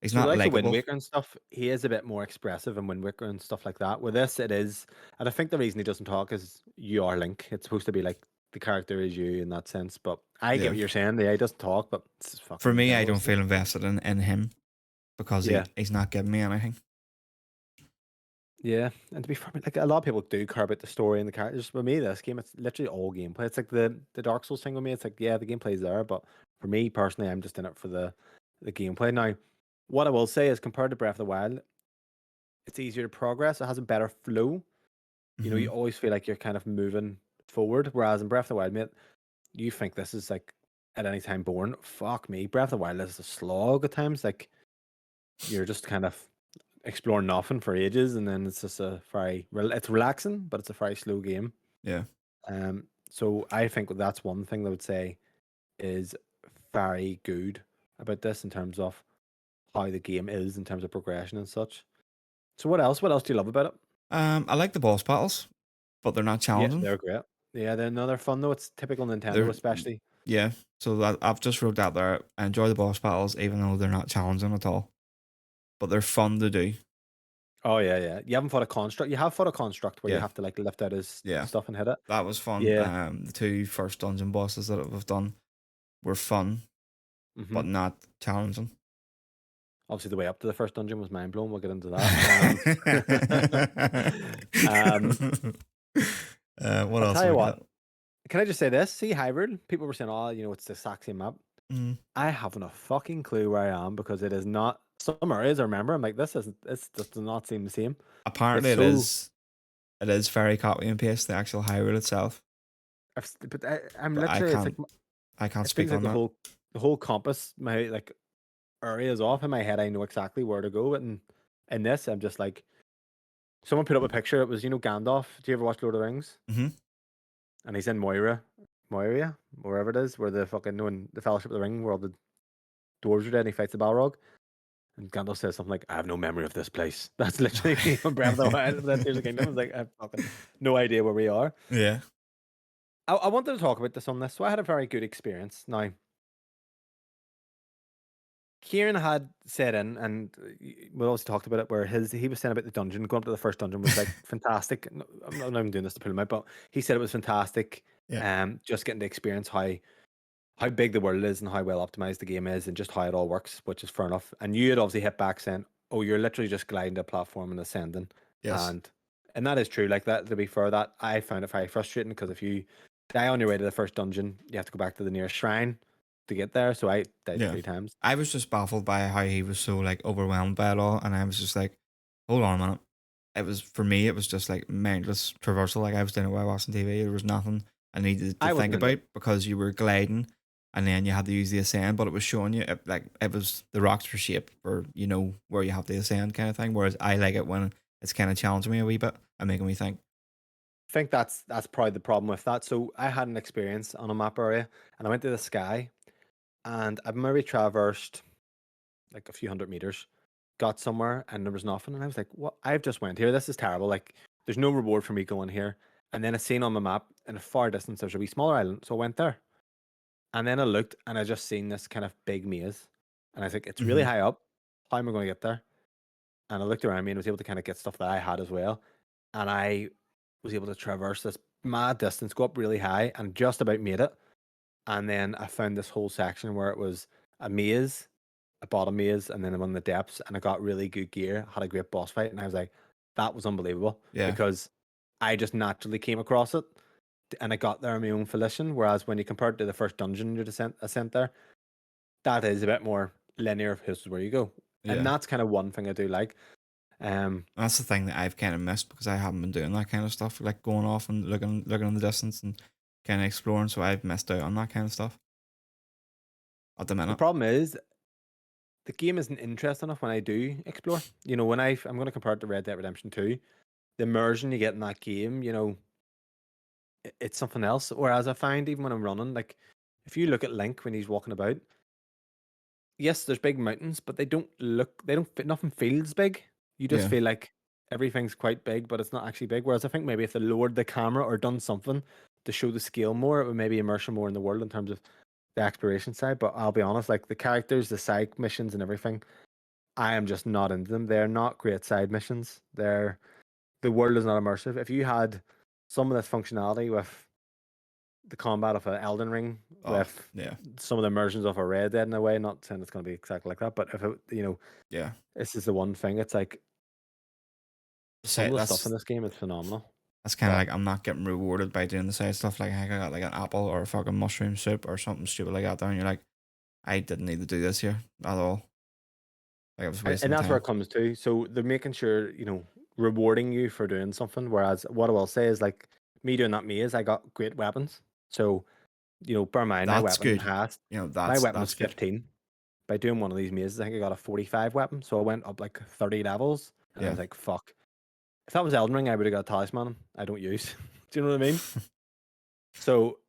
He's so the not likes of Wind likable. Waker and stuff, he is a bit more expressive in Wind Waker and stuff like that. With this, it is, and I think the reason he doesn't talk is you are Link. It's supposed to be like the character is you in that sense. But I get Yeah. what you're saying. Yeah, he doesn't talk, but it's For fucking me, I Zelda, don't isn't it? feel invested in him because Yeah, he's not giving me anything. yeah. And to be fair, like a lot of people do care about the story and the characters. With me, this game, it's literally all gameplay. It's like the Dark Souls thing with me. It's like, yeah, the gameplay's there, but for me personally, I'm just in it for the gameplay. Now, what I will say is compared to Breath of the Wild, it's easier to progress. It has a better flow. You know, Hmm. you always feel like you're kind of moving forward. Whereas in Breath of the Wild, mate, you think this is like at any time born. Fuck me. Breath of the Wild is a slog at times. Like you're just kind of exploring nothing for ages, and then it's just it's relaxing, but it's a very slow game. Yeah. So I think that's one thing that I would say is very good about this in terms of how the game is in terms of progression and such. So what else? What else do you love about it? I like the boss battles, but they're not Yeah, challenging. they're great. Yeah, they're no, they're fun though. It's typical Nintendo, They're especially. yeah. So I've just wrote that there. I enjoy the boss battles, even though they're not challenging at all, but they're fun to do. Oh yeah, yeah. You haven't fought a construct. You have fought a construct where you Yeah, have to like lift out his yeah. stuff and hit it. That was fun. Yeah. The two first dungeon bosses that we've done were fun, hmm but not challenging. Obviously, the way up to the first dungeon was mind blowing. We'll get into that. Um, What I'll else tell have you we what. got? Can I just say this? See, hybrid. People were saying, "Oh, it's the exact same map." Mm. I haven't a fucking clue where I am because it is not. Some areas I remember. I'm like, this isn't. This does not seem the same. It's Apparently, it so. is. It is very copy and paste the actual hyrule itself, But I'm but literally. It's like I can't it speak feels like on that. the whole compass. My like area is off in my head. I know exactly where to go, and in this, I'm just like. Someone put up a picture. It was Gandalf. Do you ever watch Lord of the Rings? Hmm. And he's in Moira, wherever it is, where the fucking no in the Fellowship of the Ring, where all the dwarves are dead, and he fights the Balrog. And Gandalf says something like, "I have no memory of this place." That's literally me from Breath of the Wild. That Tears of the Kingdom. I was like, I have fucking no idea where we are. Yeah. I wanted to talk about this on this, so I had a very good experience. Now, Kieran had said in, and we also talked about it, where he was saying about the dungeon, going up to the first dungeon was like fantastic. I'm not even doing this to pull him out, but he said it was fantastic. Yeah. Just getting to experience how big the world is and how well optimized the game is and just how it all works, which is fair enough. And you had obviously hit back saying, "Oh, you're literally just gliding to a platform and ascending," Yes. and that is true. Like that, to be fair, that I found it very frustrating because if you die on your way to the first dungeon, you have to go back to the nearest shrine to get there. So I died Yeah. 3 times. I was just baffled by how he was so like overwhelmed by it all, and I was just like, "Hold on a minute." It was for me. It was just like mindless traversal. Like I was doing it while watching TV. There was nothing I needed to I think wasn't into about it. because you were gliding, and then you had to use the ascend. But it was showing you like it was the rocks were shaped for where you have to ascend kind of thing. Whereas I like it when it's kind of challenging me a wee bit and making me think. I think that's probably the problem with that. So I had an experience on a map area, and I went to the sky, and I've maybe traversed like a few hundred meters, got somewhere and there was nothing. And I was like, what? I've just went here. This is terrible. Like, there's no reward for me going here. And then I seen on the map in a far distance, there's a wee smaller island. So I went there. And then I looked and I just seen this kind of big maze. And I was like, it's really Hmm. high up. How am I going to get there? And I looked around me and was able to kind of get stuff that I had as well. And I was able to traverse this mad distance, go up really high, and just about made it. And then I found this whole section where it was a maze, a bottom maze, and then I'm on the depths, and I got really good gear, had a great boss fight, and I was like, that was unbelievable Yeah. because I just naturally came across it and I got there on my own volition. Whereas when you compare it to the first dungeon you ascent there, that is a bit more linear of this is where you go. And Yeah. that's kind of one thing I do like. Um That's the thing that I've kind of missed because I haven't been doing that kind of stuff, like going off and looking in the distance and kind of exploring. So I've missed out on that kind of stuff at the the minute. problem is the game isn't interesting enough when I do explore. When I'm going to compare it to Red Dead Redemption 2, the immersion you get in that game, it's something else. Whereas I find even when I'm running, like if you look at Link when he's walking about, yes, there's big mountains, but they don't fit, nothing feels big. You just Yeah. feel like everything's quite big, but it's not actually big. Whereas I think maybe if they lowered the camera or done something to show the scale more, it would maybe immerse you more in the world in terms of the exploration side. But I'll be honest, like the characters, the side missions, and everything, I am just not into them. They're not great side missions. The world is not immersive. If you had some of this functionality with the combat of an Elden Ring, Oh, with yeah. some of the immersions of a Red Dead in a way, not saying it's going to be exactly like that, but if Yeah. this is the one thing. It's like some Say of the stuff in that's this game is phenomenal. that's kind of But like I'm not getting rewarded by doing the side stuff. Like I got like an apple or a fucking mushroom soup or something stupid like that. There, and you're like, I didn't need to do this here at all. Like I was and wasting that's where it time. comes to. So they're making sure rewarding you for doing something. Whereas what I will say is like me doing that maze, I got great weapons. So bear in mind That's good. my weapon was That's good. 15. By doing one of these mazes, I think I got a 45 weapon. So I went up like 30 levels, and I Yeah. was like, fuck. If that was Elden Ring, I would have got a talisman I don't use. Do you know what I mean? So,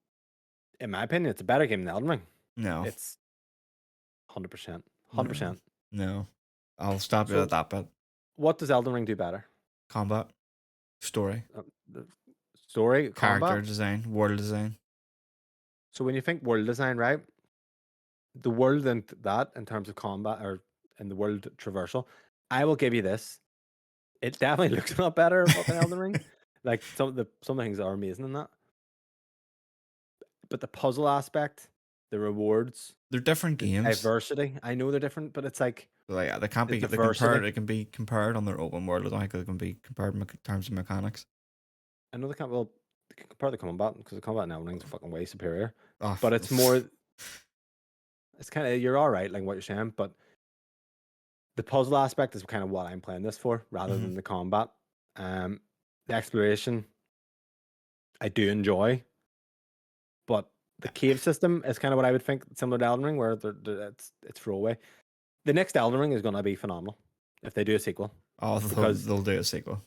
in my opinion, it's a better game than Elden Ring. No. It's 100%. No. 100%. No, I'll stop you at So, that bit. what does Elden Ring do better? Combat, story, The story, character combat. design, world design. So when you think world design, right? The world and that in terms of combat or in the world traversal, I will give you this. It definitely looks a lot better in fucking Elden Ring. Like some of the things are amazing in that. But the puzzle aspect, the rewards, They're different the games. diversity. I know they're different, but it's like Like they can't the be they compared. diversity. They can be compared on their open world. I don't think they can be compared in terms of mechanics. I know they can't well they can compare the combat because the combat in Elden Ring is fucking way superior. Oh, But it's more it's kind of you're all right, like what you're saying, but the puzzle aspect is kind of what I'm playing this for, rather hmm than the combat. Um, the exploration I do enjoy, but the cave system is kind of what I would think similar to Elden Ring, where it's throwaway. The next Elden Ring is going to be phenomenal if they do a sequel, oh, because they'll do a sequel.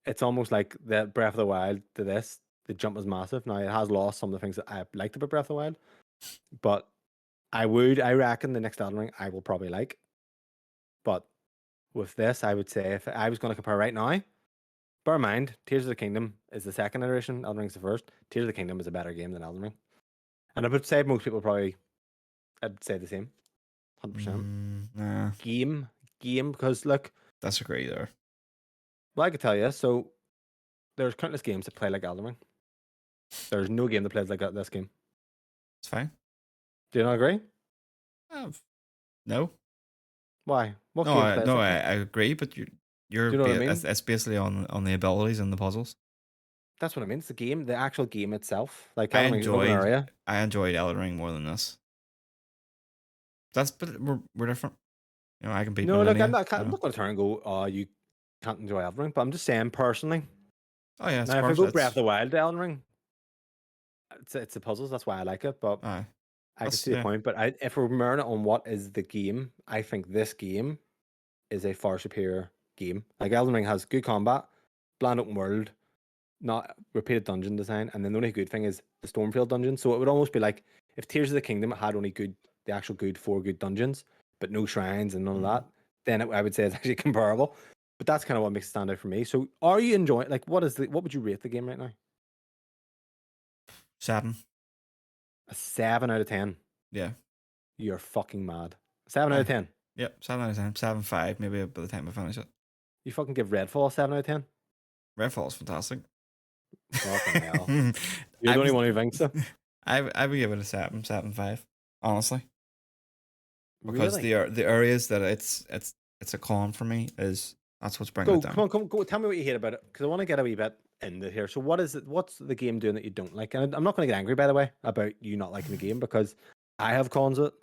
it's almost like the Breath of the Wild to this. The jump was massive. Now it has lost some of the things that I liked about Breath of the Wild, but I reckon the next Elden Ring I will probably like. But with this, I would say if I was going to compare right now, bear in mind, Tears of the Kingdom is the second iteration, Elden Ring's the first. Tears of the Kingdom is a better game than Elden Ring. And I would say most people probably, I'd say the same, 100%. Nah, Game, because look, disagree there. well, I could tell you, so there's countless games that play like Elden Ring. There's no game that plays like this game. It's fine. Do you not agree? Uh, no, Why? What game plays like that? I agree, but Do you know what I mean? it's basically on the abilities and the puzzles. That's what I mean. It's the game, the actual game itself. Like I Elden Ring is an open enjoyed area. I enjoyed Elden Ring more than this. But we're different. You know, I can beat No, look, Millennia. You I'm know. not going to turn and go, oh, you can't enjoy Elden Ring. But I'm just saying, personally, Oh yeah, it's now if I part. go Breath of It's the Wild to Elden Ring, it's the puzzles. That's why I like it. But aye. I can That's see the yeah. point. But if we're measuring it on what is the game, I think this game is a far superior game. Like Elden Ring has good combat, bland open world, not repeated dungeon design, and then the only good thing is the Stormfield dungeon. So it would almost be like if Tears of the Kingdom had only the actual good four good dungeons, but no shrines and none of Mm. that, then I would say it's actually comparable. But that's kind of what makes it stand out for me. So are you enjoying like what would you rate the game right now? 7. A 7 out of 10. Yeah. You're fucking mad. 7 out of Aye. 10. Yep. 7 out of 10. 7.5 maybe by the time I finish it. You fucking give Redfall a 7 out of 10? Redfall's fantastic. Fucking hell. You're I the only was one who thinks so. I would give it a 7.5. Honestly, because Really? the areas that it's a con for me is that's what's bringing it down. Come on, go. Tell me what you hate about it, because I want to get a wee bit into here. So, what is it? What's the game doing that you don't like? And I'm not going to get angry, by the way, about you not liking the game, because I have cons it.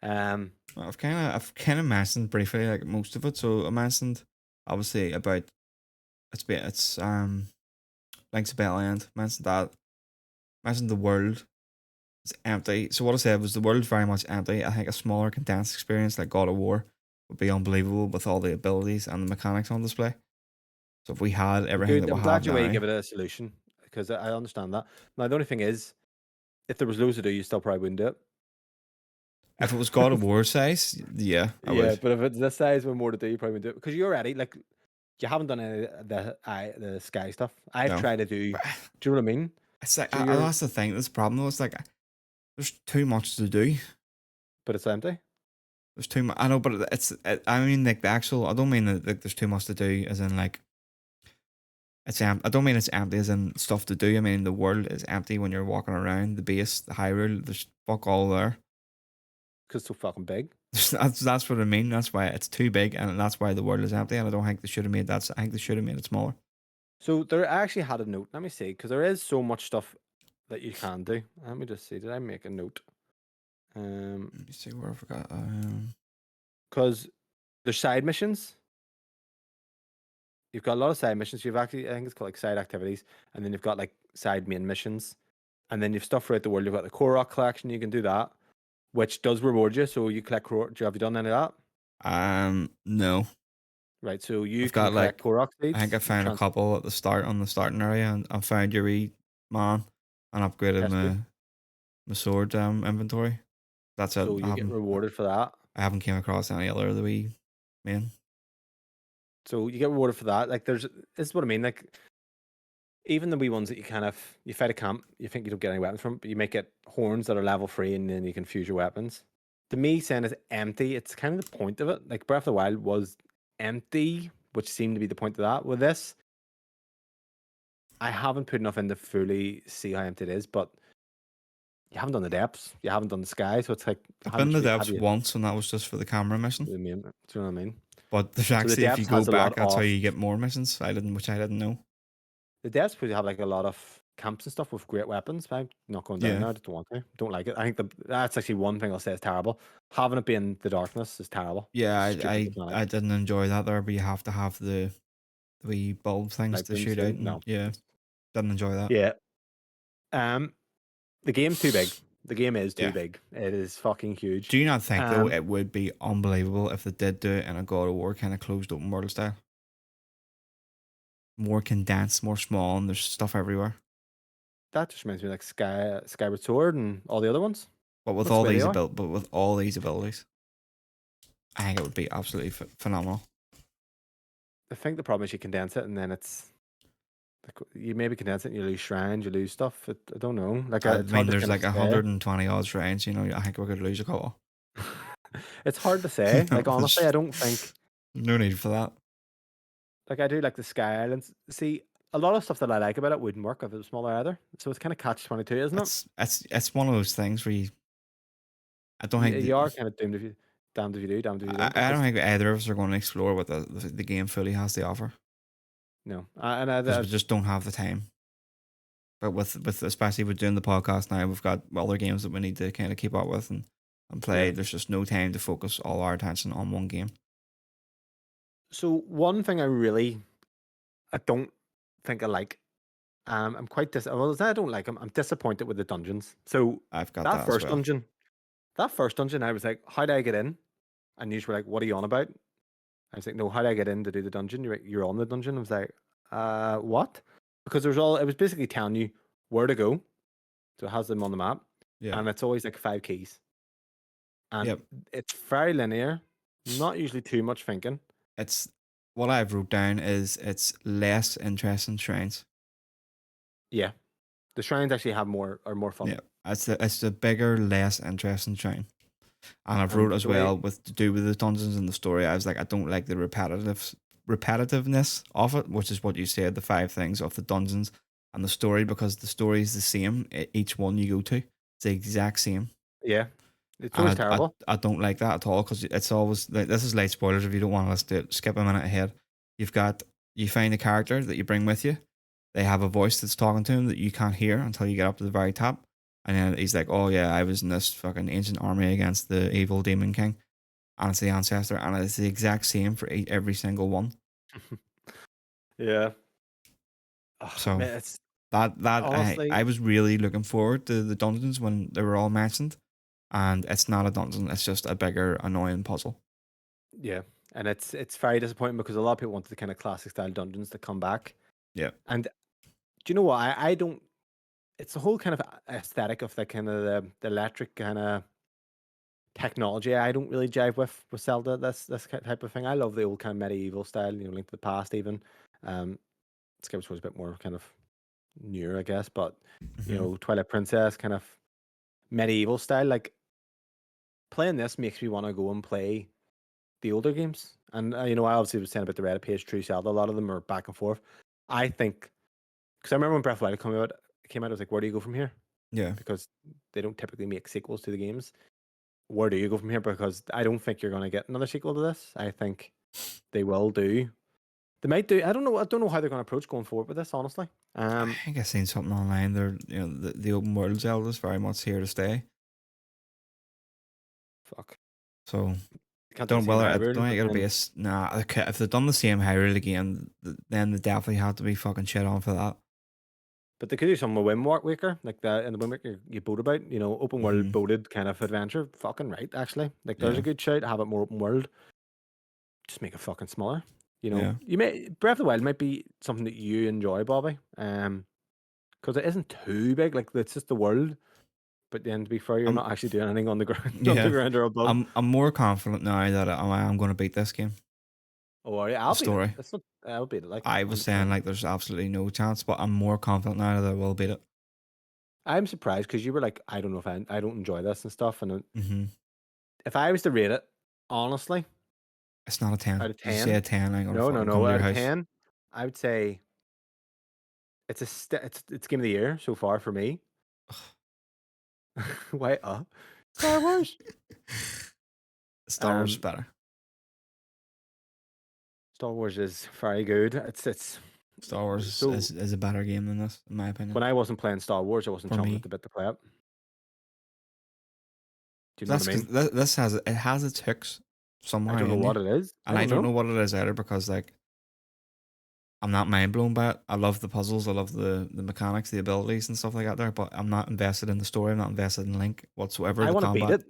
Well, I've kind of mentioned briefly like most of it. So I mentioned obviously about it's Link's Land. Mentioned that. Mentioned the world. It's empty. So what I said was the world's very much empty. I think a smaller condensed experience like God of War would be unbelievable with all the abilities and the mechanics on display. So if we had everything good. that we I'm have glad you way now, give it a solution, because I understand that. Now, the only thing is, if there was loads to do, you still probably wouldn't do if it was God of it. War size, yeah, I Yeah, would. but if it's this size with more to do, you probably wouldn't do it, because you're already like you haven't done any of the sky stuff. I've No, tried to do. but Do you know what I mean? it's like So you're, that's the thing. This problem though. It's like there's too much to do. but it's empty. There's too much. I know, but I mean, like the actual. I don't mean that like, there's too much to do, as in like it's empty. I don't mean it's empty as in stuff to do. I mean the world is empty when you're walking around the base, the Hyrule. There's fuck all there. Because it's so fucking big. That's what I mean. That's why it's too big, and that's why the world is empty. And I don't think they should have made that. I think they should have made it smaller. So there I actually had a note. Let me see, because there is so much stuff that you can do. Let me just see. Did I make a note? Let me see where I forgot. Because there's side missions. You've got a lot of side missions. You've actually, I think it's called like side activities, and then you've got like side main missions, and then you've stuff throughout the world. You've got the Korok collection. You can do that, which does reward you. So you collect Korok. Have you done any of that? No. Right. So you I've can got collect like Korok I think I seeds. found a couple at the start on the starting area, and I found your wee man and upgraded Yes, my sword inventory. That's it. so I you get haven't. rewarded for that. I haven't came across any other of the Wii main. So you get rewarded for that. Like this is what I mean. Like even the wee ones that you fight a camp, you think you don't get any weapons from, but you make it horns that are level 3 and then you can fuse your weapons. To me, saying it's empty, it's kind of the point of it. Like Breath of the Wild was empty, which seemed to be the point of that. With this, I haven't put enough in to fully see how empty it is, but you haven't done the depths, you haven't done the sky, so it's like I've how been much to have depths you? once, and that was just for the camera mission. Do you know what I mean? But there's So the actually, if you depths go has a back, lot that's how of you get more missions. Which I didn't know. the depths probably have like a lot of camps and stuff with great weapons. But I'm not going down Yeah, there. I don't want to. Don't like it. I think that's actually one thing I'll say is terrible. Having it be in the darkness is terrible. yeah. Stupid mechanic. I didn't enjoy that there, but you have to have the wee bulb things Light to beams shoot out, thing. and No. yeah, didn't enjoy that. Yeah. The game's too big. The game is too Yeah. big. It is fucking huge. Do you not think though it would be unbelievable if they did do it in a God of War kind of closed open world style? More condensed, more small, and there's stuff everywhere. That just reminds me of like Skyward Sword and all the other ones. But with That's the all way they these are. abilities, I think it would be absolutely phenomenal. I think the problem is you condense it and then it's like you maybe condense it and you lose shrines, you lose stuff. I don't know. Like I it's mean, hard to there's kind of like say. 120 odd shrines. You know, I think we're going to lose a couple. It's hard to say. Like honestly, I don't think. No need for that. Like I do like the Sky Islands. See, a lot of stuff that I like about it wouldn't work if it was smaller either. So it's kind of catch-22, isn't it? It's one of those things where I don't think You are kind of doomed if you damned if you do, damned if you don't. I don't Because think either of us are going to explore what the game fully has to offer no, because we just don't have the time. But with especially with doing the podcast now, we've got other games that we need to kind of keep up with and play. yeah. There's just no time to focus all our attention on one game. So one thing I don't think I like. I'm quite well. I don't like them. I'm disappointed with the dungeons. So I've got that that as first well. dungeon, I was like, how do I get in? And you were like, what are you on about? I was like, no, how do I get in to do the dungeon? You're like, you're on the dungeon. I was like, what? Because it was basically telling you where to go. So it has them on the map. Yeah. And it's always like 5 keys. And Yep. it's very linear, not usually too much thinking. It's what I've wrote down is it's less interesting shrines. Yeah. The shrines actually are more fun. Yeah. It's the bigger, less interesting shrine. And I've And wrote as the way well with to do with the dungeons and the story. I was like, I don't like the repetitiveness of it, which is what you said, the 5 things of the dungeons and the story, because the story is the same. Each one you go to, it's the exact same. yeah. It's always And terrible. I don't like that at all because it's always like, this is light spoilers. If you don't want to listen to it, skip a minute ahead. You find a character that you bring with you. They have a voice that's talking to him that you can't hear until you get up to the very top. And then he's like, oh yeah, I was in this fucking ancient army against the evil demon king. And it's the ancestor. And it's the exact same for every single one. Yeah. So Man, it's that honestly, I was really looking forward to the dungeons when they were all mentioned. And it's not a dungeon, it's just a bigger, annoying puzzle. yeah. And it's very disappointing because a lot of people wanted the kind of classic style dungeons to come back. Yeah. And do you know what? I don't. It's the whole kind of aesthetic of the kind of the electric kind of technology. I don't really jive with Zelda. This type of thing. I love the old kind of medieval style. Link to the Past even. Skyward Sword was a bit more kind of newer, I guess. But Twilight Princess kind of medieval style. Like playing this makes me want to go and play the older games. And I obviously was saying about the Reddit page, True Zelda. A lot of them are back and forth. I think because I remember when Breath of the Wild came out, I was like, where do you go from here? Yeah. Because they don't typically make sequels to the games. Where do you go from here? Because I don't think you're going to get another sequel to this. I think they will do. They might do. I don't know. I don't know how they're going to approach going forward with this. Honestly, I think I've seen something online. They're the open world Zelda is very much here to stay. fuck. So Can't don't do the same I don't Hyrule, think it'll but be then- nah. Okay, if they've done the same Hyrule again, then they definitely have to be fucking shit on for that. But they could do something with Wind Waker, like that in the Wind Waker you boat about. Open world boated kind of adventure. Fucking right, actually. Like there's a good shout. Have it more open world. Just make it fucking smaller. Yeah. You may Breath of the Wild might be something that you enjoy, Bobby. Because it isn't too big. Like it's just the world. but then to be fair, you're I'm not actually doing anything on the ground, on the yeah. ground or above. I'm more confident now that I'm going to beat this game. Oh, are you? The I'll beat it. story. That's not. I'll beat it. Like I was saying like there's absolutely no chance, but I'm more confident now that I will beat it. I'm surprised because you were like, I don't know if I don't enjoy this and stuff. And Hmm. if I was to rate it, honestly, It's not a 10. out of You say 10, a 10, I'm gonna no, no, fucking no, come to out your of house. 10, I would say it's game of the year so far for me. Why? Star Wars. Star Wars is Um, better. Star Wars is very good. It's Star Wars so is a better game than this, in my opinion. when I wasn't playing Star Wars, I wasn't For chomping at me. the bit to play it. Do you know what That's I because mean? this has its hooks I somehow don't know in you. what it is. I And I don't don't know know. what it is either because like I'm not mind blown by it. I love the puzzles, I love the mechanics, the abilities and stuff like that there, but I'm not invested in the story, I'm not invested in Link whatsoever, I the want to beat combat. it.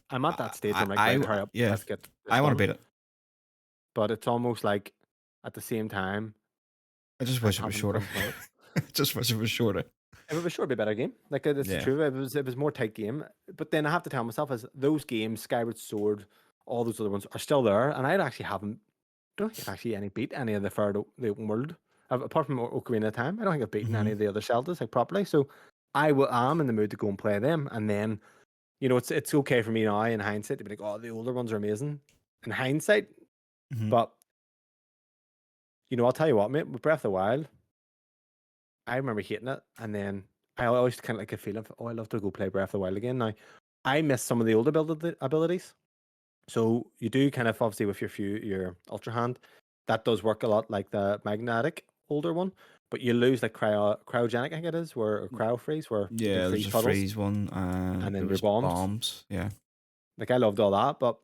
I'm at that stage where I'm like, right, hurry up, Yeah, let's get this I want to done. beat it. But it's almost like at the same time, I just I'm wish it was having shorter. fun playing it. I just wish it was shorter. If it was sure, it'd be a better game. Like it's the Yeah. truth. It was more tight game. But then I have to tell myself as those games, Skyward Sword, all those other ones are still there, and I actually haven't. Don't think I've actually beat any of the open world. Apart from Ocarina of Time, I don't think I've beaten any Hmm. of the other Zeldas like properly. So am in the mood to go and play them, and then it's okay for me now in hindsight to be like, oh, the older ones are amazing in hindsight. Hmm. But I'll tell you what, mate, with Breath of the Wild, I remember hating it, and then I always kind of like a feeling of, oh, I love to go play Breath of the Wild again. Now, I miss some of the older abilities. So you do kind of obviously with your Ultra Hand, that does work a lot like the magnetic older one, but you lose like cryogenic, I think it is, or cryo freeze, where you can Yeah, freeze there's a puddles, freeze one, and there then your was bombs. bombs. Yeah. Like I loved all that, but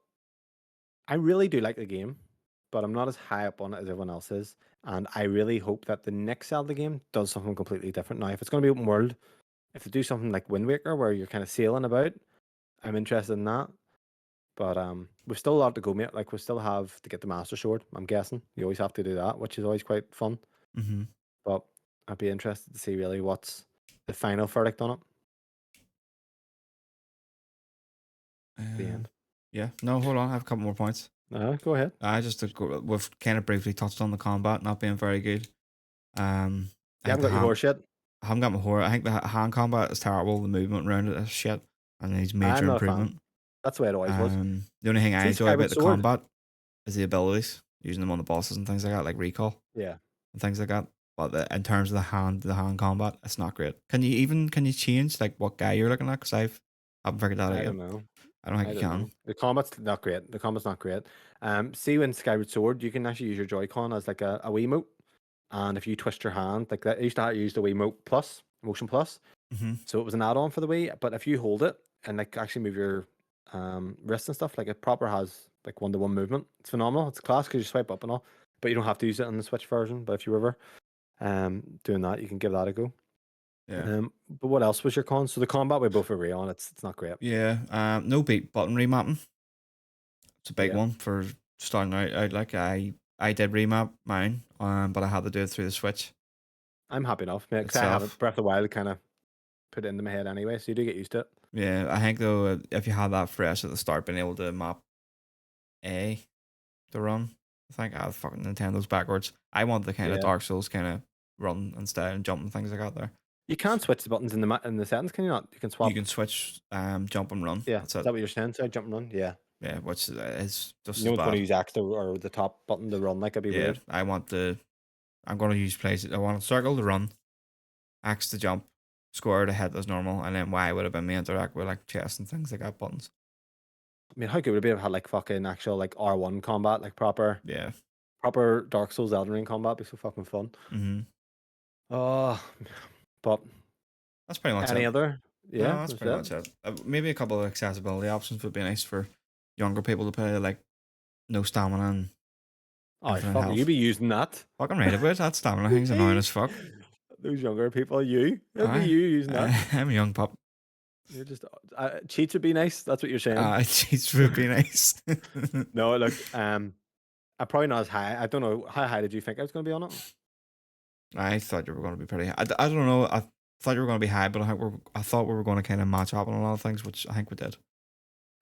I really do like the game, but I'm not as high up on it as everyone else is. And I really hope that the next Zelda game does something completely different. Now, if it's going to be open world, if they do something like Wind Waker where you're kind of sailing about, I'm interested in that. But we've still a lot to go, mate. Like we still have to get the Master Sword. I'm guessing you always have to do that, which is always quite fun. Hmm. But I'd be interested to see really what's the final verdict on it. The end. Yeah. No, hold on. I have a couple more points. Go ahead. We've kind of briefly touched on the combat not being very good. I You think haven't got your horse yet. I haven't got my horror. I think the hand combat is terrible. The movement around it is shit, and needs I'm major not a fan. improvement. That's the way it always was. The only thing I See enjoy about Skyward the Sword. combat is the abilities, using them on the bosses and things like that, like recall Yeah. and things like that. But in terms of the hand combat, it's not great. Can you change like what guy you're looking at? Because haven't figured that out I yet. don't know. I don't think I you don't can. know. The combat's not great. The combat's not great. See when Skyward Sword, you can actually use your Joy-Con as like a Wiimote. And if you twist your hand, like that, I used to use the Wiimote Plus, Motion Plus. Hmm. So it was an add-on for the Wii. But if you hold it and like actually move your wrist and stuff, like it proper has like one-to-one movement. It's phenomenal. It's class because you swipe up and all. But you don't have to use it on the Switch version. But if you were doing that, you can give that a go. Yeah. But what else was your con? So the combat we both agree on. It's not great. Yeah. No beat button remapping. It's a big Yeah. one for starting out. Like I did remap mine, but I had to do it through the Switch I'm happy enough, mate, because I haven't itself. Breath of the Wild kind of put it into my head anyway, so you do get used to it. Yeah, I think though if you had that fresh at the start, being able to map A to run, I think fucking Nintendo's backwards. I want the kind of Yeah. Dark Souls kind of run instead and jump and things like that. There, You can't switch the buttons in the settings, can you not? You can you swap. can switch jump and run. Yeah. That's Is it. that what you're saying? So jump and run? Yeah. Yeah, which is just You as don't want to bad. use X or the top button to run, like it'd be Yeah, weird. I'm gonna use places. I want circle to run, X to jump, square to hit as normal, and then Y would have been me interact with like chest and things like that buttons. I mean, how good would it be if it had like fucking actual like R1 combat, like proper Yeah. Dark Souls Elden Ring combat? It'd be so fucking fun. Mm-hmm. Oh, but That's pretty much any it. other? No, Yeah, that's that's pretty it. much it. Maybe a couple of accessibility options would be nice for younger people to play, like no stamina and Oh, infinite fuck, you health. be using that. Fucking right about it. That stamina thing's annoying as fuck. Those younger people, it'd be Aye. you using that. I'm a young pup. You're just cheats would be nice. That's what you're saying. Cheats would be nice. No, look, I'm probably not as high. I don't know how high did you think I was going to be on it? I thought you were going to be pretty high. I don't know. thought you were going to be high, but I thought we were going to kind of match up on a lot of things, which I think we did.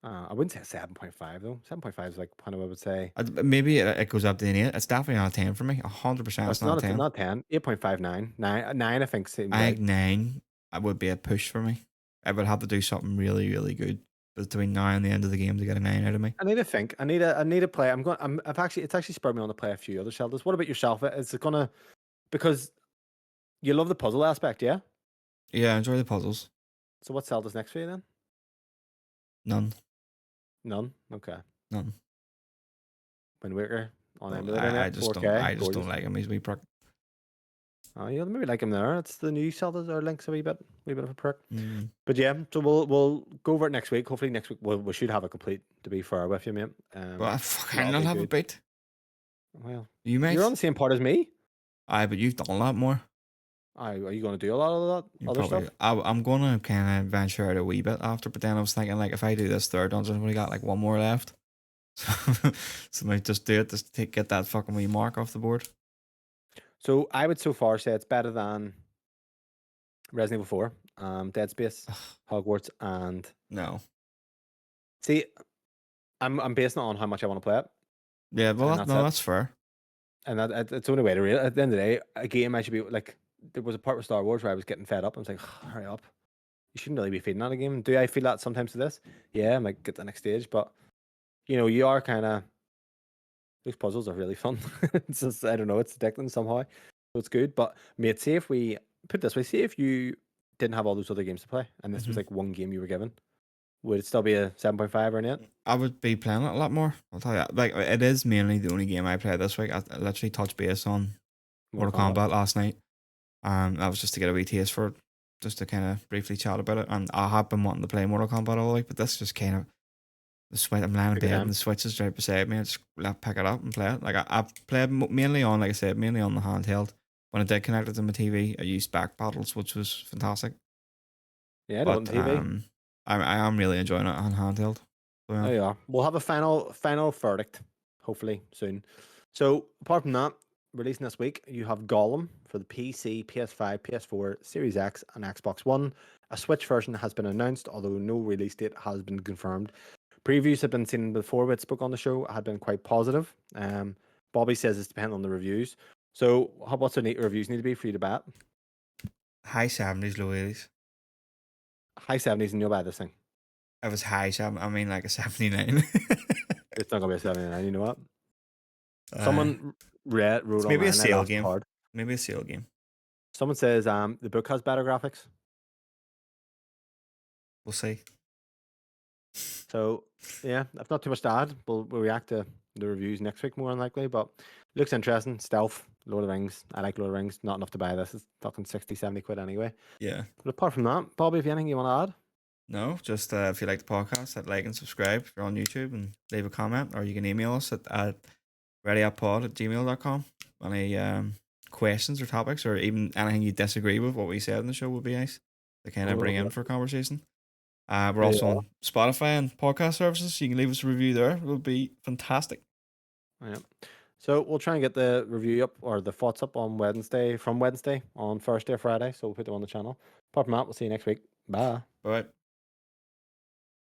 I wouldn't say 7.5 though. 7.5 is like kind of what I would say. Maybe it goes up to an 8. It's definitely not a 10 for me. 100% it's It's not a 10. not 10. 8.59. 9, I think seems I right. think 9 would be a push for me. I would have to do something really, really good between now and the end of the game to get a 9 out of me. I need to think. I need to play. It's actually spurred me on to play a few other Zeldas. What about yourself? Is it gonna, because you love the puzzle aspect, yeah? Yeah, I enjoy the puzzles. So what Zelda's next for you then? None. None. Okay. None. Wind Waker on Well, emulator, I mate. just 4K. don't. I just Gorgeous. don't like him. He's a wee prick. Oh, yeah, maybe like him there. It's the new Zelda's or Link's a wee bit of a prick. Mm. But yeah, so we'll go over it next week. Hopefully next week we should have a complete, to be fair with you, mate. But I fucking that'll not be have a good. beat. Well, You mate. you're on the same part as me. Aye, but you've done a lot more. Are you going to do a lot of that You other probably. stuff? I'm gonna kind of venture out a wee bit after, but then I was thinking like if I do this third dungeon, I've only got like one more left. So I might just do it just to get that fucking wee mark off the board. So I would so far say it's better than Resident Evil 4, Dead Space, Hogwarts, and No. see, I'm basing it on how much I want to play it, Yeah, well, and that's fair. and it's the only way to real. At the end of the day, a game I should be like. There was a part with Star Wars where I was getting fed up. I was like, hurry up! You shouldn't really be feeding that a game. Do I feel that sometimes to this? Yeah, I'm like, get to the next stage, but you are kind of. Those puzzles are really fun. It's just, I don't know, it's addicting somehow. So it's good. But mate, say if we put it this way, say if you didn't have all those other games to play and this was like one game you were given, would it still be a 7.5 or an 8? I would be playing it a lot more. I'll tell you. Like it is mainly the only game I played this week. I literally touched base on Mortal Kombat last night. That was just to get a wee taste for it, just to kind of briefly chat about it. And I have been wanting to play Mortal Kombat all week, but this just kind of the switch. I'm lying in bed and the Switch is right beside me. I just pick it up and play it. Like I played mainly on, like I said, mainly on the handheld. When I did connect it to my TV, I used back paddles, which was fantastic. Yeah, I don't TV. I am really enjoying it on handheld. So, yeah. There you are. We'll have a final verdict, hopefully soon. So apart from that, releasing this week, you have Gollum for the PC, PS5, PS4, Series X, and Xbox One. A Switch version has been announced, although no release date has been confirmed. Previews have been seen before we spoke on the show, had been quite positive. Bobby says it's dependent on the reviews. So what's the reviews need to be for you to bat? High 70s, low 80s. High 70s and you'll buy this thing. If it's high 7, I mean like a 79. It's not going to be a 79, you know what? Someone wrote maybe online, a sale game. Maybe a sale game. Someone says the book has better graphics. We'll see. So yeah, that's not too much to add. We'll react to the reviews next week more than likely, but looks interesting. Stealth, Lord of the Rings. I like Lord of the Rings. Not enough to buy this. It's talking 60, 70 quid anyway. Yeah. But apart from that, Bobby, if you have anything you want to add? No, just if you like the podcast, hit like and subscribe if you're on YouTube and leave a comment, or you can email us at readyappod@gmail.com. Any questions or topics, or even anything you disagree with what we said in the show would be nice to kind of bring in for conversation. We're also on Spotify and podcast services. You can leave us a review there. It would be fantastic. Yeah. So we'll try and get the review up or the thoughts up on Wednesday on Thursday or Friday. So we'll put them on the channel. Apart from that, we'll see you next week. Bye. Bye.